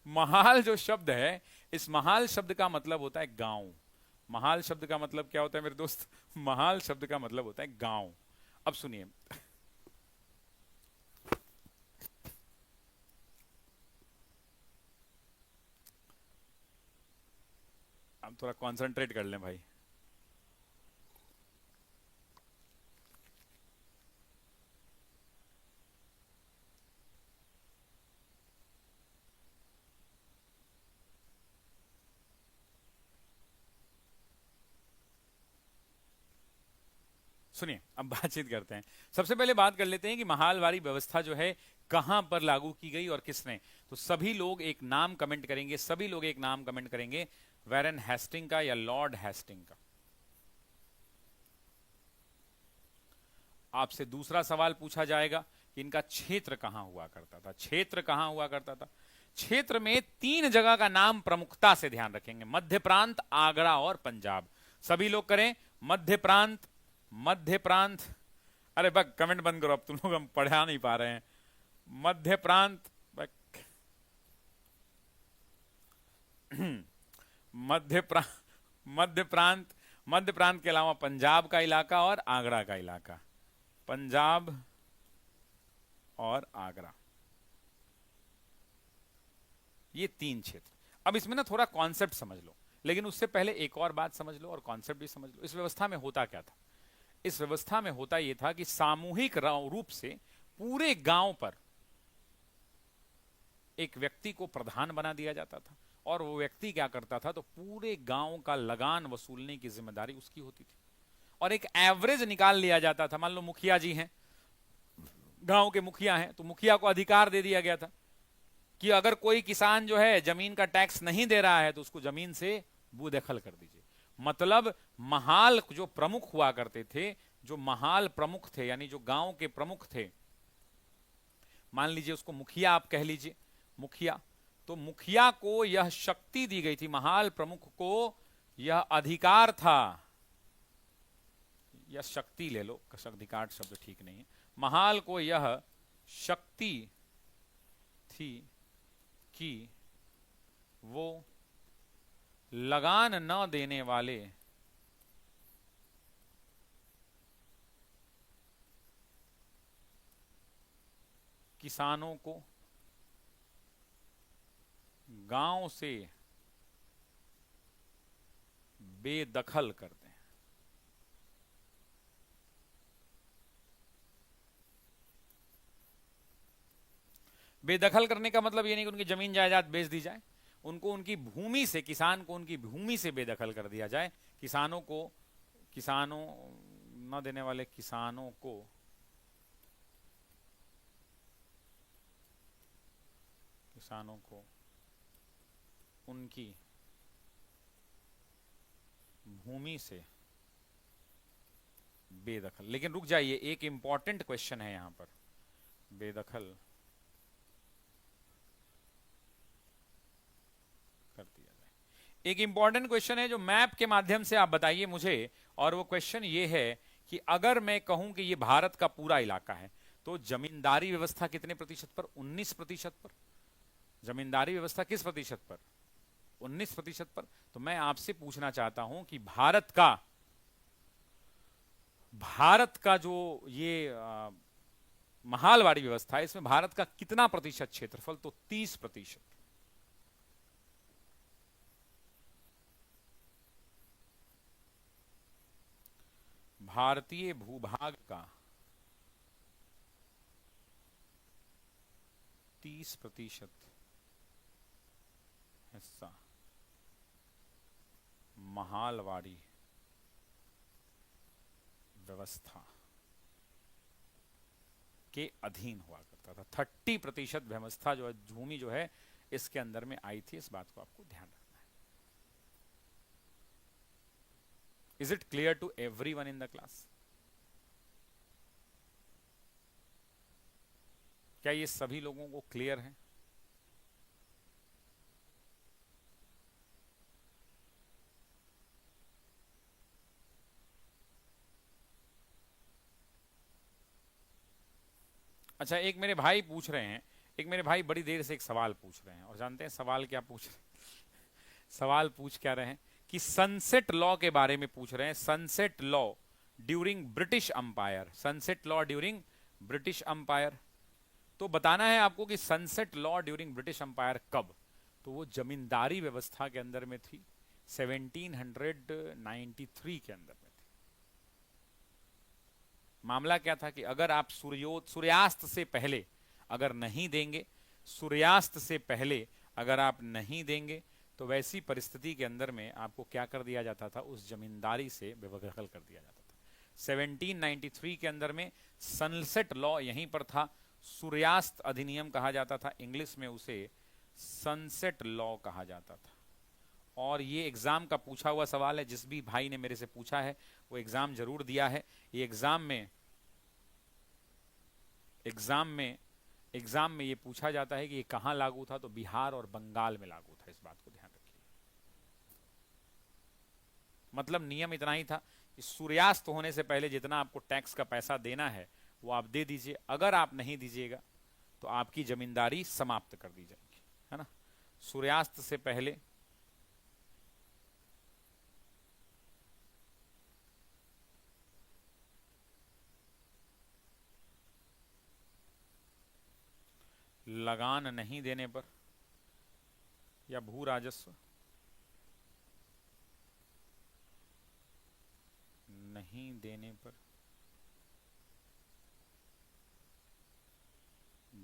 महाल जो शब्द है, इस महाल शब्द का मतलब होता है गांव। महाल शब्द का मतलब क्या होता है मेरे दोस्त? महाल शब्द का मतलब होता है गांव। अब सुनिए, अब थोड़ा कंसंट्रेट कर लें भाई। सुनिए, अब बातचीत करते हैं। सबसे पहले बात कर लेते हैं कि महालवारी व्यवस्था जो है कहां पर लागू की गई और किसने। तो सभी लोग एक नाम कमेंट करेंगे, सभी लोग एक नाम कमेंट करेंगे, वैरन हेस्टिंग का या लॉर्ड हेस्टिंग का। आपसे दूसरा सवाल पूछा जाएगा कि इनका क्षेत्र कहां हुआ करता था। क्षेत्र कहां हुआ करता था? क्षेत्र में 3 जगह का नाम प्रमुखता से ध्यान रखेंगे, मध्य प्रांत, आगरा और पंजाब। सभी लोग करें, मध्य प्रांत, मध्य प्रांत। अरे बक, कमेंट बंद करो, अब तुम लोग हम पढ़ा नहीं पा रहे हैं। मध्य प्रांत, मध्य प्रांत, मध्य प्रांत, मध्य प्रांत के अलावा पंजाब का इलाका और आगरा का इलाका। पंजाब और आगरा, ये 3 क्षेत्र। अब इसमें ना थोड़ा कॉन्सेप्ट समझ लो, लेकिन उससे पहले एक और बात समझ लो और कॉन्सेप्ट भी समझ लो। इस व्यवस्था में होता क्या था? इस व्यवस्था में होता यह था कि सामूहिक रूप से पूरे गांव पर एक व्यक्ति को प्रधान बना दिया जाता था, और वो व्यक्ति क्या करता था, तो पूरे गांव का लगान वसूलने की जिम्मेदारी उसकी होती थी। और एक एवरेज निकाल लिया जाता था। मान लो मुखिया जी हैं, गांव के मुखिया हैं, तो मुखिया को अधिकार दे दिया गया था कि अगर कोई किसान जो है जमीन का टैक्स नहीं दे रहा है तो उसको जमीन से बेदखल कर दीजिए। मतलब महाल जो प्रमुख हुआ करते थे, जो महाल प्रमुख थे, यानी जो गांव के प्रमुख थे, मान लीजिए उसको मुखिया आप कह लीजिए, मुखिया, तो मुखिया को यह शक्ति दी गई थी, महाल प्रमुख को यह अधिकार था, या शक्ति ले लो, अधिकार शब्द ठीक नहीं है, महाल को यह शक्ति थी कि वो लगान न देने वाले किसानों को गांव से बेदखल कर दें। बेदखल करने का मतलब ये नहीं कि उनकी जमीन जायदाद बेच दी जाए, उनको उनकी भूमि से, किसान को उनकी भूमि से बेदखल कर दिया जाए। किसानों को, किसानों न देने वाले किसानों को उनकी भूमि से बेदखल। लेकिन रुक जाइए, एक इंपॉर्टेंट क्वेश्चन है यहां पर, बेदखल कर दिया जाए। एक इंपॉर्टेंट क्वेश्चन है जो मैप के माध्यम से आप बताइए मुझे, और वो क्वेश्चन ये है कि अगर मैं कहूं कि ये भारत का पूरा इलाका है, तो जमींदारी व्यवस्था कितने प्रतिशत पर? 19% पर। जमींदारी व्यवस्था किस प्रतिशत पर? 19% पर। तो मैं आपसे पूछना चाहता हूं कि भारत का जो ये महालवाड़ी व्यवस्था है, इसमें भारत का कितना प्रतिशत क्षेत्रफल? तो 30%। भारतीय भूभाग का 30% हिस्सा महालवाड़ी व्यवस्था के अधीन हुआ करता था। 30% व्यवस्था जो है, भूमि जो है, इसके अंदर में आई थी। इस बात को आपको ध्यान रखना है। Is it clear to everyone in the class? क्या ये सभी लोगों को क्लियर है? अच्छा, एक मेरे भाई पूछ रहे हैं, एक मेरे भाई बड़ी देर से एक सवाल पूछ रहे हैं, और जानते हैं सवाल क्या पूछ रहे हैं? सवाल पूछ क्या रहे हैं कि सनसेट लॉ के बारे में पूछ रहे हैं। Sunset law during British umpire, sunset law during British umpire. तो बताना है आपको कि sunset law during British umpire कब, तो वो जमींदारी व्यवस्था के अंदर में थी, 1793 के अंदर में थी। मामला क्या था कि अगर आप सूर्यास्त से पहले अगर नहीं देंगे, सूर्यास्त से पहले अगर आप नहीं देंगे, तो वैसी परिस्थिति के अंदर में आपको क्या कर दिया जाता था, उस जमींदारी से बेदखल कर दिया जाता था। 1793 के अंदर में सनसेट लॉ यहीं पर था, सूर्यास्त अधिनियम कहा जाता था, इंग्लिश में उसे सनसेट लॉ कहा जाता था। और ये एग्जाम का पूछा हुआ सवाल है, जिस भी भाई ने मेरे से पूछा है वो एग्जाम जरूर दिया है। ये एग्जाम में ये पूछा जाता है कि ये कहां लागू था, तो बिहार और बंगाल में लागू था। इस बात को ध्यान रखिए। मतलब नियम इतना ही था कि सूर्यास्त होने से पहले जितना आपको टैक्स का पैसा देना है वो आप दे दीजिए, अगर आप नहीं दीजिएगा तो आपकी जमींदारी समाप्त कर दी जाएगी, है ना। सूर्यास्त से पहले लगान नहीं देने पर या भू राजस्व नहीं देने पर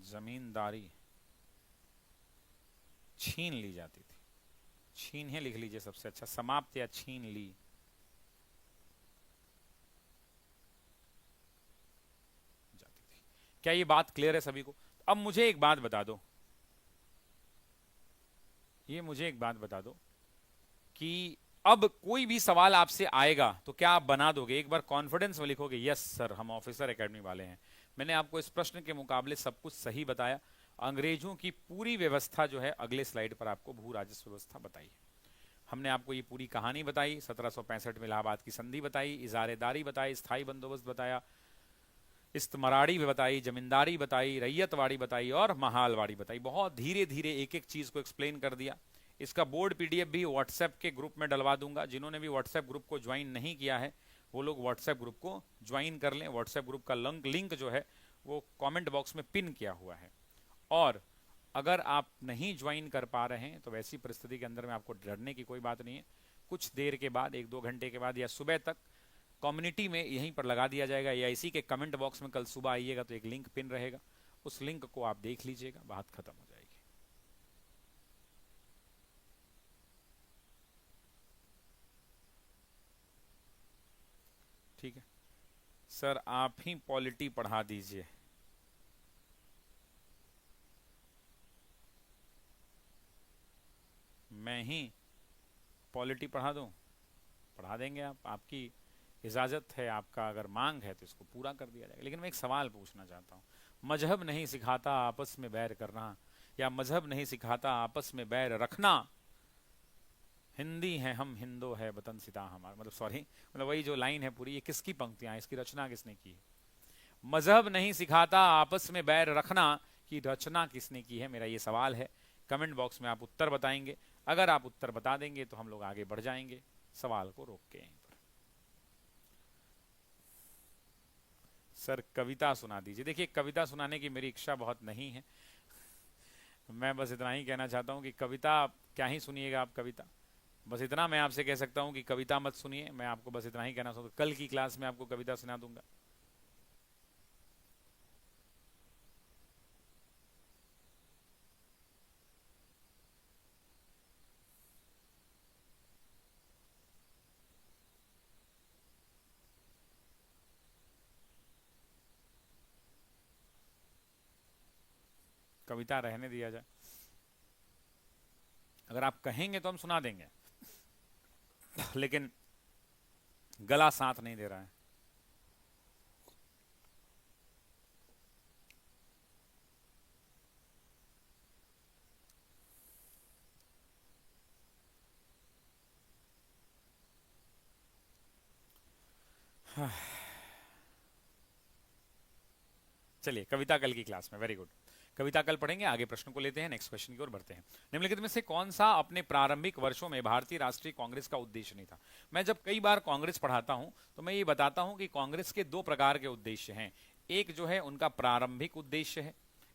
जमींदारी छीन ली जाती थी। छीन है लिख लीजिए सबसे अच्छा, समाप्त या छीन ली जाती थी। क्या ये बात क्लियर है सभी को? अब मुझे एक बात बता दो, कि अब कोई भी सवाल आपसे आएगा तो क्या आप बना दोगे? एक बार कॉन्फिडेंस में लिखोगे यस सर, हम ऑफिसर एकेडमी वाले हैं। मैंने आपको इस प्रश्न के मुकाबले सब कुछ सही बताया। अंग्रेजों की पूरी व्यवस्था जो है अगले स्लाइड पर आपको भू राजस्व व्यवस्था बताई है। हमने आपको ये पूरी कहानी बताई, 1765 में इलाहाबाद की संधि बताई, इजारेदारी बताई, स्थायी बंदोबस्त बताया, इस्तमराड़ी बताई, जमींदारी बताई, रैयतवाड़ी बताई और महालवाड़ी बताई। बहुत धीरे धीरे एक एक चीज को एक्सप्लेन कर दिया। इसका बोर्ड पीडीएफ भी व्हाट्सएप के ग्रुप में डलवा दूंगा। जिन्होंने भी व्हाट्सएप ग्रुप को ज्वाइन नहीं किया है वो लोग व्हाट्सएप ग्रुप को ज्वाइन कर लें। व्हाट्सएप ग्रुप का लिंक जो है वो कमेंट बॉक्स में पिन किया हुआ है। और अगर आप नहीं ज्वाइन कर पा रहे हैं तो वैसी परिस्थिति के अंदर में आपको डरने की कोई बात नहीं है। कुछ देर के बाद, 1-2 घंटे के बाद या सुबह तक कम्युनिटी में यहीं पर लगा दिया जाएगा, या इसी के कमेंट बॉक्स में कल सुबह आइएगा तो एक लिंक पिन रहेगा, उस लिंक को आप देख लीजिएगा, बात खत्म हो जाएगी। ठीक है सर, आप ही पॉलिटी पढ़ा दीजिए। मैं ही पॉलिटी पढ़ा दूं? पढ़ा देंगे आप, आपकी इजाज़त है, आपका अगर मांग है तो इसको पूरा कर दिया जाएगा। लेकिन मैं एक सवाल पूछना चाहता हूँ, मजहब नहीं सिखाता आपस में बैर करना, या मजहब नहीं सिखाता आपस में बैर रखना, हिंदी है हम हिंदू है वतन सिता हमारा, मतलब सॉरी, मतलब वही जो लाइन है पूरी, ये किसकी पंक्तियां, इसकी रचना किसने की है? मजहब नहीं सिखाता आपस में बैर रखना की रचना किसने की है, मेरा ये सवाल है। कमेंट बॉक्स में आप उत्तर बताएंगे। अगर आप उत्तर बता देंगे तो हम लोग आगे बढ़ जाएंगे सवाल को रोक के। यहीं पर सर कविता सुना दीजिए। देखिए कविता सुनाने की मेरी इच्छा बहुत नहीं है, मैं बस इतना ही कहना चाहता हूँ कि कविता क्या ही सुनिएगा आप कविता, बस इतना मैं आपसे कह सकता हूँ कि कविता मत सुनिए। मैं आपको बस इतना ही कहना चाहता हूँ, कल की क्लास में आपको कविता सुना दूंगा। कविता रहने दिया जाए, अगर आप कहेंगे तो हम सुना देंगे, लेकिन गला साथ नहीं दे रहा है। चलिए कविता कल की क्लास में, वेरी गुड। कविता कल पढ़ेंगे, आगे प्रश्न को लेते हैं, नेक्स्ट क्वेश्चन की ओर बढ़ते हैं। निम्नलिखित में से कौन सा अपने प्रारंभिक वर्षों में भारतीय राष्ट्रीय कांग्रेस का उद्देश्य नहीं था? मैं जब कई बार कांग्रेस पढ़ाता हूं तो मैं ये बताता हूं कि कांग्रेस के दो प्रकार के उद्देश्य हैं। एक जो है उनका प्रारंभिक उद्देश्य है,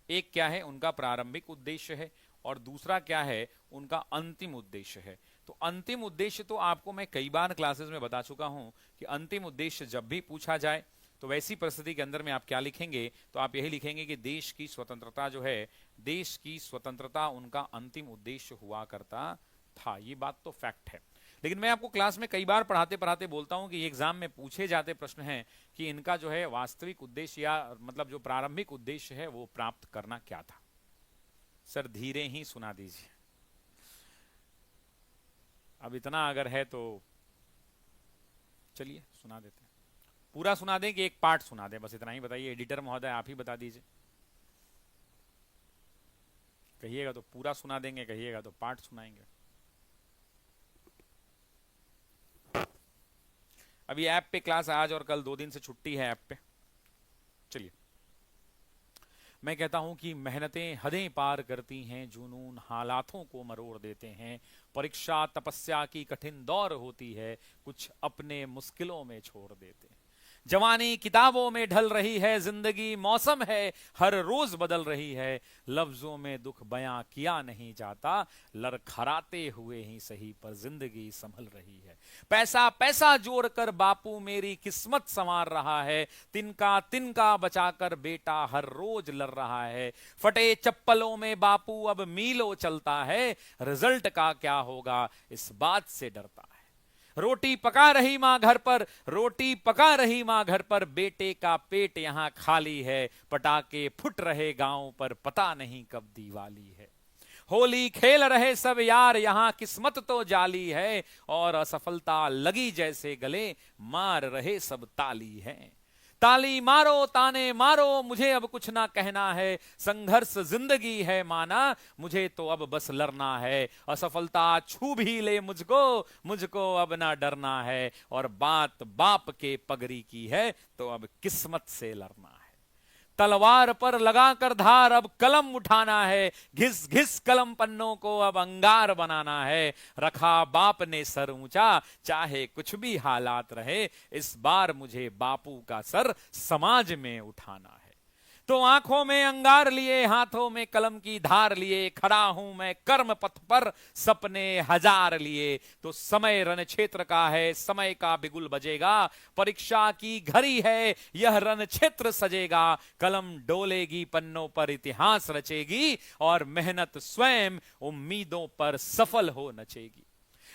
एक क्या है उनका प्रारंभिक उद्देश्य है, और दूसरा क्या है उनका अंतिम उद्देश्य है। तो अंतिम उद्देश्य तो आपको मैं कई बार क्लासेस में बता चुका हूं कि अंतिम उद्देश्य जब भी पूछा जाए तो वैसी परिस्थिति के अंदर में आप क्या लिखेंगे, तो आप यही लिखेंगे कि देश की स्वतंत्रता जो है, देश की स्वतंत्रता उनका अंतिम उद्देश्य हुआ करता था। ये बात तो फैक्ट है। लेकिन मैं आपको क्लास में कई बार पढ़ाते पढ़ाते बोलता हूं कि एग्जाम में पूछे जाते प्रश्न हैं कि इनका जो है वास्तविक उद्देश्य या मतलब जो प्रारंभिक उद्देश्य है वो प्राप्त करना क्या था। सर धीरे ही सुना दीजिए, अब इतना अगर है तो चलिए सुना देते हैं। पूरा सुना दें कि एक पार्ट सुना दें, बस इतना ही बताइए। एडिटर महोदय आप ही बता दीजिए, कहिएगा तो पूरा सुना देंगे, कहिएगा तो पार्ट सुनाएंगे। अभी ऐप पे क्लास आज और कल 2 दिन से छुट्टी है ऐप पे। चलिए, मैं कहता हूं कि मेहनतें हदें पार करती हैं, जुनून हालातों को मरोड़ देते हैं, परीक्षा तपस्या की कठिन दौर होती है, कुछ अपने मुश्किलों में छोड़ देते हैं। जवानी किताबों में ढल रही है, जिंदगी मौसम है, हर रोज बदल रही है, लफ्जों में दुख बयां किया नहीं जाता, लड़खड़ाते हुए ही सही पर जिंदगी संभल रही है। पैसा पैसा जोड़कर बापू मेरी किस्मत संवार रहा है, तिनका तिनका बचाकर बेटा हर रोज लड़ रहा है, फटे चप्पलों में बापू अब मीलों चलता है, रिजल्ट का क्या होगा इस बात से डरता है। रोटी पका रही मां घर पर, रोटी पका रही मां घर पर, बेटे का पेट यहां खाली है, पटाखे फुट रहे गांव पर, पता नहीं कब दिवाली है। होली खेल रहे सब यार यहां, किस्मत तो जाली है, और असफलता लगी जैसे गले, मार रहे सब ताली है। ताली मारो ताने मारो, मुझे अब कुछ ना कहना है, संघर्ष जिंदगी है माना, मुझे तो अब बस लड़ना है, असफलता छू भी ले मुझको, मुझको अब ना डरना है, और बात बाप के पगड़ी की है तो अब किस्मत से लड़ना है। तलवार पर लगाकर धार अब कलम उठाना है, घिस घिस कलम पन्नों को अब अंगार बनाना है, रखा बाप ने सर ऊंचा चाहे कुछ भी हालात रहे, इस बार मुझे बापू का सर समाज में उठाना है। तो आंखों में अंगार लिए, हाथों में कलम की धार लिए, खड़ा हूं मैं कर्म पथ पर, सपने हजार लिए। तो समय रण क्षेत्र का है, समय का बिगुल बजेगा, परीक्षा की घड़ी है, यह रण क्षेत्र सजेगा, कलम डोलेगी पन्नों पर, इतिहास रचेगी, और मेहनत स्वयं उम्मीदों पर सफल हो नचेगी।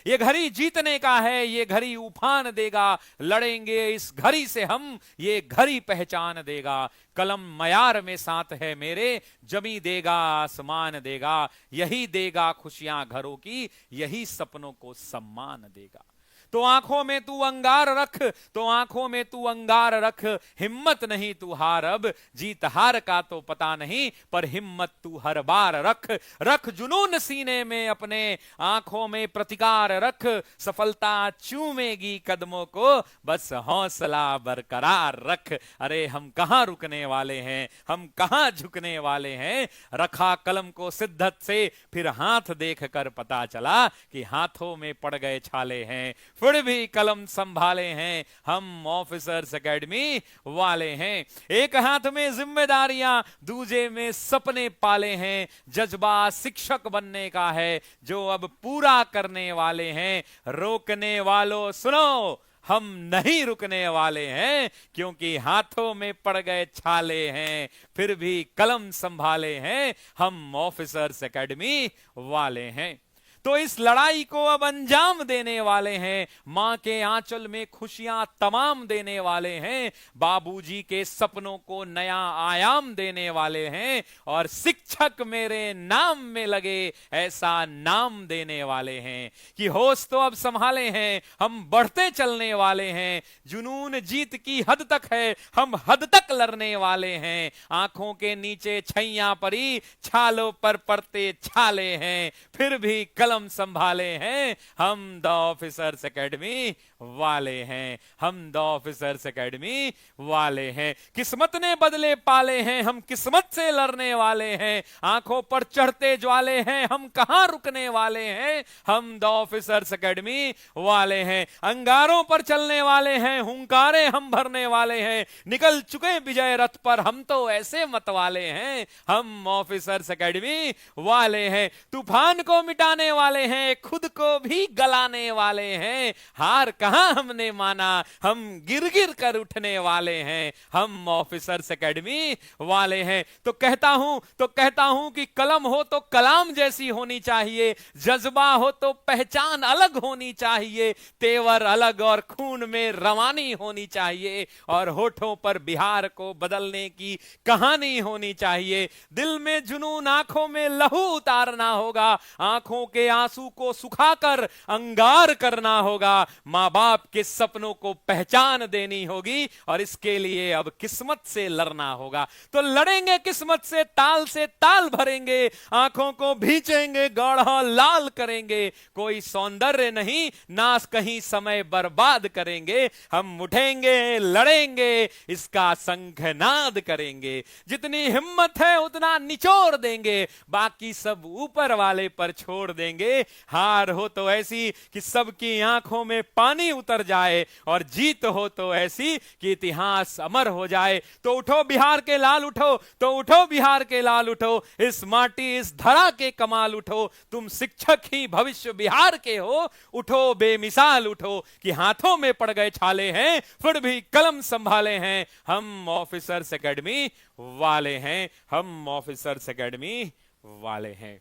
ये घड़ी जीतने का है, ये घड़ी उफान देगा, लड़ेंगे इस घड़ी से हम, ये घड़ी पहचान देगा। कलम मयार में साथ है मेरे, जमी देगा आसमान देगा, यही देगा खुशियां घरों की, यही सपनों को सम्मान देगा। तो आंखों में तू अंगार रख, तो आंखों में तू अंगार रख, हिम्मत नहीं तू हार अब, जीत हार का तो पता नहीं, पर हिम्मत तू हर बार रख। रख जुनून सीने में अपने, आंखों में प्रतिकार रख, सफलता चूमेगी कदमों को, बस हौसला बरकरार रख। अरे हम कहां रुकने वाले हैं, हम कहां झुकने वाले हैं, रखा कलम को शिद्दत से, फिर हाथ देख कर पता चला कि हाथों में पड़ गए छाले हैं, फिर भी कलम संभाले हैं, हम ऑफिसर्स एकेडमी वाले हैं। एक हाथ में जिम्मेदारियां, दूजे में सपने पाले हैं, जज्बा शिक्षक बनने का है, जो अब पूरा करने वाले हैं। रोकने वालों सुनो, हम नहीं रुकने वाले हैं, क्योंकि हाथों में पड़ गए छाले हैं, फिर भी कलम संभाले हैं, हम ऑफिसर्स एकेडमी वाले हैं। तो इस लड़ाई को अब अंजाम देने वाले हैं, मां के आंचल में खुशियां तमाम देने वाले हैं, बाबूजी के सपनों को नया आयाम देने वाले हैं, और शिक्षक मेरे नाम में लगे ऐसा नाम देने वाले हैं कि होश तो अब संभाले हैं, हम बढ़ते चलने वाले हैं, जुनून जीत की हद तक है, हम हद तक लड़ने वाले हैं। आंखों के नीचे छैया परी, छालों पर पड़ते छाले हैं, फिर भी कलम संभाले हैं, हम द ऑफिसर्स एकेडमी वाले हैं, हम द ऑफिसर्स एकेडमी वाले हैं। किस्मत ने बदले पाले हैं, हम किस्मत से लड़ने वाले हैं। आंखों पर चढ़ते ज्वाले हैं, हम कहां रुकने वाले हैं, हम द ऑफिसर्स एकेडमी वाले हैं। अंगारों पर चलने वाले हैं, हुंकारे हम भरने वाले हैं। निकल चुके विजय रथ पर, हम तो ऐसे मत वाले हैं, हम ऑफिसर्स एकेडमी वाले हैं। तूफान को मिटाने वाले हैं, खुद को भी गलाने वाले हैं। हार कहां हमने माना, हम गिर गिर कर उठने वाले हैं, हम ऑफिसर्स एकेडमी वाले हैं। तो कहता हूं कि कलम हो तो कलाम जैसी होनी चाहिए, जज्बा हो तो पहचान अलग होनी चाहिए, तेवर अलग और खून में रवानी होनी चाहिए, और होठों पर बिहार को बदलने की कहानी होनी चाहिए। दिल में जुनून, आंखों में लहू उतारना होगा, आंखों के आंसू को सुखाकर अंगार करना होगा। मां बाप के सपनों को पहचान देनी होगी, और इसके लिए अब किस्मत से लड़ना होगा। तो लड़ेंगे किस्मत से ताल भरेंगे, आंखों को भींचेंगे, गाढ़ा लाल करेंगे। कोई सौंदर्य नहीं, नास कहीं समय बर्बाद करेंगे। हम उठेंगे, लड़ेंगे, इसका शंखनाद करेंगे। जितनी हिम्मत है उतना निचोड़ देंगे, बाकी सब ऊपर वाले पर छोड़ देंगे। हार हो तो ऐसी कि सबकी आंखों में पानी उतर जाए, और जीत हो तो ऐसी कि इतिहास अमर हो जाए। तो उठो बिहार के लाल उठो, तो उठो बिहार के लाल उठो, इस माटी इस धरा के कमाल उठो। तुम शिक्षक ही भविष्य बिहार के हो, उठो बेमिसाल उठो, कि हाथों में पड़ गए छाले हैं, फिर भी कलम संभाले हैं, हम ऑफिसर्स एकेडमी वाले हैं, हम ऑफिसर्स एकेडमी वाले हैं।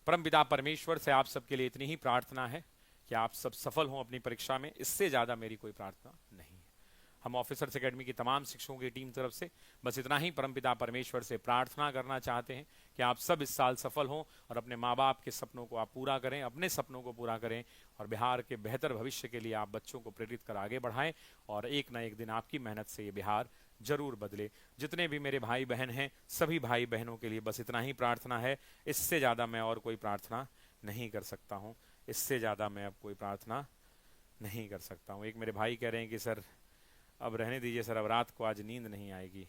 परमपिता परमेश्वर से आप सबके लिए इतनी ही प्रार्थना है कि आप सब सफल हों अपनी परीक्षा में, इससे ज्यादा मेरी कोई प्रार्थना नहीं है। हम ऑफिसर्स एकेडमी की तमाम शिक्षकों की टीम तरफ से बस इतना ही परमपिता परमेश्वर से प्रार्थना करना चाहते हैं कि आप सब इस साल सफल हों, और अपने माँ बाप के सपनों को आप पूरा करें, अपने सपनों को पूरा करें, और बिहार के बेहतर भविष्य के लिए आप बच्चों को प्रेरित कर आगे बढ़ाएं, और एक ना एक दिन आपकी मेहनत से ये बिहार जरूर बदले। जितने भी मेरे भाई बहन हैं, सभी भाई बहनों के लिए बस इतना ही प्रार्थना है, इससे ज़्यादा मैं और कोई प्रार्थना नहीं कर सकता हूँ, इससे ज़्यादा मैं अब कोई प्रार्थना नहीं कर सकता हूँ। एक मेरे भाई कह रहे हैं कि सर अब रहने दीजिए सर, अब रात को आज नींद नहीं आएगी।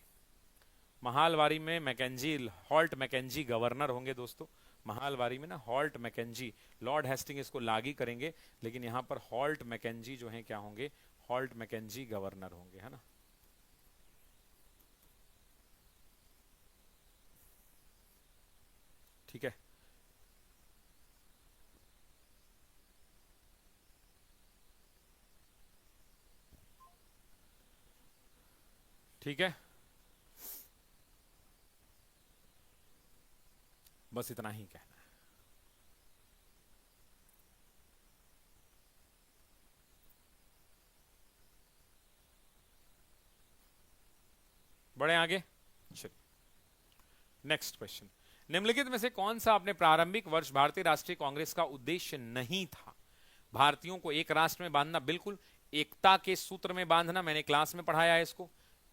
महालवारी में मैकेंजी, हॉल्ट मैकेंजी गवर्नर होंगे दोस्तों। महालवारी में ना हॉल्ट मैकेंजी, लॉर्ड हेस्टिंग इसको लागू करेंगे, लेकिन यहाँ पर हॉल्ट मैकेंजी जो है क्या होंगे, हॉल्ट मैकेंजी गवर्नर होंगे, है ना। ठीक है, ठीक है, बस इतना ही कहना है। बढ़े आगे, चलिए नेक्स्ट क्वेश्चन। निम्नलिखित में से कौन सा अपने प्रारंभिक वर्ष भारतीय राष्ट्रीय कांग्रेस का उद्देश्य नहीं था? भारतीयों को एक राष्ट्र में बांधना, बिल्कुल एकता के सूत्र में बांधना, मैंने क्लास में पढ़ाया है इसको,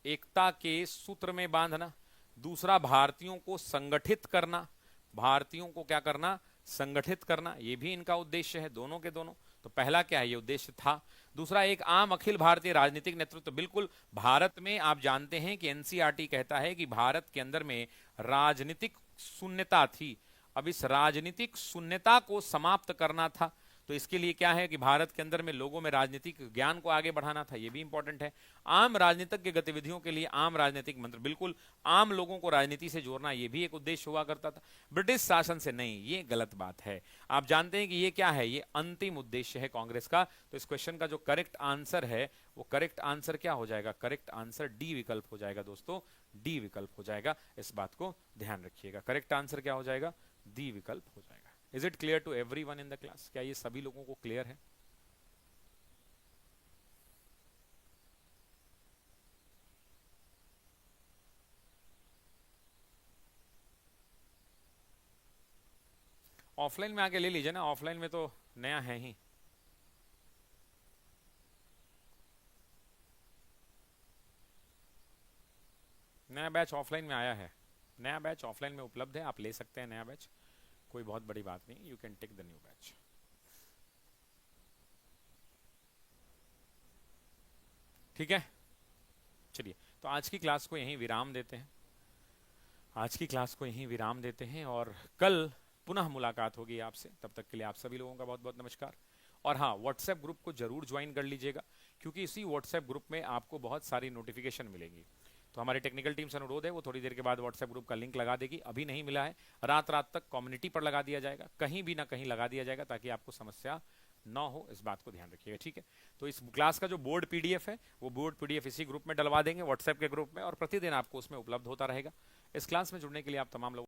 एकता के सूत्र में बांधना। दूसरा, भारतीयों को संगठित करना, भारतीयों को क्या करना, संगठित करना, ये भी इनका उद्देश्य है, दोनों के दोनों। तो पहला क्या है, ये उद्देश्य था। दूसरा, एक आम अखिल भारतीय राजनीतिक नेतृत्व, बिल्कुल भारत में आप जानते हैं कि एनसीईआरटी कहता है कि भारत के अंदर में राजनीतिक शून्यता थी, अब इस राजनीतिक शून्यता को समाप्त करना था। तो इसके लिए क्या है कि भारत के अंदर में लोगों में राजनीतिक ज्ञान को आगे बढ़ाना था, ये भी इंपॉर्टेंट है। आम राजनीतिक गतिविधियों के लिए आम राजनीतिक मंत्र, बिल्कुल आम लोगों को राजनीति से जोड़ना, ये भी एक उद्देश्य हुआ करता था। ब्रिटिश शासन से नहीं, ये गलत बात है। आप जानते हैं कि ये क्या है, ये अंतिम उद्देश्य है कांग्रेस का। तो इस क्वेश्चन का जो करेक्ट आंसर है, वो करेक्ट आंसर क्या हो जाएगा, करेक्ट आंसर डी विकल्प हो जाएगा दोस्तों, डी विकल्प हो जाएगा। इस बात को ध्यान रखिएगा, करेक्ट आंसर क्या हो जाएगा, डी विकल्प हो जाएगा। Is it clear to everyone in the class? क्या ये सभी लोगों को क्लियर है? ऑफलाइन में आके ले लीजिए ना, ऑफलाइन में तो नया है ही। नया बैच ऑफलाइन में आया है, नया बैच ऑफलाइन में उपलब्ध है, आप ले सकते हैं नया बैच, कोई बहुत बड़ी बात नहीं, you can take the new batch. ठीक है, चलिए तो आज की क्लास को यहीं विराम देते हैं, आज की क्लास को यहीं विराम देते हैं और कल पुनः मुलाकात होगी आपसे। तब तक के लिए आप सभी लोगों का बहुत बहुत नमस्कार। और हाँ, व्हाट्सएप ग्रुप को जरूर ज्वाइन कर लीजिएगा, क्योंकि इसी व्हाट्सएप ग्रुप में आपको बहुत सारी नोटिफिकेशन मिलेंगी। तो हमारी टेक्निकल टीम से अनुरोध है, वो थोड़ी देर के बाद व्हाट्सएप ग्रुप का लिंक लगा देगी, अभी नहीं मिला है, रात रात तक कम्युनिटी पर लगा दिया जाएगा, कहीं भी ना कहीं लगा दिया जाएगा, ताकि आपको समस्या ना हो, इस बात को ध्यान रखिएगा। ठीक है, तो इस क्लास का जो बोर्ड पीडीएफ है, वो बोर्ड पीडीएफ इसी ग्रुप में डलवा देंगे, व्हाट्सएप के ग्रुप में, और प्रतिदिन आपको उसमें उपलब्ध होता रहेगा। इस क्लास में जुड़ने के लिए आप तमाम लोग